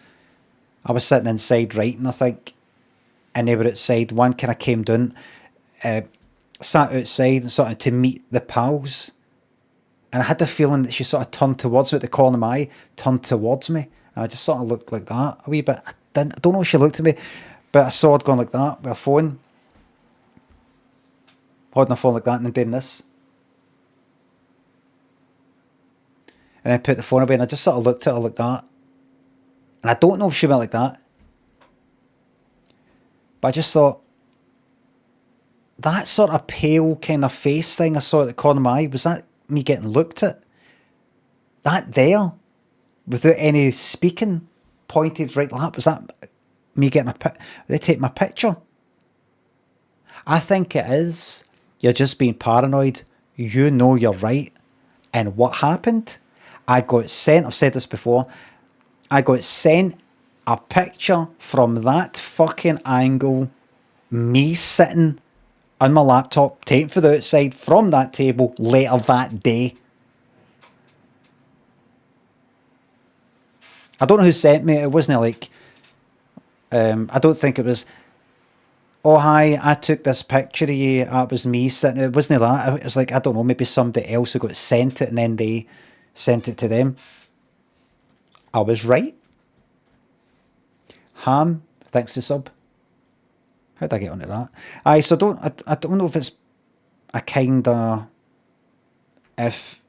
I was sitting inside writing, I think, and they were outside. One kind of came down, sat outside and sort of to meet the pals. And I had the feeling that she sort of turned towards me, at the corner of my eye, turned towards me. And I just sort of looked like that a wee bit. I don't know if she looked at me, but I saw her going like that with her phone. Holding her phone like that and then doing this. And then put the phone away, and I just sort of looked at her like that. And I don't know if she went like that. But I just thought, that sort of pale kind of face thing I saw at the corner of my eye, was that me getting looked at? That there, without any speaking, pointed right like that, was that me getting they take my picture? I think it is. You're just being paranoid. You know you're right. And what happened? I got sent, I've said this before, I got sent a picture from that fucking angle, me sitting on my laptop, taken for the outside from that table later that day. I don't know who sent me. It wasn't like, I don't think it was, oh hi, I took this picture of you, it was me sitting, it wasn't that. It was like, I don't know, maybe somebody else who got sent it and then they sent it to them. I was right. Ham, thanks to sub. How did I get onto that? I don't know if it's a kind of, if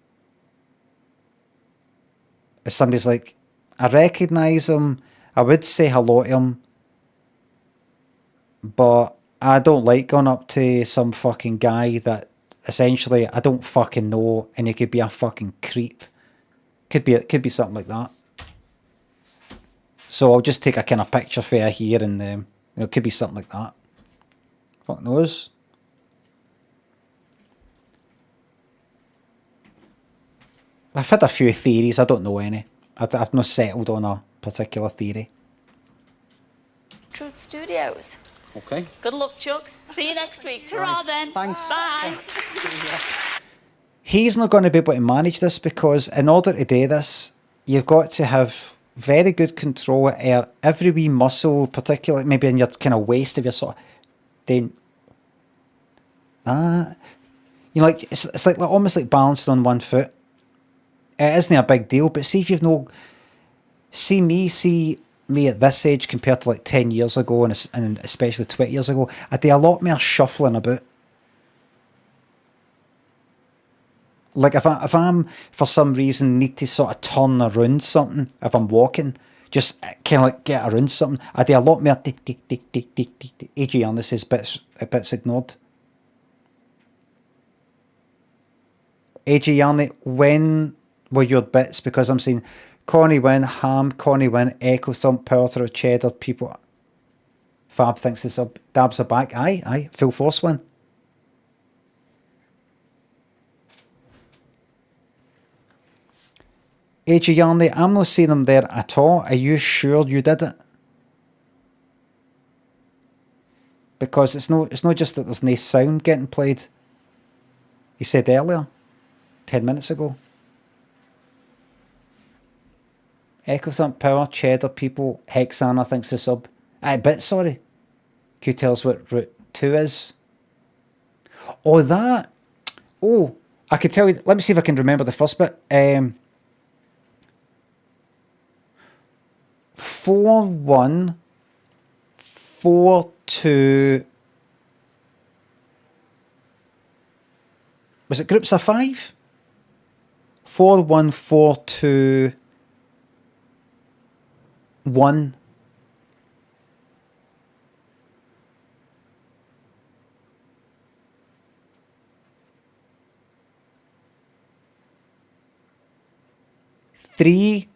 somebody's like, I recognise him, I would say hello to him, but I don't like going up to some fucking guy that essentially I don't fucking know, and he could be a fucking creep. Could be something like that. So I'll just take a kind of picture for you here, and it could be something like that. Fuck knows. I've had a few theories. I don't know any. I've not settled on a particular theory. Truth Studios. Okay. Good luck, Chucks. See you next week. Ta-ra then. Thanks. Bye. He's not going to be able to manage this, because in order to do this, you've got to have very good control of every wee muscle, particularly maybe in your kind of waist, if you're sort of doing that. You know, like it's like almost like balancing on one foot. It isn't a big deal, but see if you've no, see me at this age compared to like 10 years ago, and especially 20 years ago, I do a lot more shuffling about. Like if I'm for some reason need to sort of turn around something, if I'm walking, Just kind of like get around something. I do a lot more AJ Yarney says bits ignored. AJ Yarney, when were your bits? Because I'm saying Connie win, Ham, Connie win, Echo Thump, Power Through, Cheddar, people. Fab thinks the sub, Dabs are back. Aye, full force win. AJ Yarney, I'm not seeing him there at all. Are you sure you did it? Because it's not just that there's no sound getting played. You said earlier, 10 minutes ago. Echo Thump, Power, Cheddar, people, Hexana thinks the sub. Bit, sorry. Q tells what Route 2 is. Oh, that. Oh, I could tell you. Let me see if I can remember the first bit. 4142. Was it groups of 5? 4142. 1. Three,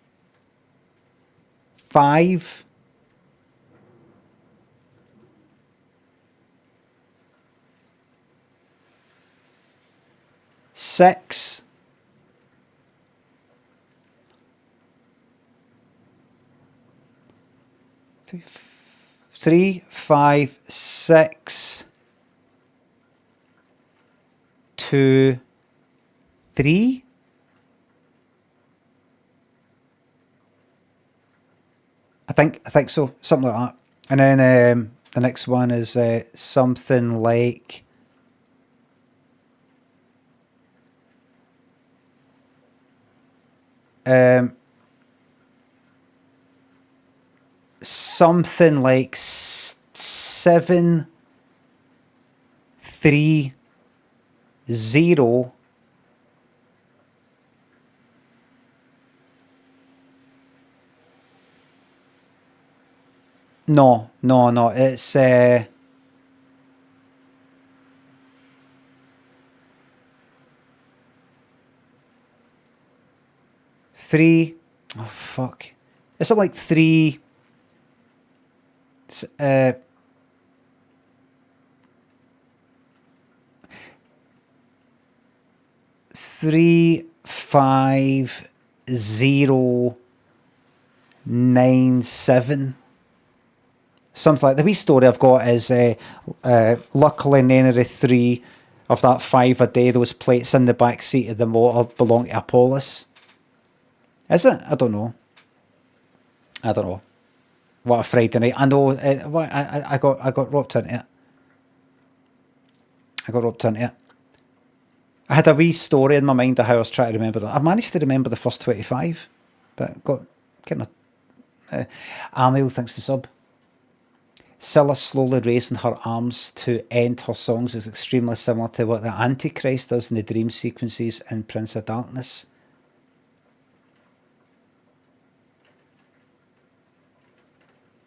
5, 6, 3, 5, 6, 2, 3. I think so, something like that. And then the next one is something like something like 7, 3, 0. No. It's 3. Oh fuck! It's something like 3. 3, 5, 0, 9, 7. Something like the wee story I've got is luckily none of the 3 of that 5 a day, those plates in the back seat of the motor belong to Apollos. Is it? I don't know. What a Friday night. I know I got roped into it. I had a wee story in my mind of how I was trying to remember it. I managed to remember the first 25, but got kind of Amil thinks the sub. Cilla slowly raising her arms to end her songs is extremely similar to what the Antichrist does in the dream sequences in Prince of Darkness.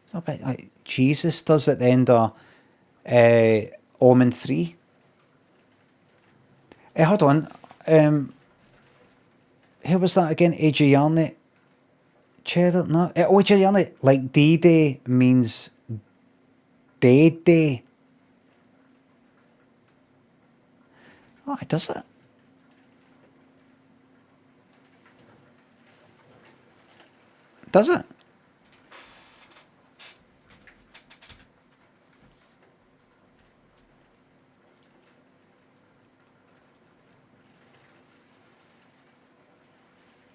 It's a bit like Jesus does at the end of Omen 3. Hold on. Who was that again? AJ Yarney? Cheddar? No. AJ Yarney. Like D-Day means Dead Day. Oh, it does it. Does it?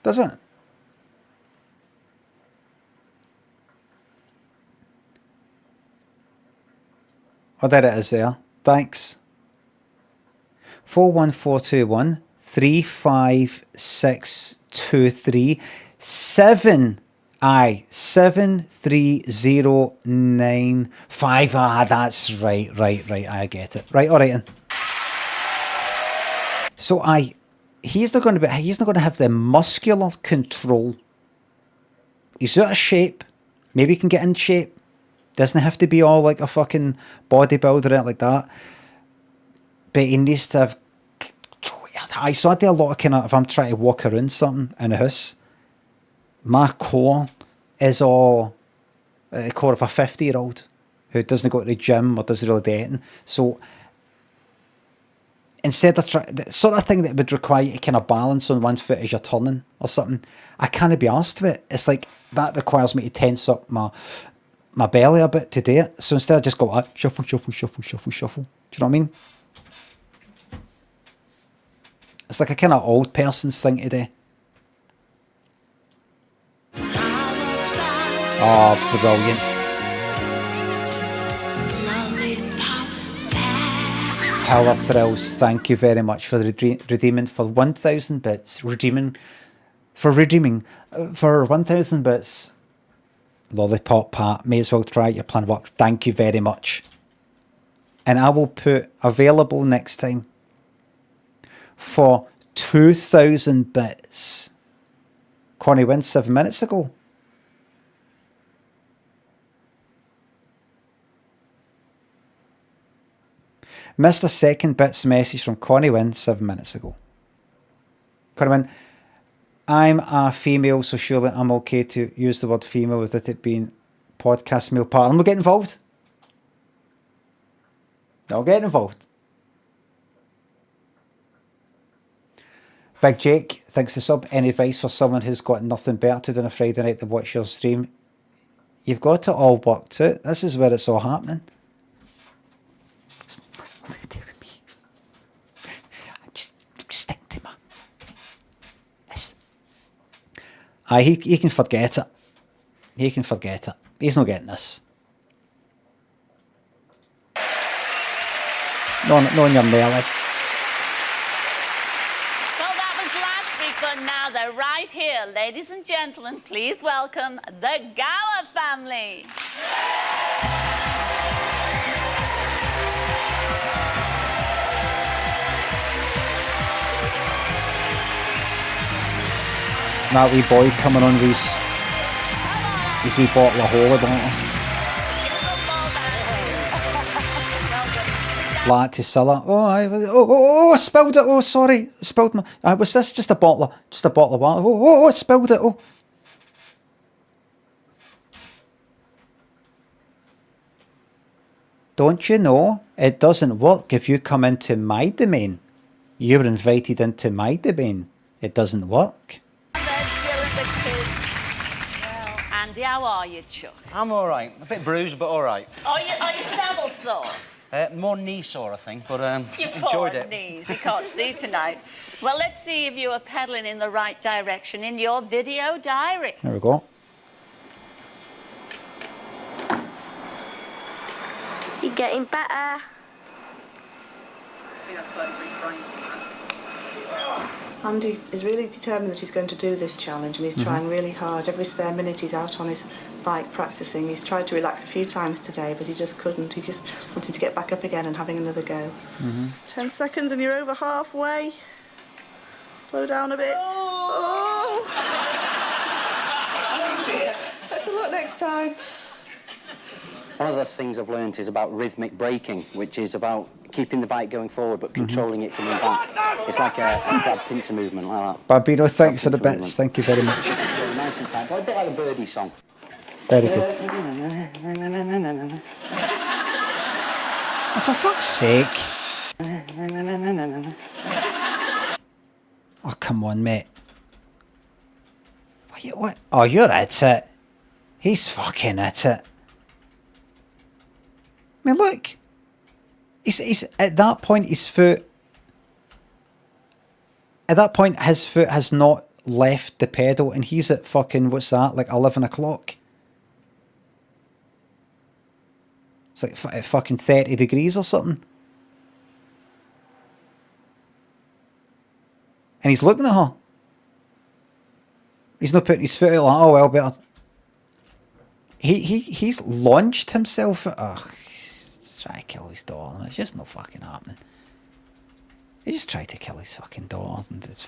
Does it? Oh, there it is there. Thanks. 41421 35623 7. Aye, 7309 Ah, that's right. I get it. Right, all right. Then. So he's not going to have the muscular control He's out of shape. Maybe he can get in shape. Doesn't have to be all like a fucking bodybuilder or anything like that. But he needs to have... So I do a lot of kind of... If I'm trying to walk around something in a house, my core is all... the core of a 50-year-old who doesn't go to the gym or doesn't really do anything. So... instead of the sort of thing that would require you to kind of balance on one foot as you're turning or something, I can't be arsed with it. It's like that requires me to tense up my belly a bit to do it. So instead I just go like shuffle, shuffle, shuffle, shuffle, shuffle. Do you know what I mean? It's like a kind of old person's thing to do. Oh, brilliant. Power Thrills, thank you very much for redeeming for 1,000 bits. Redeeming for 1,000 bits. Lollipop Pat, may as well try your plan work. Thank you very much. And I will put available next time for 2,000 bits. Connie wins 7 minutes ago. Missed a second bits message from Connie Wynn 7 minutes ago. Connie Wynn, I'm a female, so surely I'm okay to use the word female without it being podcast male partner. We'll get involved. I'll get involved. Big Jake, thanks to sub. Any advice for someone who's got nothing better to do on a Friday night to watch your stream? You've got it all worked out. This is where it's all happening. It's nothing to do with me. I just stick to my... This. He can forget it. He can forget it. He's not getting this. No on your Nelly. Well, that was last week, but now they're right here. Ladies and gentlemen, please welcome the Gower family. That wee boy coming on with his wee bottle of holy water. Lad to Cilla. I spilled it. Oh, sorry, spilled my. Was this just a bottle of water? Oh, I spilled it. Oh. Don't you know it doesn't work if you come into my domain? You were invited into my domain. It doesn't work. Andy, how are you, Chuck? I'm all right. A bit bruised, but all right. Are you saddle sore? More knee sore, I think, but you enjoyed poor it. knees. You can't see tonight. Well, let's see if you are pedaling in the right direction in your video diary. There we go. You're getting better. Andy is really determined that he's going to do this challenge, and he's trying really hard. Every spare minute he's out on his bike practicing. He's tried to relax a few times today, but he just couldn't. He just wanted to get back up again and having another go. 10 seconds and you're over halfway. Slow down a bit. Oh dear. Better luck next time. One of the things I've learned is about rhythmic braking, which is about keeping the bike going forward but controlling it coming back. It's like a pincer movement like that. Barbino, thanks for the bits. Thank you very much. Nice and tight, but a bit like a birdie song. Very good. Oh, for fuck's sake. Oh, come on, mate. What? Oh, you're at it. He's fucking at it. I mean, look. He's at that point, his foot... At that point, his foot has not left the pedal, and he's at fucking, what's that, like 11 o'clock? It's like fucking 30 degrees or something. And he's looking at her. He's not putting his foot out like, oh well, better. He's launched himself at her. He's trying to kill his daughter. It's just not fucking happening. He just tried to kill his fucking daughter, and it's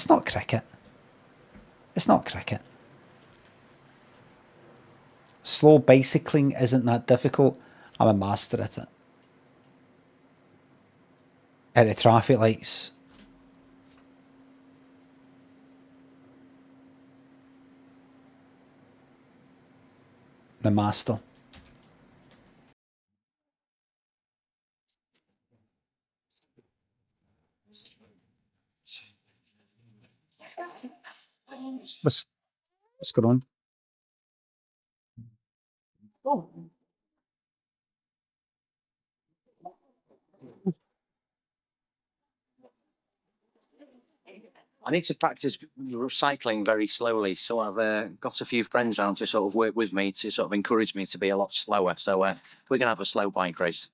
not cricket. It's not cricket. Slow bicycling isn't that difficult. I'm a master at it. At the traffic lights. The master. What's going on? I need to practice cycling very slowly, so I've got a few friends around to sort of work with me to sort of encourage me to be a lot slower. So we're going to have a slow bike race.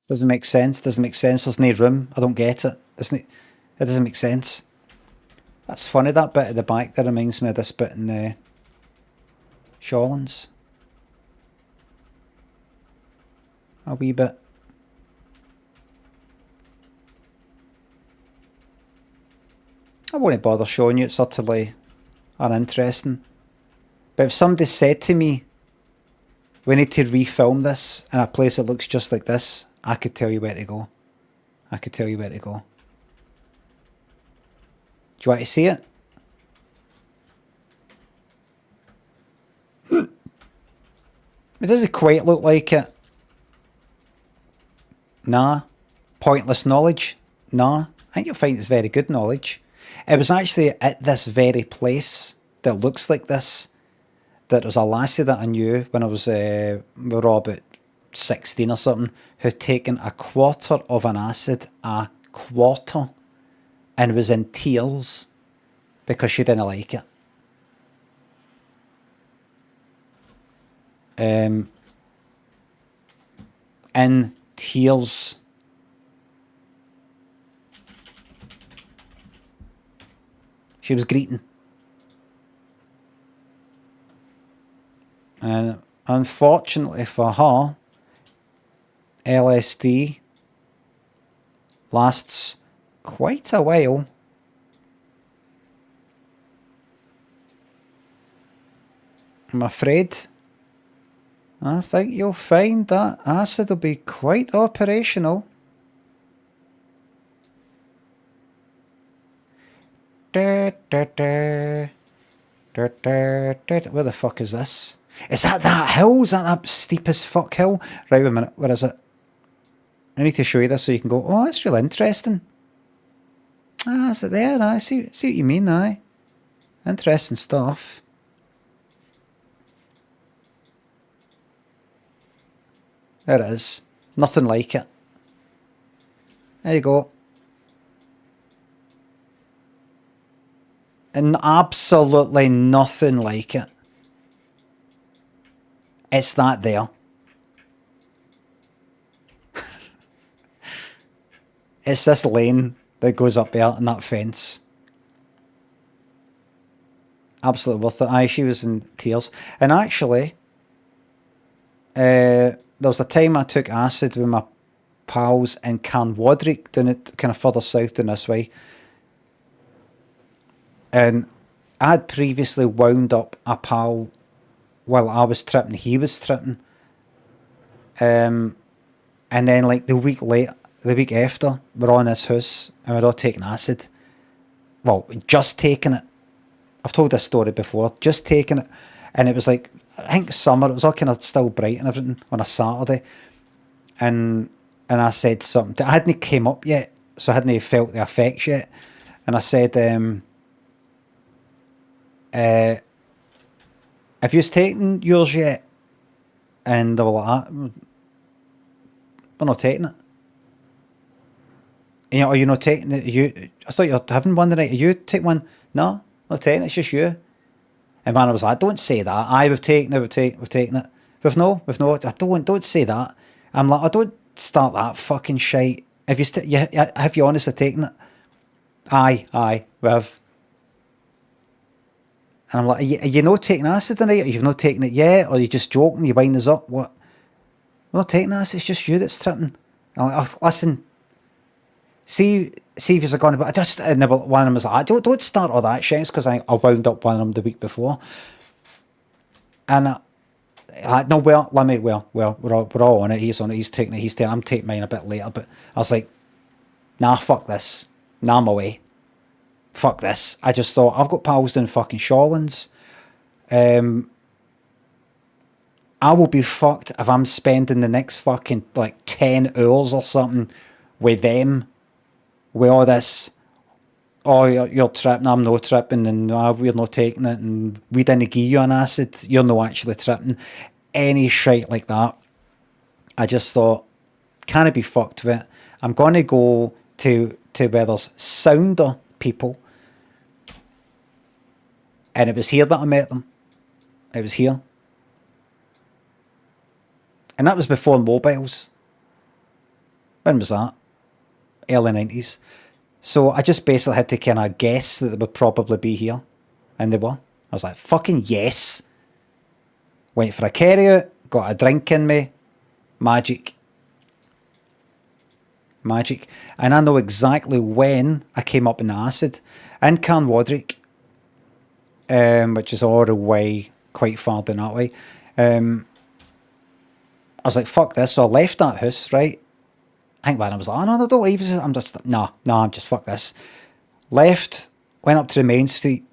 Doesn't make sense. Doesn't make sense. There's no room. I don't get it. It doesn't make sense. That's funny, that bit at the back. That reminds me of this bit in Shawlands. A wee bit. I won't bother showing you. It's utterly uninteresting. But if somebody said to me, we need to refilm this in a place that looks just like this, I could tell you where to go. I could tell you where to go. Do you want to see it? It doesn't quite look like it. Nah. Pointless knowledge? Nah. I think you'll find it's very good knowledge. It was actually at this very place that looks like this that there was a lassie that I knew when I was, we were all about 16 or something, who'd taken a quarter of an acid, a quarter, and was in tears because she didn't like it. In tears. She was greeting. And unfortunately for her, LSD lasts quite a while. I'm afraid. I think you'll find that acid will be quite operational. Where the fuck is this? Is that hill? Is that steep as fuck hill? Right, wait a minute. Where is it? I need to show you this so you can go, oh, that's really interesting. Ah, is it there? I see what you mean, aye. Interesting stuff. There it is. Nothing like it. There you go. And absolutely nothing like it. It's that there. It's this lane that goes up there and that fence. Absolutely worth it. Aye, she was in tears. And actually, there was a time I took acid with my pals in Carnwadrick, doing it kind of further south than this way. And I had previously wound up a pal while I was tripping, he was tripping. And then like the week after, we're on his house and we're all taking acid. Well, just taking it. I've told this story before. Just taking it. And it was like, I think summer, it was all kind of still bright and everything on a Saturday. And I said something. I hadn't came up yet, so I hadn't felt the effects yet. And I said, have you taken yours yet? And they were like, we're not taking it. You know, are you not taking it? I thought you were having one tonight. Are you take one? No, not taking it, it's just you. And man, I was like, don't say that. We've taken it, we've taken it. We've no, don't say that. I'm like, I don't start that fucking shite. Have you honestly taken it? Aye, we have. And I'm like, are you not taking acid tonight? Or you've not taken it yet? Or are you just joking? You wind us up? What? We're not taking acid, it's just you that's tripping. I'm like, oh, listen, see see if he's going to, but I just, and one of them was like, don't start all that shit, because I wound up one of them the week before. And no, well, Limmy, we're all on it. He's on it. He's taking it. He's taking. I'm taking mine a bit later. But I was like, nah, fuck this. Nah, I'm away. Fuck this. I just thought, I've got pals doing fucking Shawlands. I will be fucked if I'm spending the next fucking like 10 hours or something with them, with all this. Oh, you're tripping, I'm no tripping, and we're not taking it, and we didn't give you an acid, you're no actually tripping. Any shit like that. I just thought, can I be fucked with it? I'm going to go to where there's sounder people. And it was here that I met them. It was here. And that was before mobiles. When was that? Early 90s. So I just basically had to kind of guess that they would probably be here. And they were. I was like, fucking yes. Went for a carry out, got a drink in me. Magic. Magic. And I know exactly when I came up in the acid. In Carnwadrick. Which is all the way quite far down that way. I was like, fuck this. So I left that house, right? I think when I was like, oh no, don't leave. I'm just, I'm just fuck this. Left, went up to the main street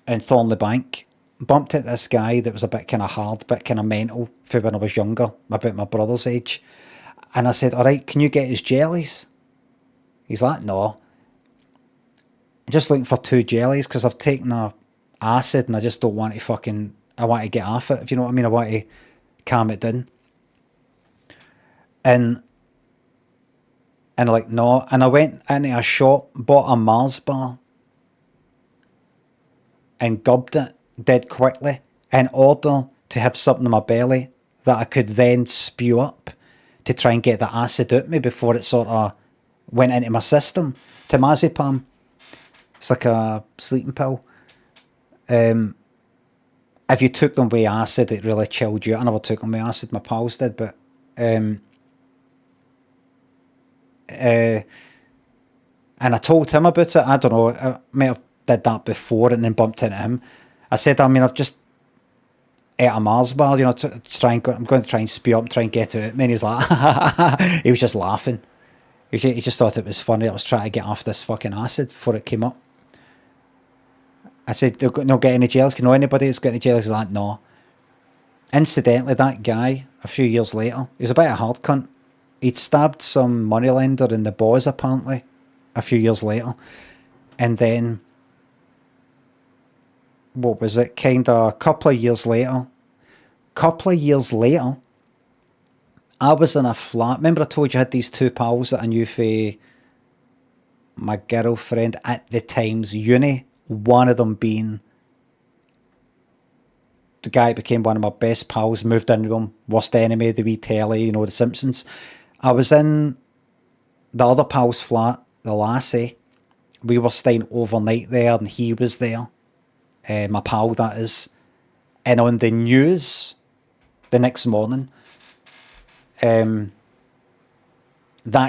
in Thornley Bank, bumped into this guy that was a bit kind of hard, bit kind of mental for when I was younger, about my brother's age. And I said, all right, can you get his jellies? He's like, no. I'm just looking for 2 jellies because I've taken a acid and I just don't want to I want to get off it, if you know what I mean. I want to calm it down. And like, no. And I went into a shop, bought a Mars bar and gubbed it dead quickly in order to have something in my belly that I could then spew up to try and get the acid out me before it sort of went into my system. Temazepam. It's like a sleeping pill. If you took them with acid, it really chilled you. I never took them with acid, my pals did, but and I told him about it. I don't know, I might have did that before and then bumped into him. I said, I mean, I've just ate a Mars bar, you know, to try and I'm going to try and spew up and try and get it. And he was like, he was just laughing. He just thought it was funny. I was trying to get off this fucking acid before it came up. I said, they'll not get any jellies. Can you know anybody that's got any jellies? He's like, no. Incidentally, that guy, a few years later, he was a bit of a hard cunt. He'd stabbed some moneylender in the boys, apparently, a few years later. And then, what was it? Kind of a couple of years later, I was in a flat. Remember I told you I had these 2 pals that I knew for my girlfriend at the time's uni. One of them being the guy that became one of my best pals, moved into him, worst enemy, the wee telly, you know, The Simpsons. I was in the other pal's flat, the lassie. We were staying overnight there and he was there. My pal, that is. And on the news the next morning, that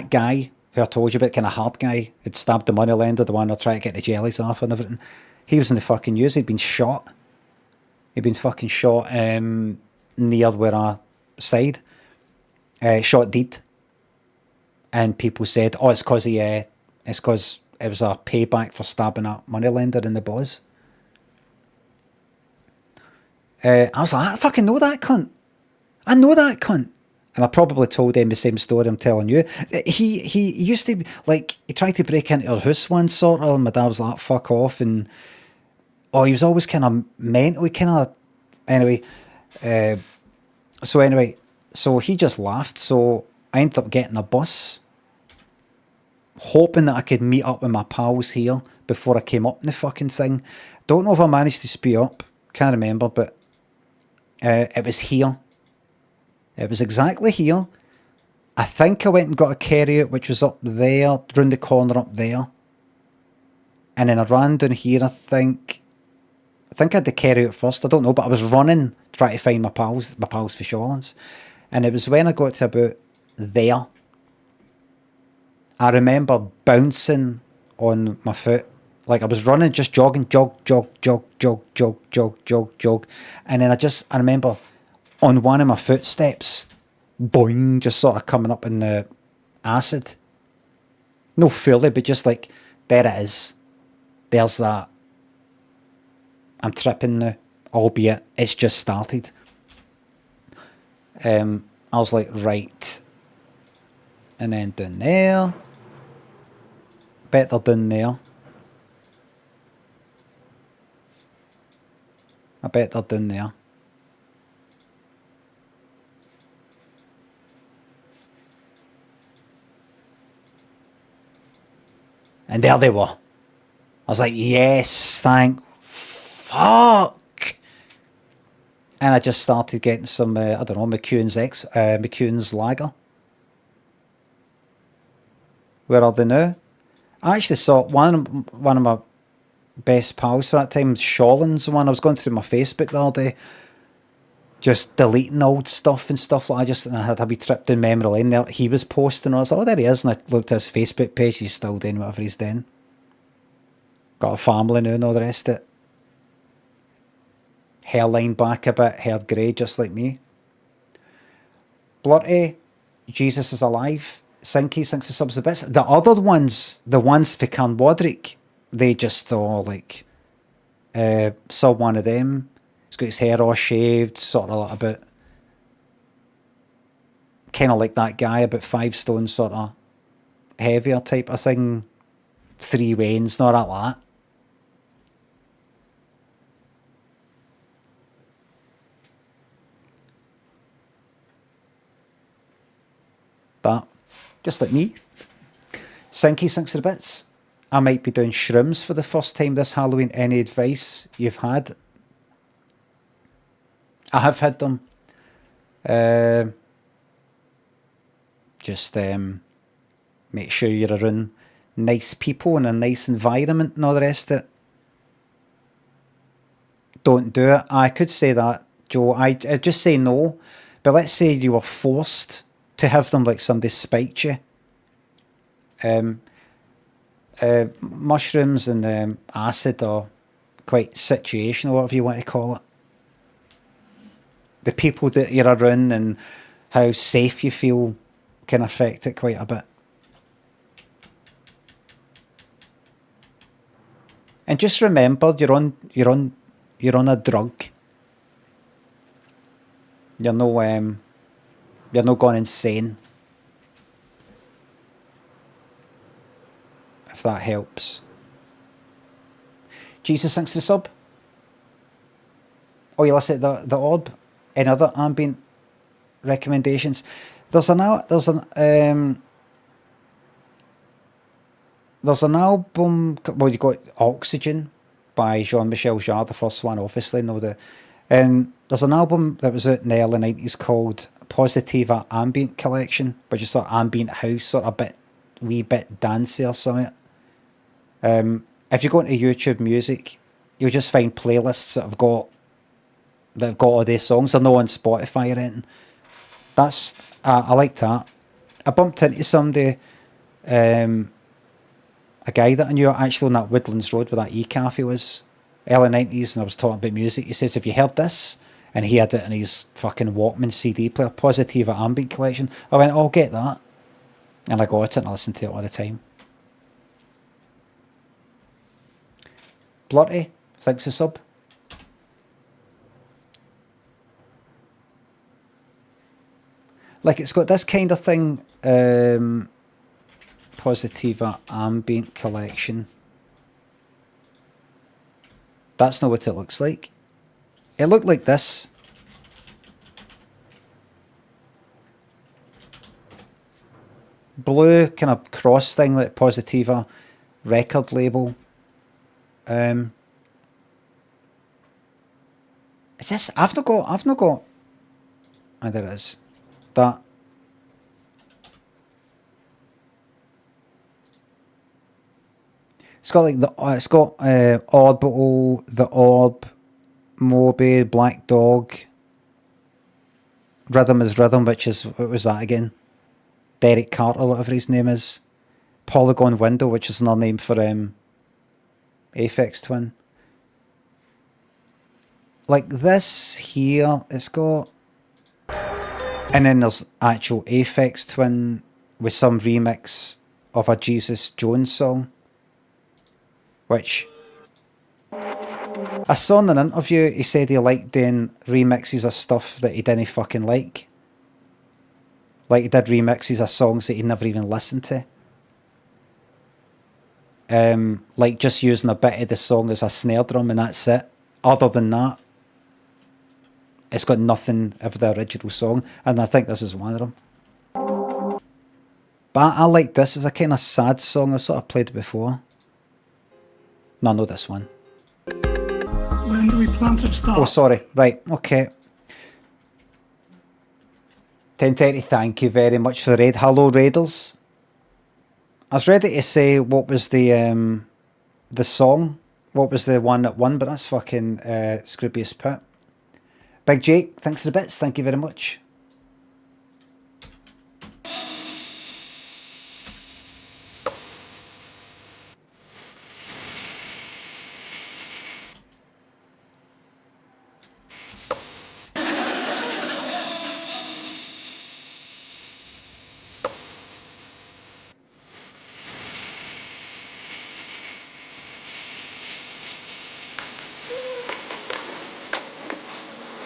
guy who I told you about, kind of hard guy, had stabbed the moneylender, the one who tried to get the jellies off and everything. He was in the fucking news. He'd been shot. He'd been fucking shot near where I stayed. Shot dead. And people said, oh, it's because it was a payback for stabbing a moneylender in the boys. I was like, I fucking know that cunt. I know that cunt. And I probably told them the same story I'm telling you. He used to, like, he tried to break into our house once, sort of, and my dad was like, fuck off. And, oh, he was always kind of mental. Anyway, so he just laughed. So I ended up getting a bus, hoping that I could meet up with my pals here before I came up in the fucking thing. Don't know if I managed to speed up. Can't remember, but it was here. It was exactly here. I think I went and got a carry out, which was up there, round the corner up there. And then I ran down here, I think I had the carry out first, I don't know, but I was running, trying to find my pals for Shawlands. And it was when I got to about there, I remember bouncing on my foot. Like I was running, just jogging, jog, jog, jog, jog, jog, jog, jog, jog. And then I remember on one of my footsteps, boing, just sort of coming up in the acid. No fully, but just like, there it is. There's that. I'm tripping now, albeit it's just started. I was like, right. And then down there. Bet they're down there. I bet they're down there. And there they were. I was like, yes, thank fuck. And I just started getting some, I don't know, McEwen's lager. Where are they now? I actually saw one of my best pals for that time, Shawlin's one. I was going through my Facebook the other day, just deleting old stuff and stuff like that. I had a wee trip down memory lane there. He was posting, and I was like, oh, there he is. And I looked at his Facebook page. He's still doing whatever he's doing. Got a family now and all the rest of it. Hairline back a bit, hair grey, just like me. Blurty, Jesus is alive. Sinky, thanks for subs a bit. The other ones, the ones for Canwadrick, they just like saw one of them. He's got his hair all shaved, sort of like a bit, kind of like that guy, about 5 stone, sort of heavier type of thing. 3 wains, not like that. But just like me. Sinky sinks to the bits. I might be doing shrooms for the first time this Halloween. Any advice you've had? I have had them. Just make sure you're around nice people in a nice environment and all the rest of it. Don't do it. I could say that, Joe. I'd just say no. But let's say you were forced to have them, like somebody spiked you. Mushrooms and acid are quite situational, whatever you want to call it. The people that you're around and how safe you feel can affect it quite a bit. And just remember, you're on a drug. You're not going insane. If that helps. Jesus, thanks for the sub. Oh, you listen to the Orb. Any other ambient recommendations? There's an album. Well, you got Oxygen by Jean-Michel Jarre, the first one, obviously. And there's an album that was out in the early 90s called Positiva Ambient Collection, which is sort of ambient house, sort of wee bit dancey or something. If you go into YouTube Music, you'll just find playlists that have got all these songs. They're not on Spotify or anything. I like that. I bumped into somebody, a guy that I knew actually on that Woodlands Road where that E-Cafe was, early 90s, and I was talking about music. He says, have you heard this? And he had it in his fucking Walkman CD player, Positiva Ambient Collection. I went, oh, I'll get that. And I got it and I listened to it all the time. Blurty, thanks for sub. Like, it's got this kind of thing, Positiva Ambient Collection. That's not what it looks like. It looked like this. Blue kind of cross thing, like Positiva record label. Is this? I've not got. Oh, there it is. That. It's got like Orbital, the Orb, Moby, Black Dog, Rhythm is Rhythm, which is, what was that again? Derek Carter, whatever his name is. Polygon Window, which is another name for Aphex Twin. Like this here, it's got... And then there's actual Aphex Twin with some remix of a Jesus Jones song. Which... I saw in an interview, he said he liked doing remixes of stuff that he didn't fucking like. Like he did remixes of songs that he never even listened to. Like just using a bit of the song as a snare drum and that's it. Other than that, it's got nothing of the original song, and I think this is one of them. But I like this as a kind of sad song. I've sort of played it before. No, not this one. When do we plan to start? Oh, sorry. Right, okay. 10:30, thank you very much for the raid. Hello, raiders. I was ready to say what was the song, what was the one that won, but that's fucking Scroobius Pit. Big Jake, thanks for the bits. Thank you very much.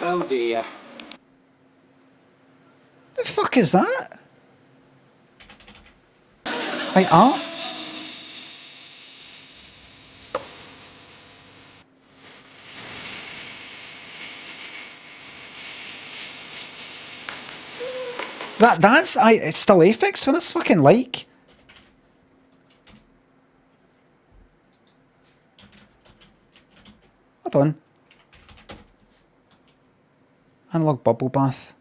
Oh dear. The fuck is that? Like art? That's it's still Aphex when it's fucking like. Hold on. Analog bubble bath.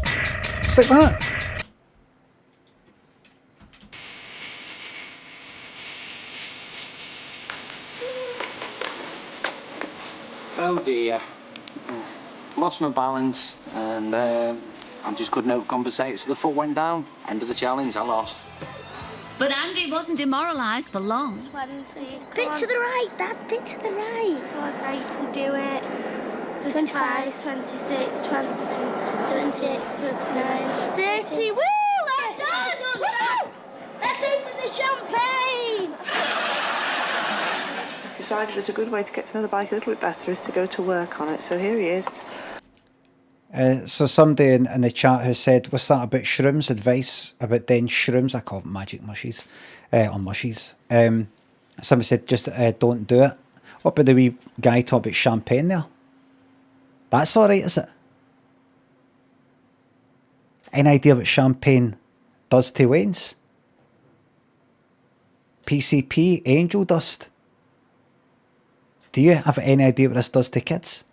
It's like that. Oh dear. Lost my balance and I just couldn't overcompensate, so the foot went down. End of the challenge, I lost. But Andy wasn't demoralised for long. 20. Bit to the right, that bit to the right. Come on, Dad, you can do it. 25, 26, 20, 28, 29, 30. Woo! Let's done! Woo! Let's open the champagne! Decided that a good way to get to know the bike a little bit better is to go to work on it. So here he is. So somebody in the chat who said, what's that about shrooms? Advice about then shrooms? I call them magic mushies. Or mushies. Somebody said, just don't do it. What about the wee guy talking about champagne there? That's alright, is it? Any idea what champagne does to Wayne's? PCP, angel dust. Do you have any idea what this does to kids?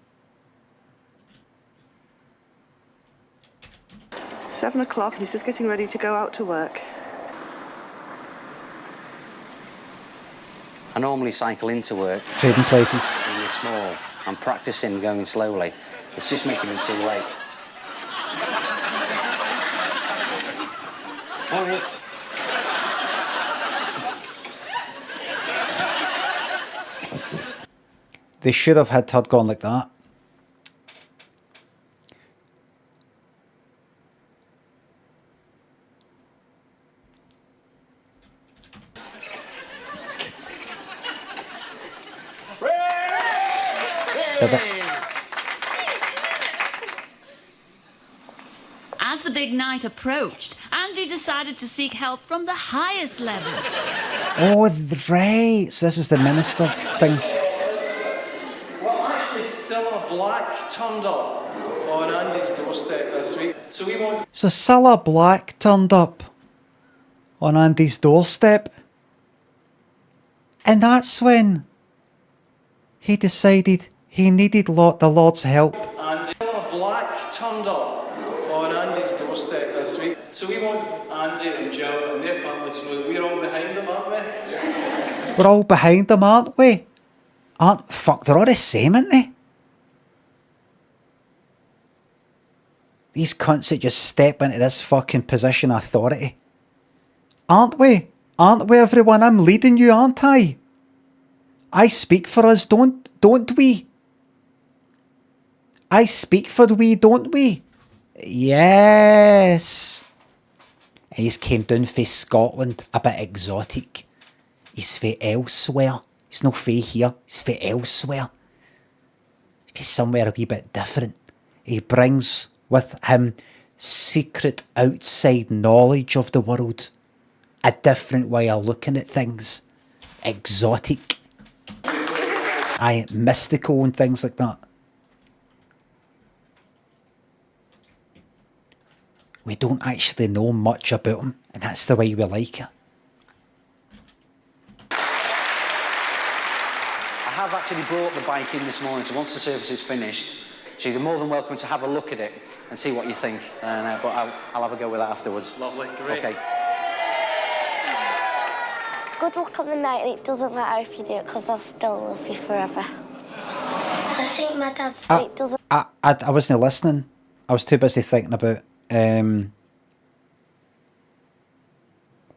7 o'clock, he's just getting ready to go out to work. I normally cycle into work. Trading places. Really small. I'm practicing going slowly. It's just making me too late. All right. They should have had Todd gone like that. As the big night approached, Andy decided to seek help from the highest level. Oh, right. So this is the minister thing. Well, actually, Cilla Black turned up on Andy's doorstep this week. So we want... So Cilla Black turned up on Andy's doorstep. And that's when he decided he needed the Lord's help. And Cilla Black turned up on Andy's doorstep this week. So we want Andy and Jill and their family to know that we're all behind them, aren't we? We're all behind them, aren't we? Fuck, they're all the same, aren't they? These cunts that just step into this fucking position of authority. Aren't we? Aren't we, everyone? I'm leading you, aren't I? I speak for us, don't we? I speak for we, don't we? Yes. And he's came down from Scotland, a bit exotic. He's from elsewhere. He's not from here, he's from elsewhere. He's somewhere a wee bit different. He brings with him secret outside knowledge of the world. A different way of looking at things. Exotic. Aye, mystical and things like that. We don't actually know much about him, and that's the way we like it. I have actually brought the bike in this morning, so once the service is finished, so you're more than welcome to have a look at it and see what you think. But I'll have a go with that afterwards. Lovely, great. Okay. Good luck on the night, and it doesn't matter if you do it, because I'll still love you forever. I think my dad's... it doesn't... I wasn't listening. I was too busy thinking about...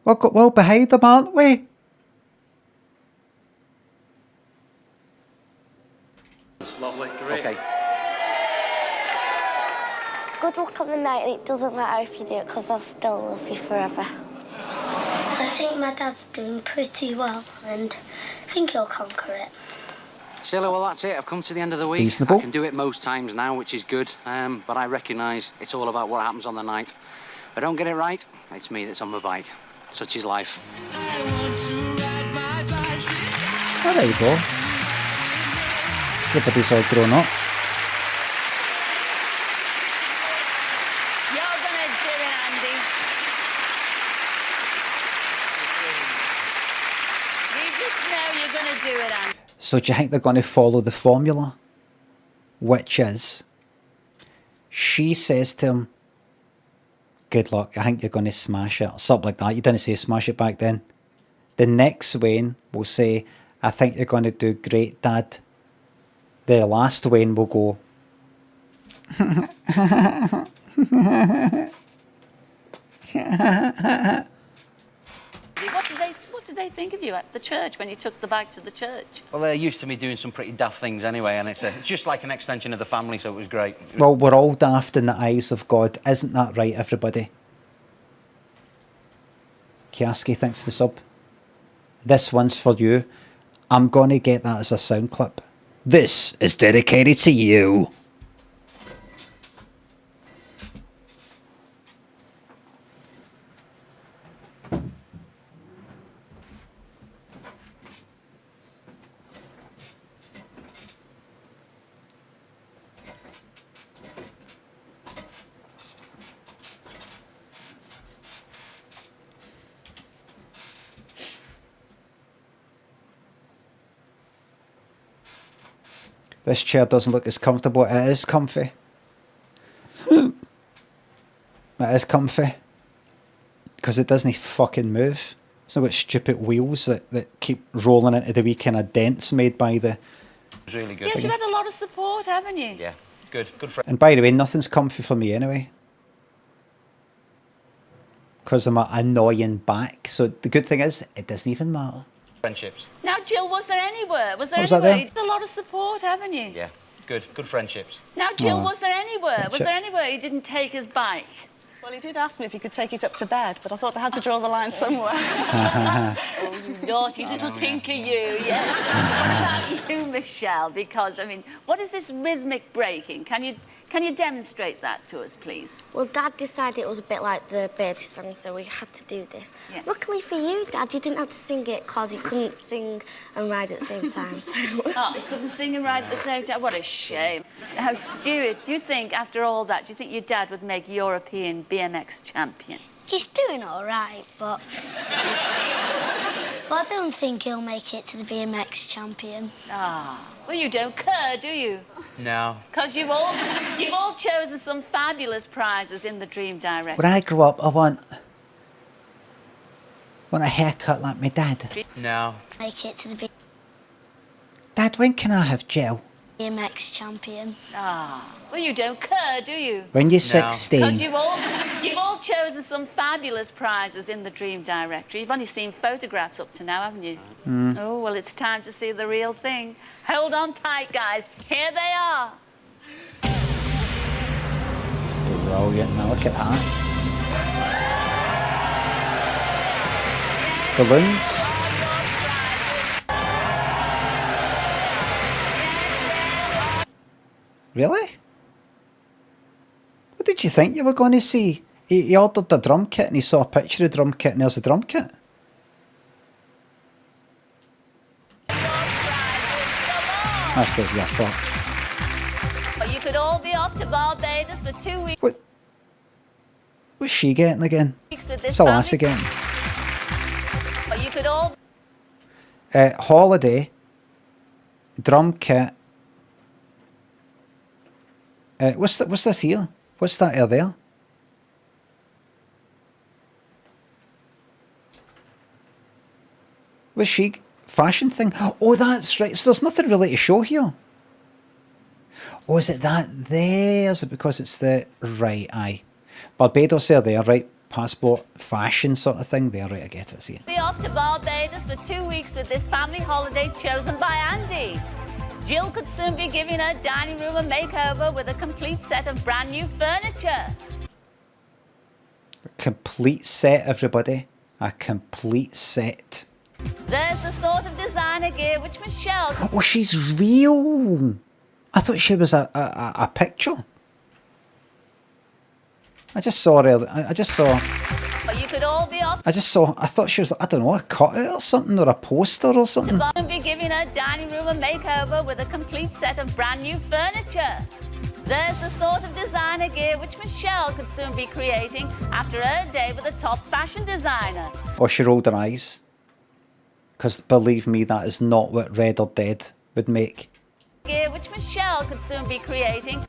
Well, behind them, aren't we? Lovely, great. Okay. Good luck on the night, and it doesn't matter if you do it, because I'll still love you forever. I think my dad's doing pretty well, and I think he'll conquer it. Cilla, well, that's it. I've come to the end of the week. Reasonable. I can do it most times now, which is good. But I recognise it's all about what happens on the night. If I don't get it right, it's me that's on my bike. Such is life. Oh, there you go. Everybody's all grown up. You're gonna do it, Andy. You just know you're gonna do it, Andy. So do you think they're going to follow the formula? Which is, she says to him, good luck, I think you're going to smash it. Something like that. You didn't say smash it back then. The next Wayne will say, I think you're going to do great, Dad. The last Wayne will go, What did they think of you at the church when you took the bike to the church? Well, they're used to me doing some pretty daft things anyway, and it's just like an extension of the family, so it was great. well, we're all daft in the eyes of God. Isn't that right, everybody? Kiaski thinks the sub. This one's for you. I'm going to get that as a sound clip. This is dedicated to you. This chair doesn't look as comfortable. It is comfy. It is comfy. Because it doesn't fucking move. It's not got stupid wheels that keep rolling into the wee kind of dents made by the... It was really good. Yes, you've had a lot of support, haven't you? Yeah, good friend. And by the way, nothing's comfy for me anyway. Because of my annoying back. So the good thing is, it doesn't even matter. Friendships. Now, Jill, was there anywhere? Was there Was that anywhere? there? You've had a lot of support, haven't you? Yeah, good friendships. Now, Jill, Oh. was there anywhere? Was Friendship. there anywhere he didn't take his bike? Well, he did ask me if he could take it up to bed, but I thought I had to draw the line somewhere. Oh, you naughty little tinker, you, yes. What about you, Michelle? Because, I mean, what is this rhythmic breaking? Can you demonstrate that to us, please? Well, Dad decided it was a bit like the Birdie song, so we had to do this. Yes. Luckily for you, Dad, you didn't have to sing it because you couldn't sing and ride at the same time. So. Oh, he couldn't sing and ride at the same time. What a shame. Now, Stuart, do you think, after all that, do you think your dad would make European BMX champion? He's doing all right, but I don't think he'll make it to the BMX champion. Ah, well, you don't care, do you? No. Because you've all chosen some fabulous prizes in the Dream Direct. When I grow up, I want a haircut like my dad. No. Make it to the Dad, when can I have gel? BMX champion. Ah, well, you don't care, do you? When you're Because 16. you've all chosen some fabulous prizes in the Dream Directory. You've only seen photographs up to now, haven't you? Mm. Oh, well, it's time to see the real thing. Hold on tight, guys. Here they are. Brilliant. Now look at that. Balloons. Really? What did you think you were going to see? He ordered the drum kit and he saw a picture of the drum kit and there's a drum kit. That's this guy, fuck. Or you could all be off to Barbados for 2 weeks. What's she getting again? With this It's a lass family. again. Or you could all... Holiday. Drum kit. What's this here? What's that here there? What's she? Fashion thing? Oh, that's right. So there's nothing really to show here. Oh, is it that there? Is it because it's the... Right, aye. Barbados there, right? Passport, fashion sort of thing there, right? I get it, see. Be off to Barbados for 2 weeks with this family holiday chosen by Andy. Jill could soon be giving her dining room a makeover with a complete set of brand new furniture. A complete set, everybody. A complete set. There's the sort of designer gear which Michelle could... Oh, she's real. I thought she was a picture. I just saw her. I just saw. But you could all be off I thought she was, I don't know, a cutout or something, or a poster or something. to be giving her dining room a makeover with a complete set of brand new furniture. There's the sort of designer gear which Michelle could soon be creating after her day with a top fashion designer. Or she rolled her eyes. Because believe me, that is not what Red or Dead would make. Gear which Michelle could soon be creating.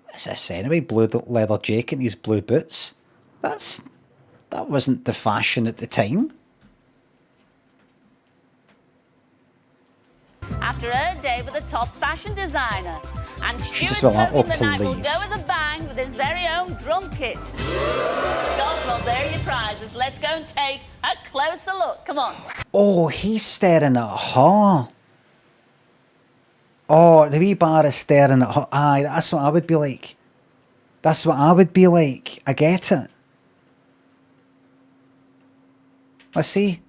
What's this anyway? Blue leather jacket and these blue boots. That wasn't the fashion at the time. After her day with a top fashion designer. And She Stuart's just went like, hoping oh, the night will go please. with a bang with his very own drum kit. Gosh, well, there are your prizes. Let's go and take a closer look. Come on. Oh, he's staring at her. Oh, the wee bar is staring at her. Aye, that's what I would be like. That's what I would be like. I get it. Let's see.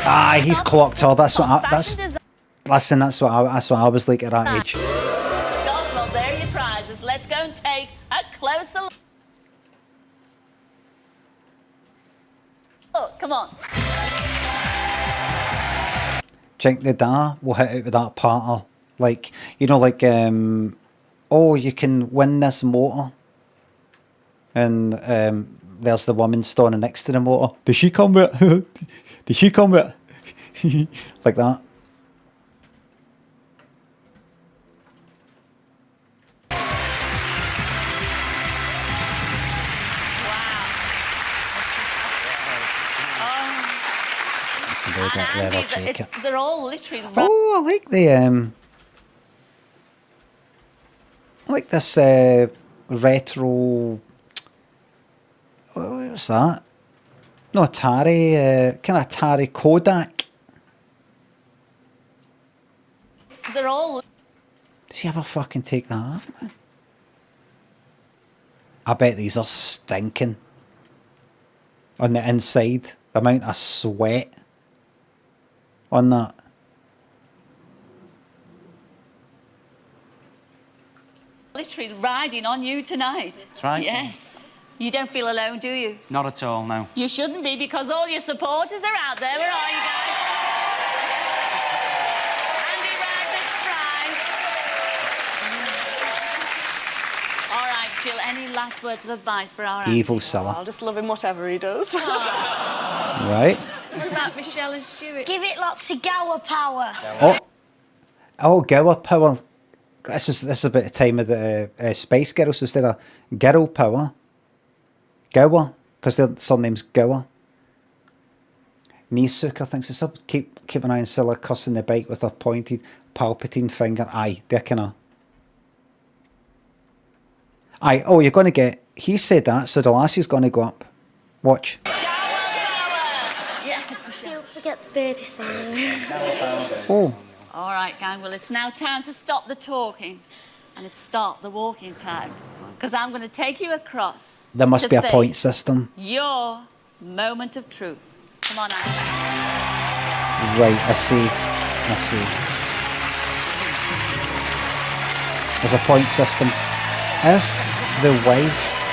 Aye, he's clocked her. That's what I, listen, that's what I was like at that age. Gosh, well, there are your prizes. Let's go and take a closer look. Look, come on. Think the da will hit out with that part of, like, you know, like, oh, you can win this motor. And there's the woman standing next to the motor. Does she come with it? Did she come with it? Like that. That leather jacket. They're all literally... Oh, I like the I like this retro. What's that? No, Atari, kind of Atari Kodak. They're all... Does he ever fucking take that off, man? I bet these are stinking. On the inside, the amount of sweat on that. literally riding on you tonight. That's right. Yes. You don't feel alone, do you? Not at all, no. You shouldn't be, because all your supporters are out there. Where are you guys? Andy Radcliffe Prize. All right, Jill, any last words of advice for our Evil Andy? Cilla. I'll just love him whatever he does. Right? What about Michelle and Stuart? Give it lots of gower power. Oh, gower power. This is about the time of the Spice Girls. So instead of girl power, Gower, because their surname's Gower. Neesucker thinks it's up. Keep an eye on Cilla cussing the bike with her pointed Palpatine finger. Aye, they're kind of. Aye, oh, you're going to get. He said that, so the lassie's going to go up. Watch. Yes, don't forget the birdie song. Oh. All right, gang. Well, it's now time to stop the talking and it's start the walking time. Because I'm going to take you across. There must to be a face point system. Your moment of truth. Come on, Andy. Right, I see. There's a point system. If the wife,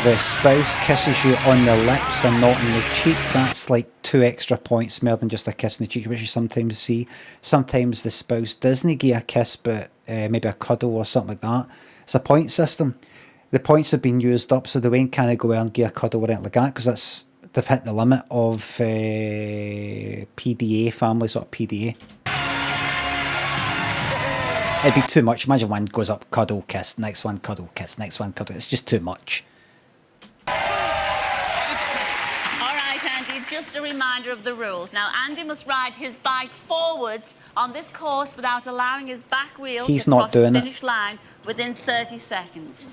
the spouse, kisses you on the lips and not in the cheek, that's like 2 extra points more than just a kiss in the cheek, which you sometimes see. Sometimes the spouse doesn't give a kiss, but maybe a cuddle or something like that. It's a point system. The points have been used up, so the Wayne can't go out and give a cuddle or anything like that, because they've hit the limit of PDA, family sort of PDA. It'd be too much. Imagine one goes up, cuddle, kiss, next one, cuddle, kiss, next one, cuddle. It's just too much. All right, Andy, just a reminder of the rules. Now, Andy must ride his bike forwards on this course without allowing his back wheel to cross the finish line within 30 seconds.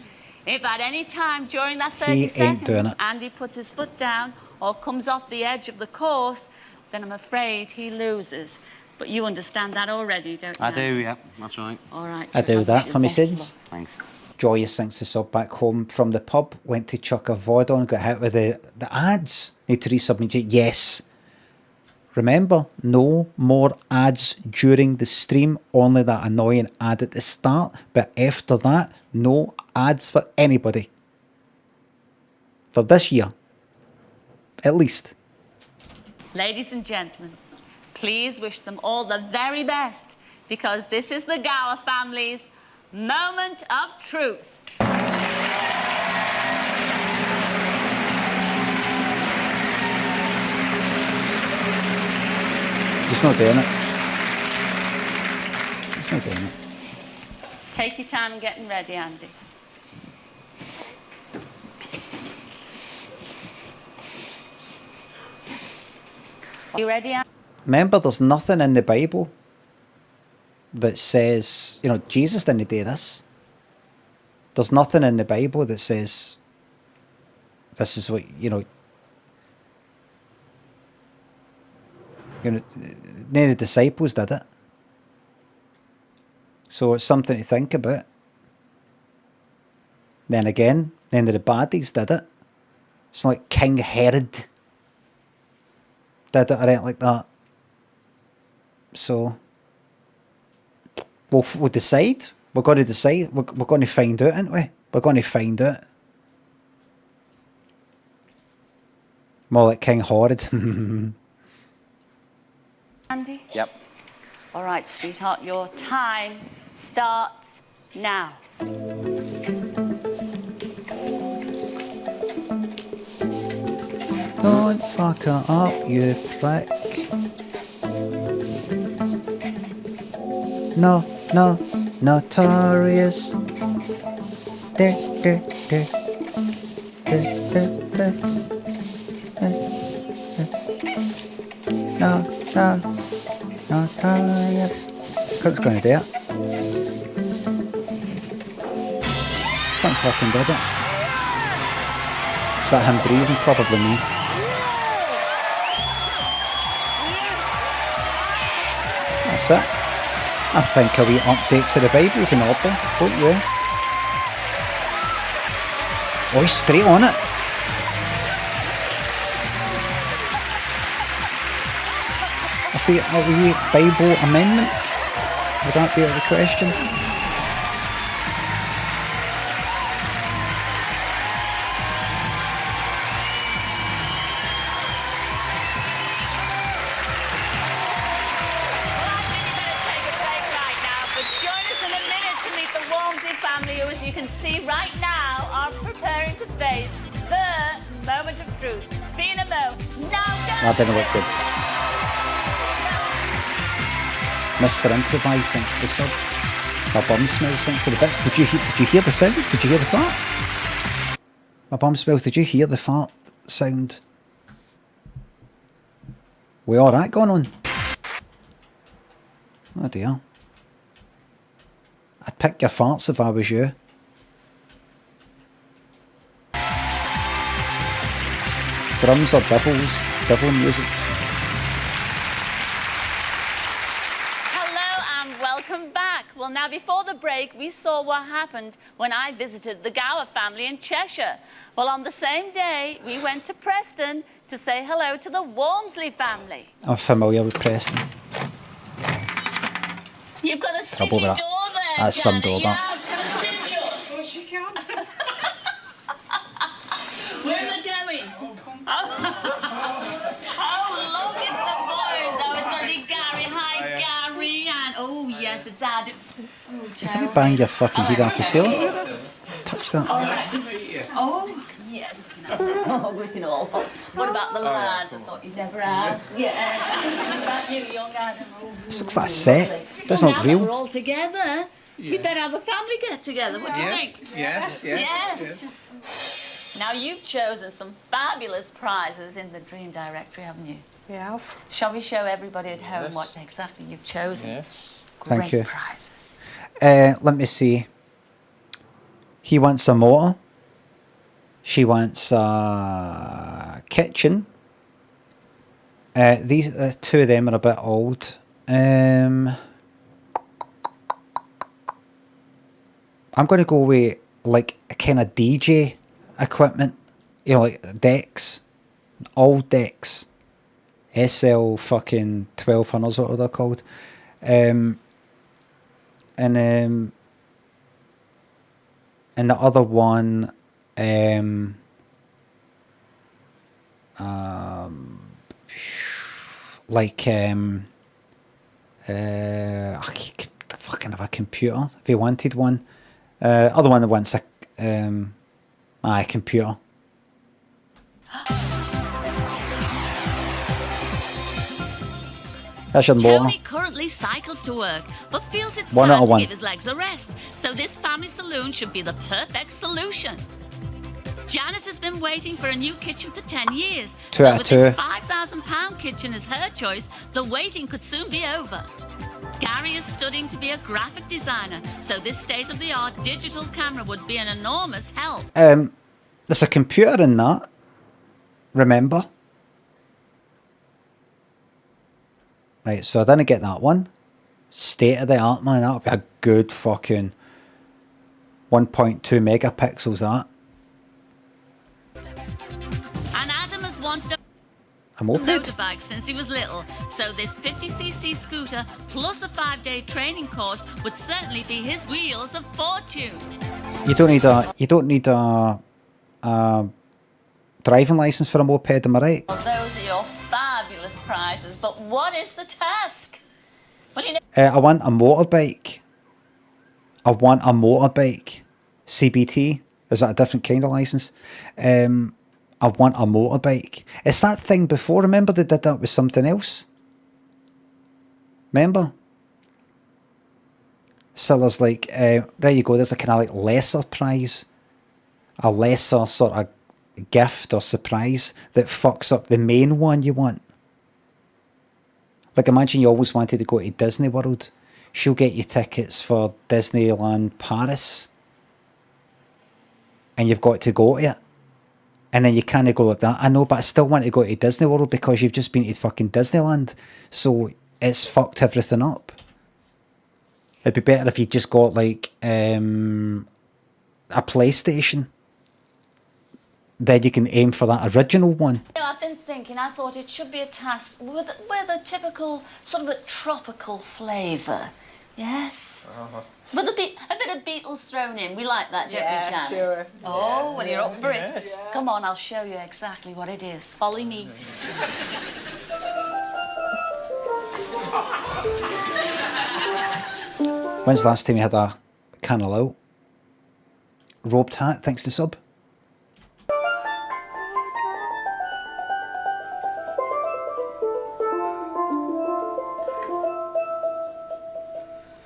If at any time during that 30 seconds Andy puts his foot down or comes off the edge of the course, then I'm afraid he loses. But you understand that already, don't you? I do, yeah, that's right. All right. I do that for me sins. Thanks. Joyous thinks the sub back home from the pub, went to chuck a VOD on, got hit with the ads. Need to resubmit it. Yes. Remember, no more ads during the stream, only that annoying ad at the start, but after that, no ads for anybody. For this year. At least. Ladies and gentlemen, please wish them all the very best, because this is the Gower family's moment of truth. He's not doing it. He's not doing it. Take your time in getting ready, Andy. Are you ready, Andy? Remember, there's nothing in the Bible that says, you know, Jesus didn't do this. There's nothing in the Bible that says this is what, none of the disciples did it. So it's something to think about. Then again, none of the baddies did it. It's not like King Herod did it or anything like that. So we'll decide. We're going to decide. We're going to find out, aren't we? We're going to find out. More like King Herod. Andy? Yep. All right, sweetheart, your time starts now. Don't fuck her up, you prick. No, notorious. No, notorious. Cook's going to do it. Thanks fucking did it. Is that him breathing? Probably me. That's it. I think a wee update to the Bible's in order, don't you? Oh, he's straight on it. I see a wee Bible amendment. Would that be out of the question? That didn't look good. Mr. Improvise thinks the sub. My bum smells thanks to the bits. Did you hear the sound? Did you hear the fart? My bum smells. Did you hear the fart sound? We all right going on? Oh dear. I'd pick your farts if I was you. Drums are devil music. Hello and welcome back. Well, now before the break, we saw what happened when I visited the Gower family in Cheshire. Well, on the same day, we went to Preston to say hello to the Walmsley family. I'm familiar with Preston. You've got a sticky Trouble door with that. there, That's some Janet. door, Yeah, that. can I put it shut? Well, she can. Where am I going? Oh, look, it's the boys. Oh, it's going to be Gary. Hi, Gary. And oh, yes, it's Adam. Oh, Can you bang your fucking head off the ceiling? Touch that. Oh, yes. Oh, we can all. What about the lads? I thought you'd never ask. Yeah. What about you, young Adam? Oh, This looks like a set. Doesn't now look that we're real. all together, we better have a family get together. What do you think? Yes. Yes. Now, you've chosen some fabulous prizes in the Dream Directory, haven't you? Yeah. Shall we show everybody at home what exactly you've chosen? Yes. Great Thank you. prizes. Let me see. He wants a motor. She wants a kitchen. These two of them are a bit old. I'm going to go with like a kind of DJ equipment, you know, like decks, old decks, SL fucking 1200s, what they're called, and the other one, fucking have a computer if he wanted one. Other one that wants a computer. That's your motor. Tony currently cycles to work, but feels it's One time out of to one. give his legs a rest. So this family saloon should be the perfect solution. Janet has been waiting for a new kitchen for 10 years. Two so out of with two. this £5,000 kitchen as her choice, the waiting could soon be over. Gary is studying to be a graphic designer, so this state-of-the-art digital camera would be an enormous help. There's a computer in that. Remember? Right, so I didn't get that one. State of the art, man. That would be a good fucking 1.2 megapixels, that. And Adam has wanted A moped? motorbike since he was little, so this 50cc scooter plus a 5-day training course would certainly be his wheels of fortune. You don't need a driving license for a moped, am I right? Well, those are your fabulous prizes, but what is the task? Well, you know, I want a motorbike. CBT. Is that a different kind of license? I want a motorbike. It's that thing before. Remember they did that with something else? Remember? Cilla's like, there you go, there's a kind of like lesser prize. A lesser sort of gift or surprise that fucks up the main one you want. Like imagine you always wanted to go to Disney World. She'll get you tickets for Disneyland Paris. And you've got to go to it. And then you kind of go like that. I know, but I still want to go to Disney World because you've just been to fucking Disneyland. So it's fucked everything up. It'd be better if you just got like a PlayStation. Then you can aim for that original one. you know, I've been thinking, I thought it should be a task with a typical sort of a tropical flavour. Yes? With a bit of Beatles thrown in. We like that, don't we, Janet? Sure. Oh, well, you're up for it. Yes. Come on, I'll show you exactly what it is. Follow me. When's the last time you had a candle out? Robed hat, thanks to sub.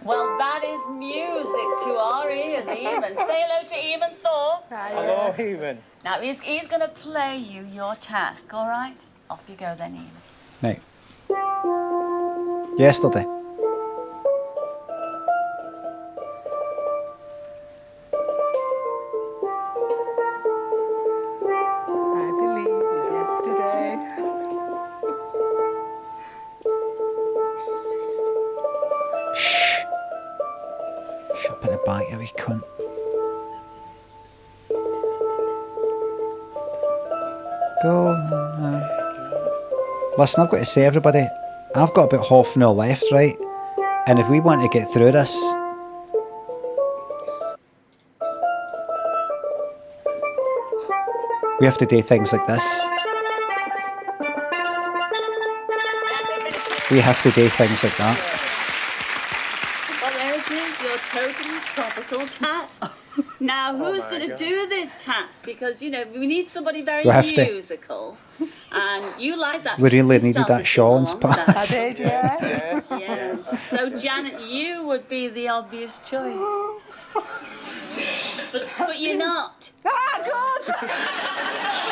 Well, that is music. hello to Eamon Thorpe. Hello, Eamon. Now, he's going to play you your task, all right? Off you go then, Eamon. Right. Yesterday. I believe yesterday. Shh. Shut up in the back, you wee cunt. Go. Listen, I've got to say, everybody, I've got about half an hour left, right? And if we want to get through this, we have to do things like this. We have to do things like that. Well, there it is, your totally tropical task. Now, who's going to do this task? Because, you know, we need somebody very We have to. musical. And you like that. We really You needed start that shawl and along, spat. that's- I did, yeah. Yes. So, Janet, you would be the obvious choice. But you're not. Ah, God!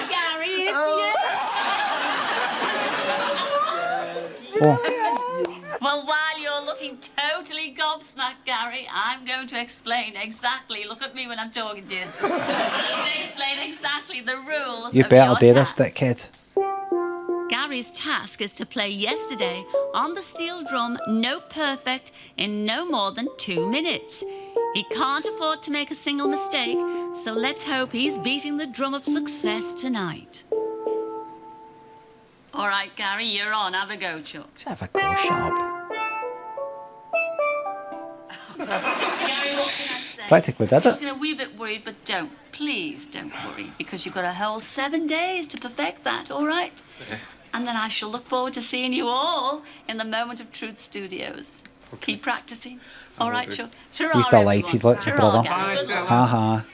Gary, it's you. Oh. Well, while you're looking totally gobsmacked, Gary, I'm going to explain exactly. Look at me when I'm talking to you. I'm going to explain exactly the rules. You of better your do this, task. dickhead. Gary's task is to play Yesterday on the steel drum, note perfect, in no more than 2 minutes. He can't afford to make a single mistake, so let's hope he's beating the drum of success tonight. All right, Gary, you're on. Have a go, Chuck. Have a go, shut up. Gary, what can I say? Practically did it. Looking a wee bit worried, but don't. Please don't worry, because you've got a whole 7 days to perfect that, all right? Okay. And then I shall look forward to seeing you all in the Moment of Truth studios. Keep practicing. All right, Chuck. Ta-ra, He's delighted, everyone. look, your Ta-ra, brother. Gary. Good luck. Ha ha.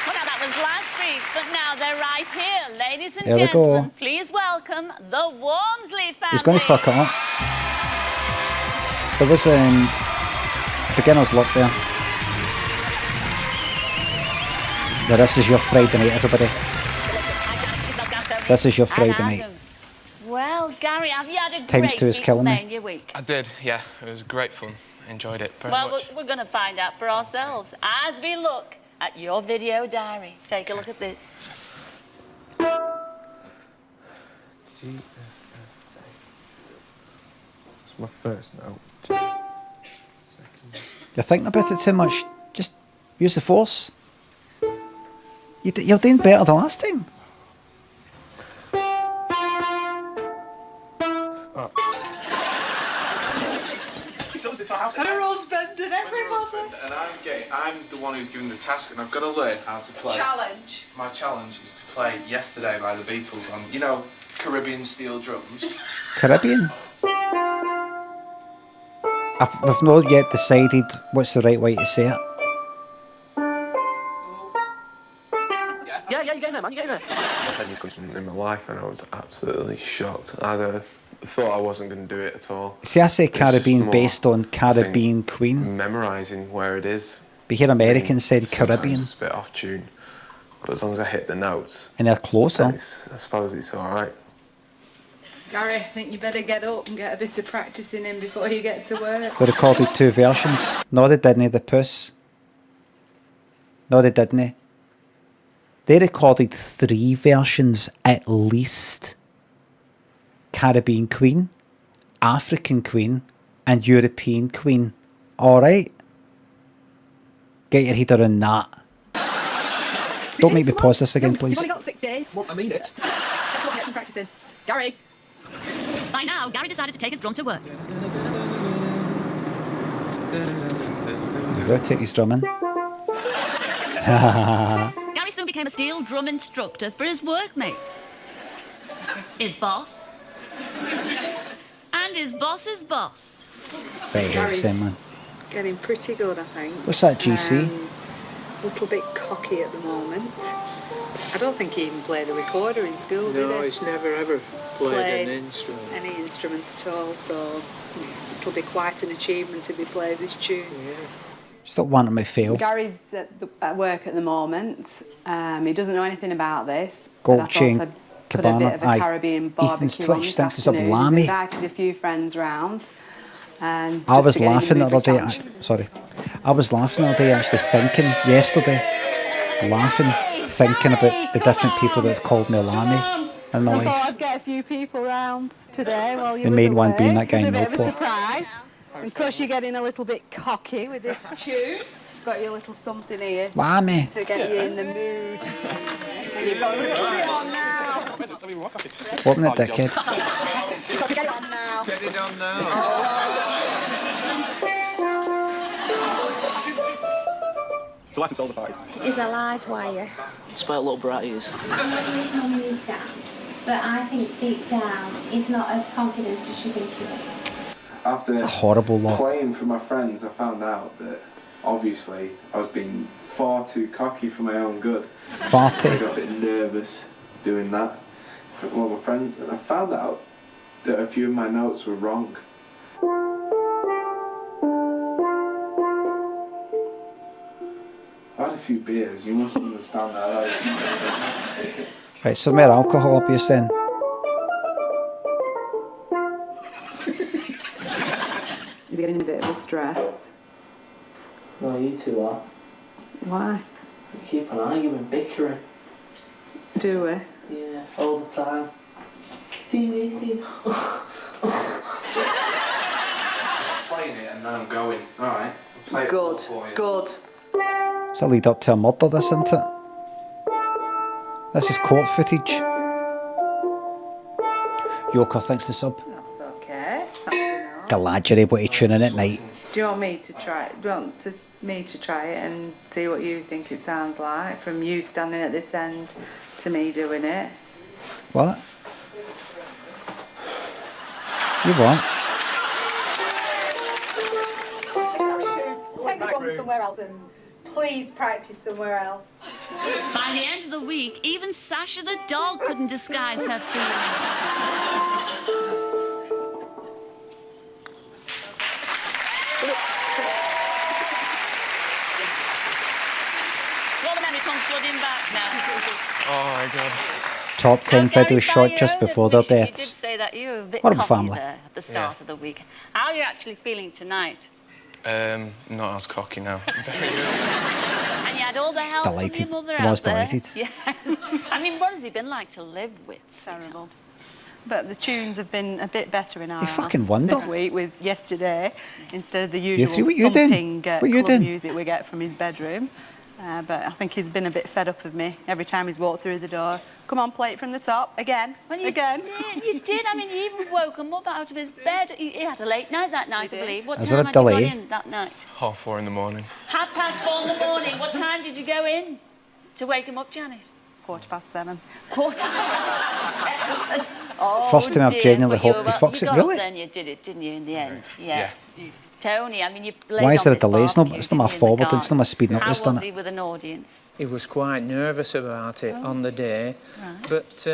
Well, now, that was last week, but now they're right here. Ladies and Here we gentlemen, go. please welcome the Walmsley family. He's going to fuck it up. There was beginner's luck there. Now this is your Friday night, everybody. This is your Friday night. Well, Gary, have you had a Times great two is killing me. Beatlemania week? I did, yeah. It was great fun. Enjoyed it very Well, much. we're going to find out for ourselves as we look at your video diary. Take a look at this. It's my first note. You're thinking about it too much. Just use the force. You're doing better than last time. Her husband and everybody. And I'm the one who's given the task, and I've got to learn how to play. Challenge. My challenge is to play Yesterday by the Beatles on, you know, Caribbean steel drums. Caribbean. We've not yet decided what's the right way to say it. Yeah, you're getting there, man, you're getting there. I had discussion in my life and I was absolutely shocked. I thought I wasn't going to do it at all. See, I say It's just Caribbean more, based on I think, Caribbean Queen. memorising where it is. But here Americans said Sometimes Caribbean. It's a bit off tune. But as long as I hit the notes, And they're closer. then I suppose it's alright. Gary, I think you better get up and get a bit of practicing in before you get to work. They recorded 2 versions. No, they didn't, the puss. No, they didn't. They recorded 3 versions at least. Caribbean Queen, African Queen, and European Queen. Alright? Get your head around that. Don't make me pause this again, please. You've only got 6 days. Well, I mean it. Let's go and get some practicing. Gary. By now, Gary decided to take his drum to work. There we go, take his drum in. Gary soon became a steel drum instructor for his workmates. His boss. And his boss's boss. Right, excellent. Getting pretty good, I think. What's that, GC? A little bit cocky at the moment. I don't think he even played a recorder in school, did he? No, he's never ever played an instrument. Any instrument at all, so it'll be quite an achievement if he plays this tune. Still wanting me to fail. Gary's at work at the moment. He doesn't know anything about this. Gold chain, Put a bit cabana. of a Aye. Caribbean barbecue Ethan's on Twitch this thinks it's a afternoon. lammy. Invited a few friends round. And I just was to get in laughing the mood for other day. challenge. Sorry. I was laughing the other day, actually thinking, yesterday, thinking about the different people that have called me a lammy in my I thought life. I'd get a few people round today while you The was main one away. being that guy It's in a bit of a Millport. surprise. And of course you're getting a little bit cocky with this tune. Got your little something here Lammy. to get you in the mood. And you've got to put it on now. Open the dickhead. Get it on now. Get it on now. It's a life and soul party. Is a live wire. It's where little brat is. He's not moved down, but I think deep down he's not as confident as you think he is. After It's a horrible lot. playing for my friends, I found out that obviously I was being far too cocky for my own good. Farty. I got a bit nervous doing that for all my friends, and I found out that a few of my notes were wrong. I've had a few beers, you must understand that. Right, some more alcohol abuse then. You're getting a bit of a stress. No, you two are. Why? We keep on arguing, bickering. Do we? Yeah, all the time. Steve. Playing it and now I'm going. Alright, I'll play it Good, for you. good. It's a lead up to a murder, this, isn't it? This is court footage. Yoker thinks the sub. That's okay. Glad you're able to tune in at night. Do you want me to try? Do you want me to try it and see what you think it sounds like from you standing at this end to me doing it? What? You what? Take the drum somewhere else and please practice somewhere else. By the end of the week, even Sasha the dog couldn't disguise her feelings. All the memory comes flooding back now. Oh my god. Top 10 videos shot just before their You did deaths. say that you were a bit Horrible cocky family. there at the start of the week. How are you actually feeling tonight? Not as cocky now. And you had all the help delighted. of your mother The out most there. delighted. Yes. I mean, what has he been like to live with? Terrible. But the tunes have been a bit better in our You house fucking wonder. this week with yesterday instead of the You usual three, what you doing? thumping What you club doing? music we get from his bedroom. But I think he's been a bit fed up of me every time he's walked through the door. Come on, play it from the top again. Well, you again. You did. I mean, you even woke him up out of his bed. He had a late night that night, I believe. What Is time there a had you delay? gone in that night? 4:30 in the morning. 4:30 in the morning. What time did you go in to wake him up, Janet? 7:15. 7:15. Oh, First time I've dear, genuinely but you hoped he were- fucks you it, got really? Up then you did it, didn't you, in the end? Yeah. Yes. Tony, I mean, you laid Why is there a on this delay? It's not, barbecue, it's not my didn't you, in the forward, it's not my speeding up How this, done was he it. with an audience? He was quite nervous about it on the day, Right. but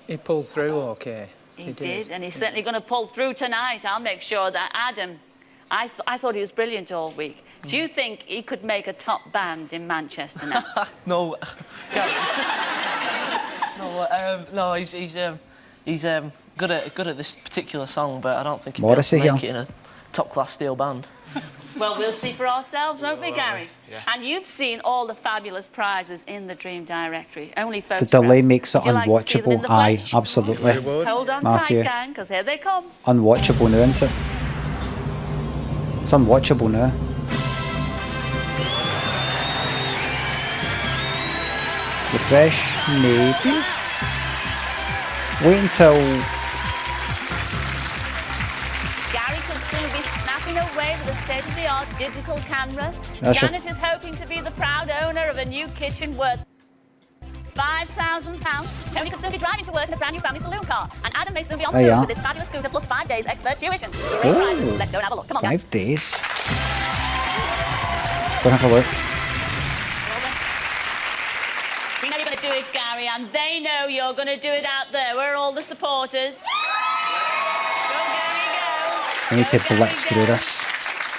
he pulled through okay. He did, and he's certainly going to pull through tonight. I'll make sure that Adam, I thought he was brilliant all week. Do you think he could make a top band in Manchester now? No. No, he's good at this particular song, but I don't think he'd be able Morrissey, to make yeah. it in a top-class steel band. Well, we'll see for ourselves, won't we, Gary? Yeah. And you've seen all the fabulous prizes in the Dream Directory. Only The photographs. delay makes it Would you like to see them in unwatchable. the Aye, flesh? absolutely. Hold on Matthew. tight, gang, because here they come. Unwatchable now, isn't it? It's unwatchable now. Refresh, maybe. Wait until Gary could soon be snapping away with a state-of-the-art digital camera. That's Janet is hoping to be the proud owner of a new kitchen worth £5,000. Tony could soon be driving to work in a brand new family saloon car. And Adam may soon be on the There you road are. with this fabulous scooter plus 5 days expert tuition. Great prizes. Oh. Let's go and have a look. Come on, gang. 5 days. Go and have a look. We know you're going to do it, Gary. and they know you're going to do it out there. Where are all the supporters? Go, Gary, go. We need to blitz through this.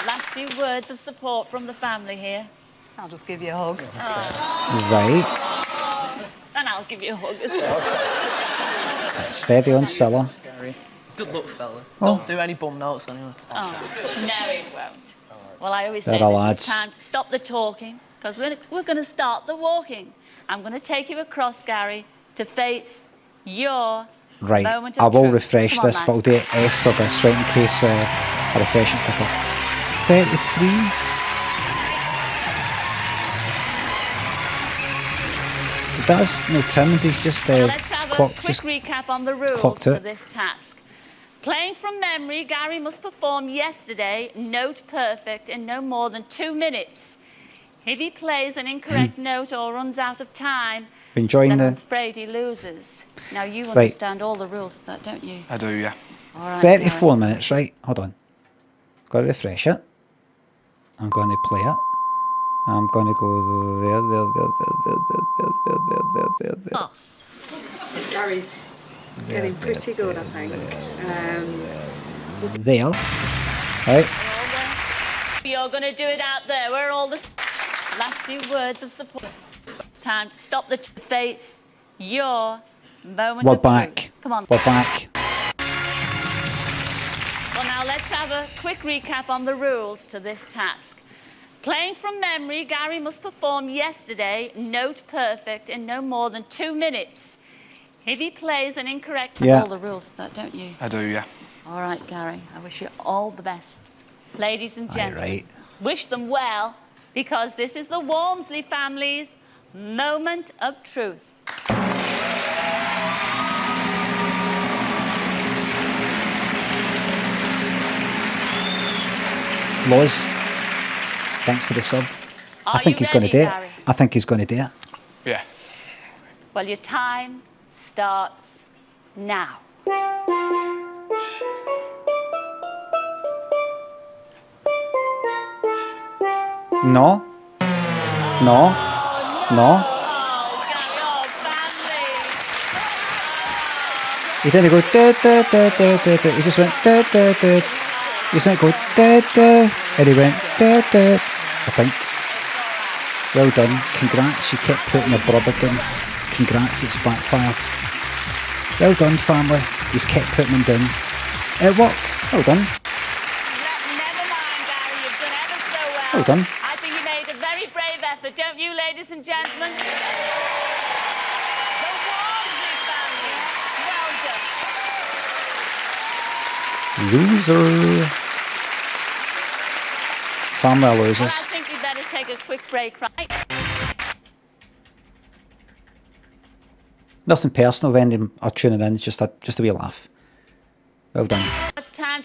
Last few words of support from the family here. I'll just give you a hug. Right. And I'll give you a hug as well. Steady on Cilla. Good luck, fella. Oh. Don't do any bum notes anyway. Oh, no, it won't. Well, I always They're say all this lads. is time to stop the talking, because we're going to start the walking. I'm going to take you across, Gary, to face your Right. moment of I will truth. refresh Come on, this, man. but I'll do it after this, right, in case I refresh it quicker. 33. He does no Tim, he's just Let's have clock, a quick just recap on the rules clocked for it. this task. Playing from memory, Gary must perform yesterday, note perfect, in no more than 2 minutes. If he plays an incorrect note or runs out of time, enjoying then the I'm afraid he loses. Now, you Right. understand all the rules of that, don't you? I do, yeah. All right, 34 minutes, right? Hold on. Got to refresh it. I'm going to play it. I'm going to go there. Boss. Gary's getting pretty good, I think. There. Right. You're going to do it out there. Where are all the last few words of support? It's time to stop the face your moment We're of back. truth. Come on. We're back. Well, now let's have a quick recap on the rules to this task. Playing from memory, Gary must perform yesterday, note perfect, in no more than 2 minutes. If he plays an incorrect... Yeah. All the rules of that, don't you? I do, yeah. All right, Gary, I wish you all the best. Ladies and gentlemen, right. wish them well, because this is the Walmsley family's moment of truth. Loz, thanks for the sub. I Are think you he's going to ready, do it. Gary? I think he's going to do it. Yeah. Well, your time starts now. No. No. No. He didn't go da da da da da da. He just went da da da. He just went go da da, and he went da da. I think. Well done. Congrats. You kept putting your brother down. Congrats. It's backfired. Well done, family. You just kept putting him down. It worked. Well done. Well done. I think you made a very brave effort, don't you, ladies and gentlemen? The Walmsley family. Well done. Loser. Family Well, I losers. think we better take a quick break, right? Nothing personal when you are tuning in. It's just a wee laugh. Well done. It's time.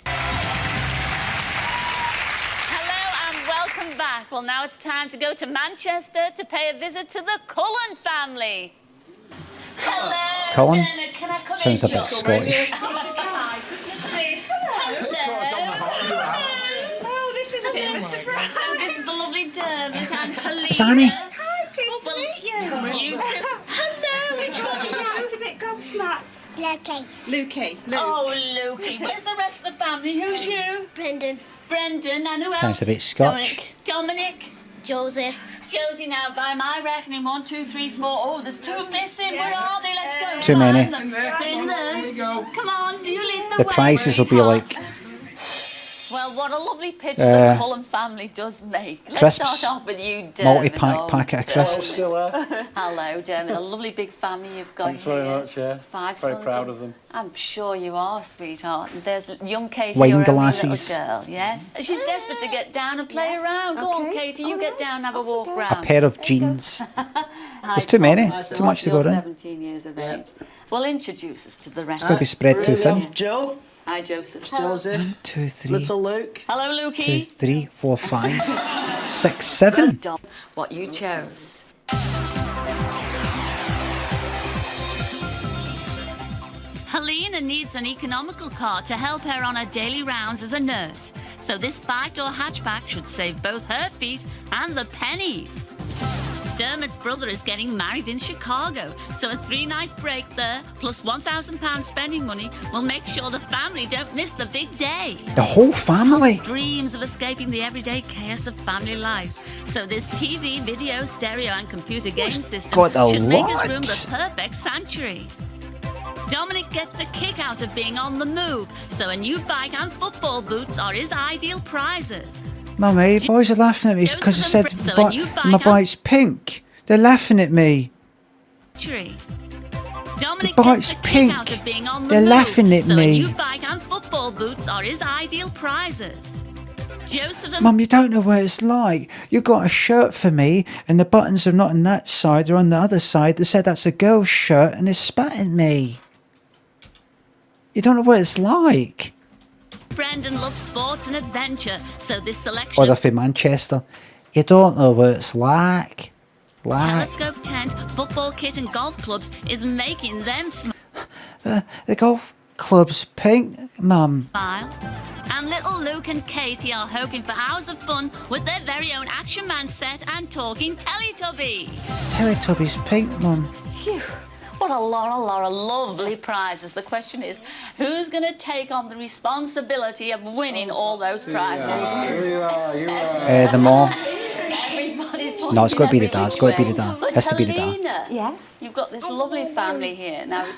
Hello and welcome back. Well, now it's time to go to Manchester to pay a visit to the Cullen family. Hello. Cullen? Jenna, can I come Sounds in, a bit Joe? Scottish. Hi, goodness me. Oh, this is a bit of a surprise. So this is the lovely Dermot and Helena. Is that Annie? Hi, pleased to meet you. You too. Hello, which one are you? A bit gobsmacked. Lukey. Lukey. Oh, Lukey. Where's the rest of the family? Who's you? Brendan. Brendan. And who else? Sounds a bit Scotch. Dominic. Josie. Josie, now by my reckoning, 1, 2, 3, 4. Oh, there's 2 missing. Where are they? Let's go. Too many. Find them. They're in there. Come on, you lead the The way. prizes will be like Well, what a lovely picture the Cullen family does make. Let's crisps. start off with you, Dermot. Multi-pack packet of crisps. Hello, Dermot. A lovely big family you've got Thanks here. very much, yeah. 5 Very sons. proud of them. I'm sure you are, sweetheart. And there's young Katie, Wine your only glasses. little girl, yes? She's desperate to get down and play around. Go on, Katie, you get down and have a walk round. a pair of jeans. Hi, There's too many. Thomas. Too much to go You're around. 17 years of age. Well, introduce us to the rest. It's going to be spread too thin. Joe. Hi, Joseph. Joseph. 1, 2, 3. Little Luke. Hello, 2, Lukey. 3, 4, 5, 6, 7. Dom, what you chose. Helena needs an economical car to help her on her daily rounds as a nurse. So this 5-door hatchback should save both her feet and the pennies. Dermot's brother is getting married in Chicago, so a 3-night break there, plus £1,000 spending money, will make sure the family don't miss the big day. The whole family? Tom's dreams of escaping the everyday chaos of family life. So this TV, video, stereo and computer game system got a should make his room lot. the perfect sanctuary. Dominic gets a kick out of being on the move, so a new bike and football boots are his ideal prizes. Mummy, boys are laughing at me because I said my bike's pink. They're laughing at me. Dominic The bike's gets a kick pink. out of being on the They're move, laughing at so me. a new bike and football boots are his ideal prizes. Joseph and Mum, you don't know what it's like. You got a shirt for me, and the buttons are not on that side, they're on the other side. They said that's a girl's shirt, and they spat at me. You don't know what it's like. Brendan loves sports and adventure, so this selection Or they're from Manchester. You don't know what it's like. telescope tent, football kit and golf clubs is making them The golf club's pink, Mum. smile. And little Luke and Katie are hoping for hours of fun with their very own Action Man set and talking Teletubby. Teletubby's pink, Mum. Phew. What a lot of lovely prizes. The question is, who's going to take on the responsibility of winning all those prizes? The mall. Everybody's No, it's got to be the pointing dad. It's got to be the every dad. way. Has to be the dad. Helena, yes, you've got this lovely family here. Now,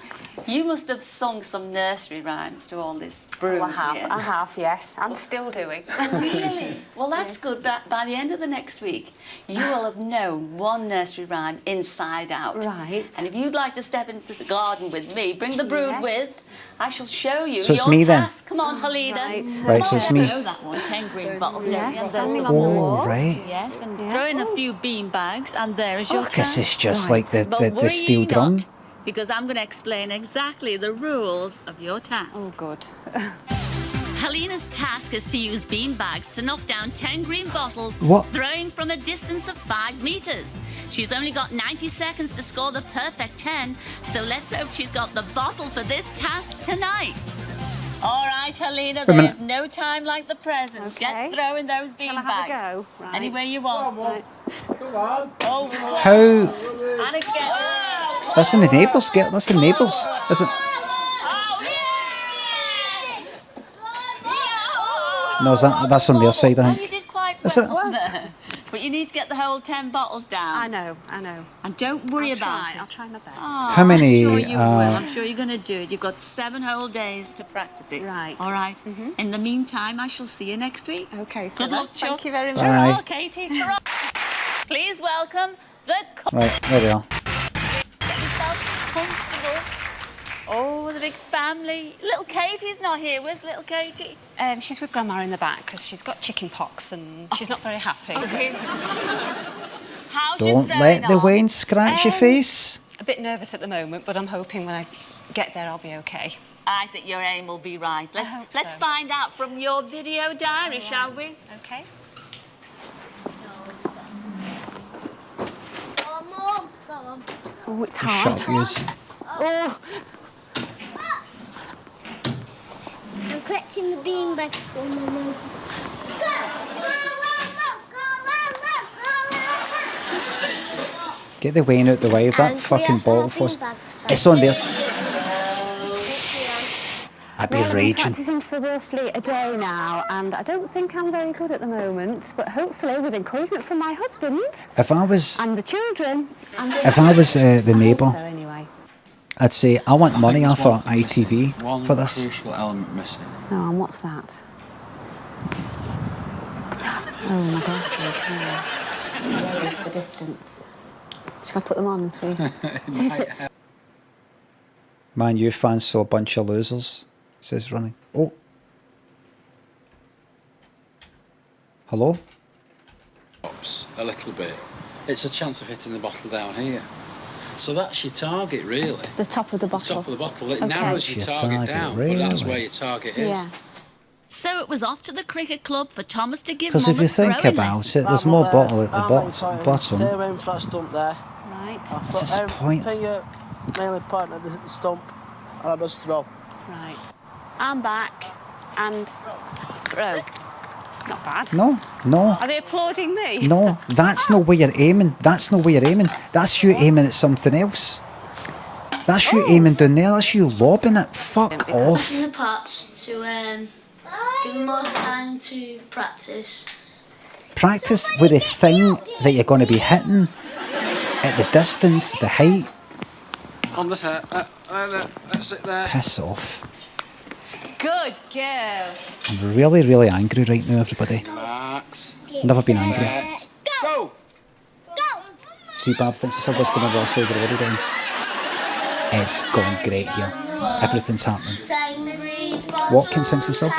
you must have sung some nursery rhymes to all this brood here. I have, yes, and still doing. Really? Well, that's good. But by the end of the next week, you will have known one nursery rhyme inside out. Right. And if you'd like to step into the garden with me, bring the brood with. I shall show you So it's your me then? task. Come on, Helena. Right, so it's me. I know that one. 10 green bottles. Yes, There's the Oh, wall. right. Yes, and throw in a few bean bags, and there is your I guess task. it's just like the worry steel ye drum. not, because I'm going to explain exactly the rules of your task. Oh, good. Helena's task is to use bean bags to knock down 10 green bottles, What? throwing from a distance of 5 metres. She's only got 90 seconds to score the perfect 10, so let's hope she's got the bottle for this task tonight. All right, Helena, Wait a minute. there's no time like the present. Okay. Get throwing those bean Shall I have a bags. go? Right. Anywhere you want. Come on. Oh, How? and again. Oh, That's in the neighbours. That's the neighbours. Is it? No, that's on their side, I You think. did quite Is well it? there. But you need to get the whole 10 bottles down. I know. And don't worry about it. I'll try my best. Oh, How many, I'm sure you will. I'm sure you're going to do it. You've got 7 whole days to practice it. Right. All right. In the meantime, I shall see you next week. Okay, Good Cilla. luck, Chuck. Thank you very much. Bye. Ta-ra, Katie. Ta-ra. Please welcome the Right, there they are. Get yourself comfortable. Oh, the big family. Little Katie's not here. Where's little Katie? She's with Grandma in the back because she's got chicken pox and she's not very happy. Okay. How's your Don't throwing let the on? wind scratch your face. A bit nervous at the moment, but I'm hoping when I get there I'll be okay. I think your aim will be right. hope Let's so. find out from your video diary, shall we? Okay. Oh, it's hard. Shut yours. Oh, I'm collecting the bean bags for my mum. Get the Wayne out the way of that And we fucking have to have bottle for us. bean bags. It's on this. I'd be well, I've been raging. practising for roughly a day now, and I don't think I'm very good at the moment, but hopefully with encouragement from my husband If I was, and the children. if I was the I hope neighbour, so anyway. I'd say I want money there's off one of thing missing. ITV One for this. crucial element missing. Oh, and what's that? Oh, my glasses. Yeah. Raise for distance. Shall I put them on and see? See if it... Man U fans saw a bunch of losers. Says running. Oh. Hello? A little bit. It's a chance of hitting the bottle down here. So that's your target, really. The top of the bottle. Top of the bottle. It Okay. narrows your target down, but that's where your target is. Yeah. So it was off to the cricket club for Thomas to give Because Mum if you a think throwing about lesson. it, there's more bottle at the bottom. Stay away from that stump there. Right. What's this point? Finger mainly pointing at the stump, and I just throw. Right. Arm back and throw. Not bad. No, no. Are they applauding me? No, that's not where you're aiming. That's not where you're aiming. That's you aiming at something else. That's you aiming down there. That's you lobbing it. Fuck off. In the pots to give them more time to practice. Practice with the thing that you're going to be hitting at the distance, the height. On the set. That's it there. Piss off. Good girl. I'm really, really angry right now, everybody. Max. Never been angry. Set. Go! See, Bab thinks the sub is going to roll over the world then. It's going great here. Everything's happening. Watkins thinks the sub.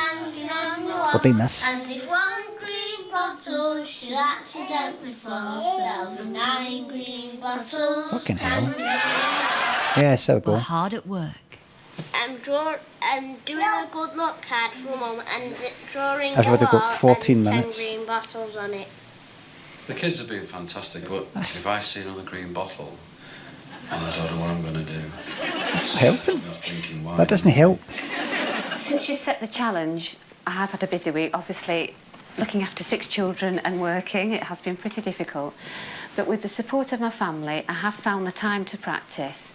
We're doing this. And if one green bottle should accidentally fall, there'll be 9 green bottles. Fucking hell. Yes, there we go. Hard at work. Doing a good luck card for Mum and drawing Everybody a got lot 14 and 10 minutes. green bottles on it. The kids have been fantastic, but if I see another green bottle, and I don't know what I'm going to do. That's not helping. I'm thinking, why? That doesn't help. Since you set the challenge, I have had a busy week. Obviously, looking after 6 children and working, it has been pretty difficult. But with the support of my family, I have found the time to practice.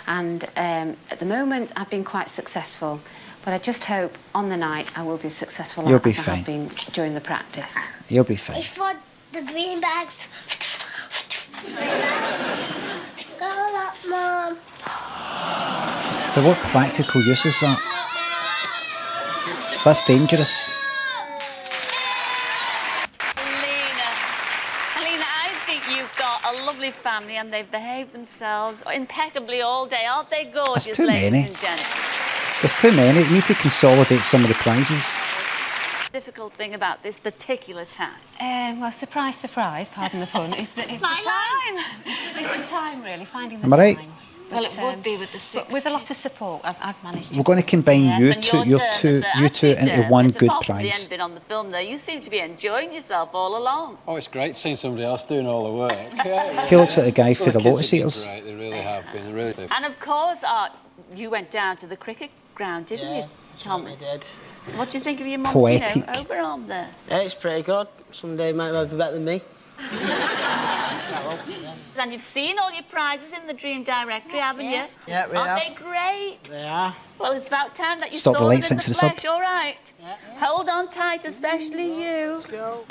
And at the moment, I've been quite successful. But I just hope on the night I will be successful You'll be as I have fine. been during the practice. You'll be fine. It's for the green bags. Go up, Mum. But what practical use is that? That's dangerous. Helena, I think you've got a lovely family and they've behaved themselves impeccably all day. Aren't they gorgeous, That's too ladies many. and gentlemen? There's too many. You need to consolidate some of the prizes. Difficult thing about this particular task. Well, surprise, surprise, pardon the pun, it's the time. It's the time, really, finding the Am I right? time. Well, it would be with the 6 But with a lot of support, I've managed to. We're going to combine Yes, you and two, your Dermot, you two actually, into one Dermot, good apart from the prize. end bit on the film, though, you seem to be enjoying yourself all along. Oh, it's great seeing somebody else doing all the work. He looks like a guy for the kids Lotus have been Eaters. great, they really have been. Really. And of course, you went down to the cricket ground, didn't you, Thomas? I did. What do you think of your mum's, Poetic. over on there? Yeah, it's pretty good. Someday might well be better than me. And you've seen all your prizes in the Dream Directory, haven't you? Yeah, we Aren't have. they great? They are. Well, it's about time that you Stop the saw lights, them in the thanks to the sub. flesh, all right? Hold on tight, especially you. Let's go.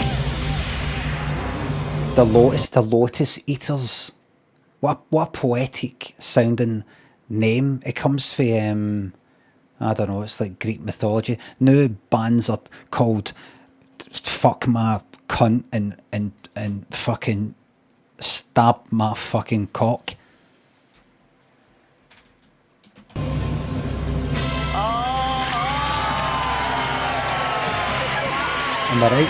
The Lotus Eaters. What a poetic sounding name. It comes from, I don't know, it's like Greek mythology. Now bands are called Fuck My Cunt and fucking Stab My Fucking Cock. Am I right?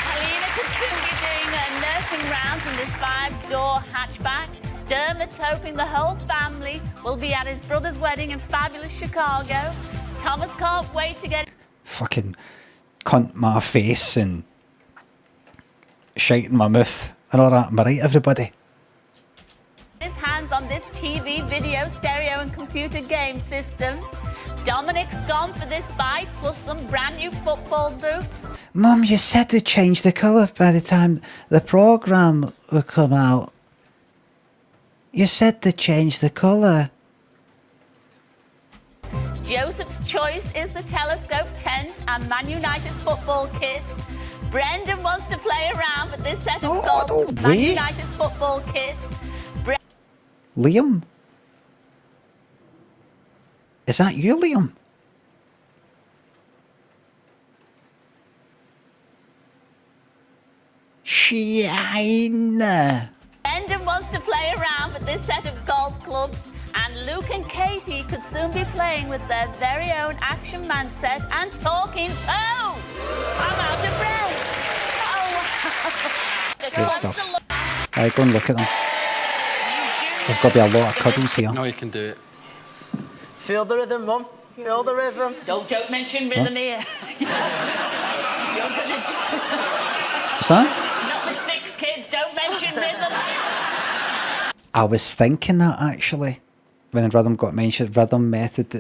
Helena could soon be doing nursing rounds in this 5-door hatchback. Dermot's hoping the whole family will be at his brother's wedding in fabulous Chicago. Thomas can't wait to get Fucking cunt my face and shite in my mouth and all that. Am I right, everybody? his hands on this TV, video, stereo and computer game system. Dominic's gone for this bike plus some brand new football boots. Mum, you said to change the colour by the time the programme would come out. You said to change the colour. Joseph's choice is the telescope tent and Man United football kit. Brendan wants to play around with this set of gold Man wait. United football kit. Liam? Is that you, Liam? Shine. Brendan wants to play around with this set of golf clubs, and Luke and Katie could soon be playing with their very own Action Man set and talking. Oh, I'm out of breath. Oh, It's great stuff. Right, go and look at them. There's got to be a lot of cuddles here. No, you can do it. Feel the rhythm, Mum. Feel the rhythm. Don't mention rhythm here. What's that? Not with 6 kids. Don't mention rhythm. I was thinking that actually. when rhythm got mentioned, rhythm method,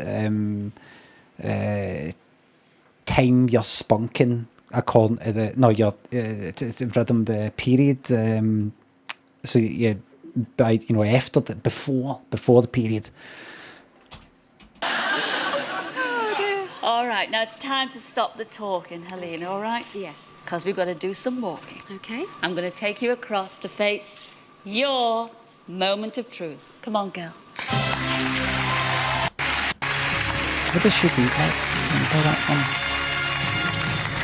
time your spunking according to your rhythm, the period. So by after the before the period. All right, now it's time to stop the talking, Helena, all right? Yes. Because we've got to do some walking. Okay. I'm going to take you across to face your moment of truth. Come on, girl. What does she do? That one?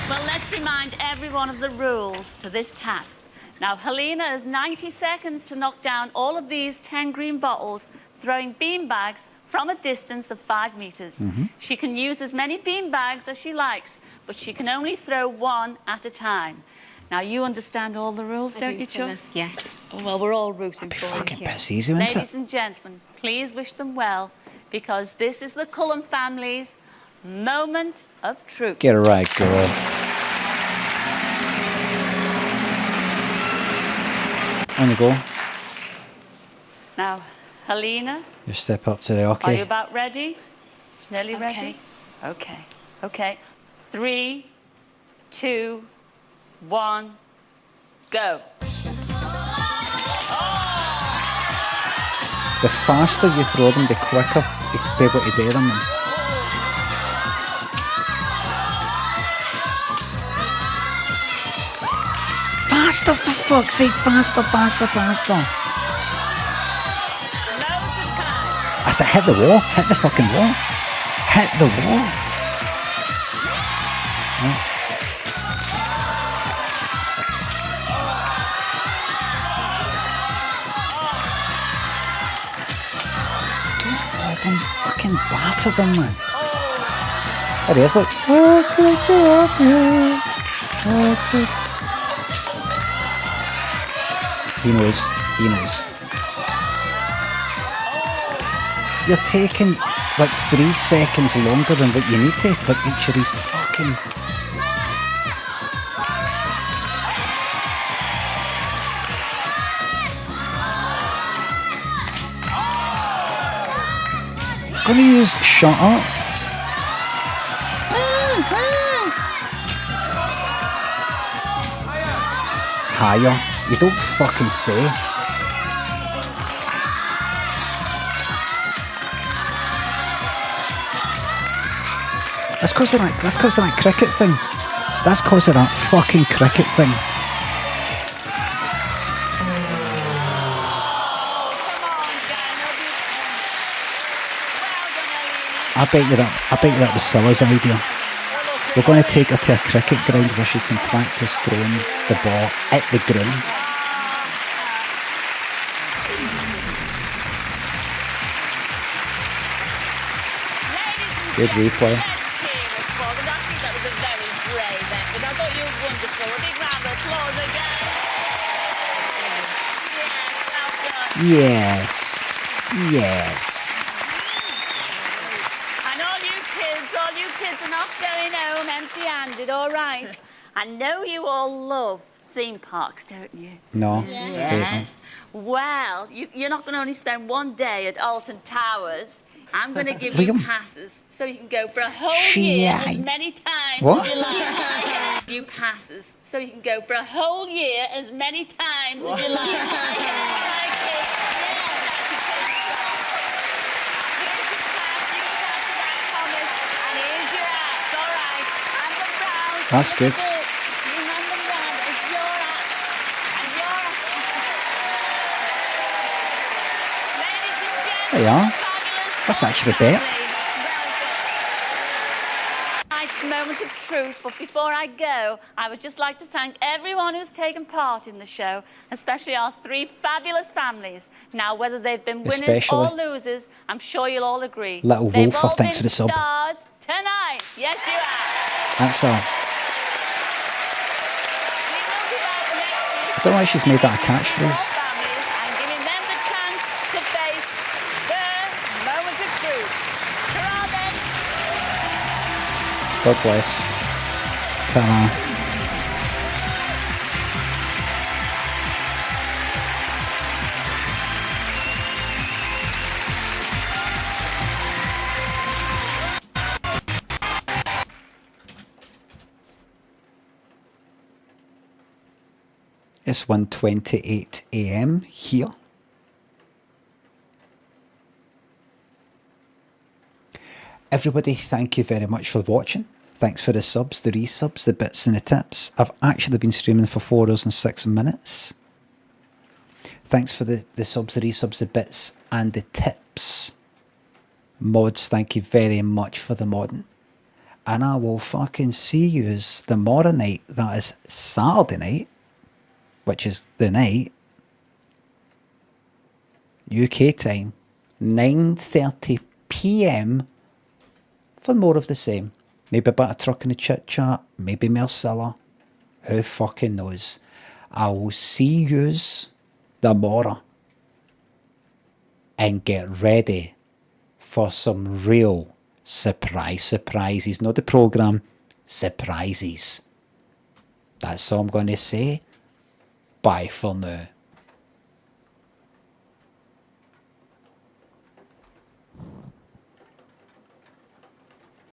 Well, let's remind everyone of the rules to this task. Now, Helena has 90 seconds to knock down all of these 10 green bottles, throwing beanbags from a distance of 5 meters. She can use as many beanbags as she likes, but she can only throw one at a time. Now, you understand all the rules, don't you, Chuck? Yes. Oh, well, we're all rooting for you. Fucking piss easy, isn't Ladies it? and gentlemen, please wish them well, because this is the Cullen family's moment of truth. Get it right, girl. On you go. Now, Helena, You step up to the are you okay. about ready? Nearly ready? Okay. Okay. 3, 2, 1, go. The faster you throw them, the quicker you'll be able to do them. Faster, for fuck's sake, faster, faster, faster. I said, hit the wall, hit the fucking wall, hit the wall. Don't fucking batter them, man. There he is, look. He knows, he knows. You're taking like 3 seconds longer than what you need to for each of these fucking... Gonna use shut up. Higher. You don't fucking say. That's cause of that cricket thing. That's cause of that fucking cricket thing. I bet you that was Cilla's idea. We're going to take her to a cricket ground where she can practice throwing the ball at the ground. Good replay. That was a very brave effort. I thought you were wonderful. A big round of applause again. Yes. Yes. And all you kids are not going home empty-handed, all right? I know you all love theme parks, don't you? No. Yes. Well, you're not going to only spend one day at Alton Towers. I'm going to give you passes so you can go for a whole year as many times as you like. You passes so you can go for a whole year as many times as you like. That's good. There you are. That's actually better. Tonight's moment of truth, but before I go, I would just like to thank everyone who's taken part in the show, especially our 3 fabulous families. Now, whether they've been winners or losers, I'm sure you'll all agree. Little they've Wolfer, all thanks been for the sub. stars tonight. Yes, you have. That's all. I don't know why she's made that a catchphrase. And giving them the chance to face their moment of truth. Ta-ra then. God bless. Ta-ra. It's 1:28 a.m. here. Everybody, thank you very much for watching. Thanks for the subs, the resubs, the bits and the tips. I've actually been streaming for 4 hours and 6 minutes. Thanks for the subs, the resubs, the bits and the tips. Mods, thank you very much for the modding. And I will fucking see you tomorrow night. That is Saturday night, which is the night, UK time, 9:30 p.m. for more of the same. Maybe a bit of truck in the chit chat, maybe more Cilla. Who fucking knows? I will see yous tomorrow. And get ready for some real surprises. Not the programme, surprises. That's all I'm going to say. Bye for now.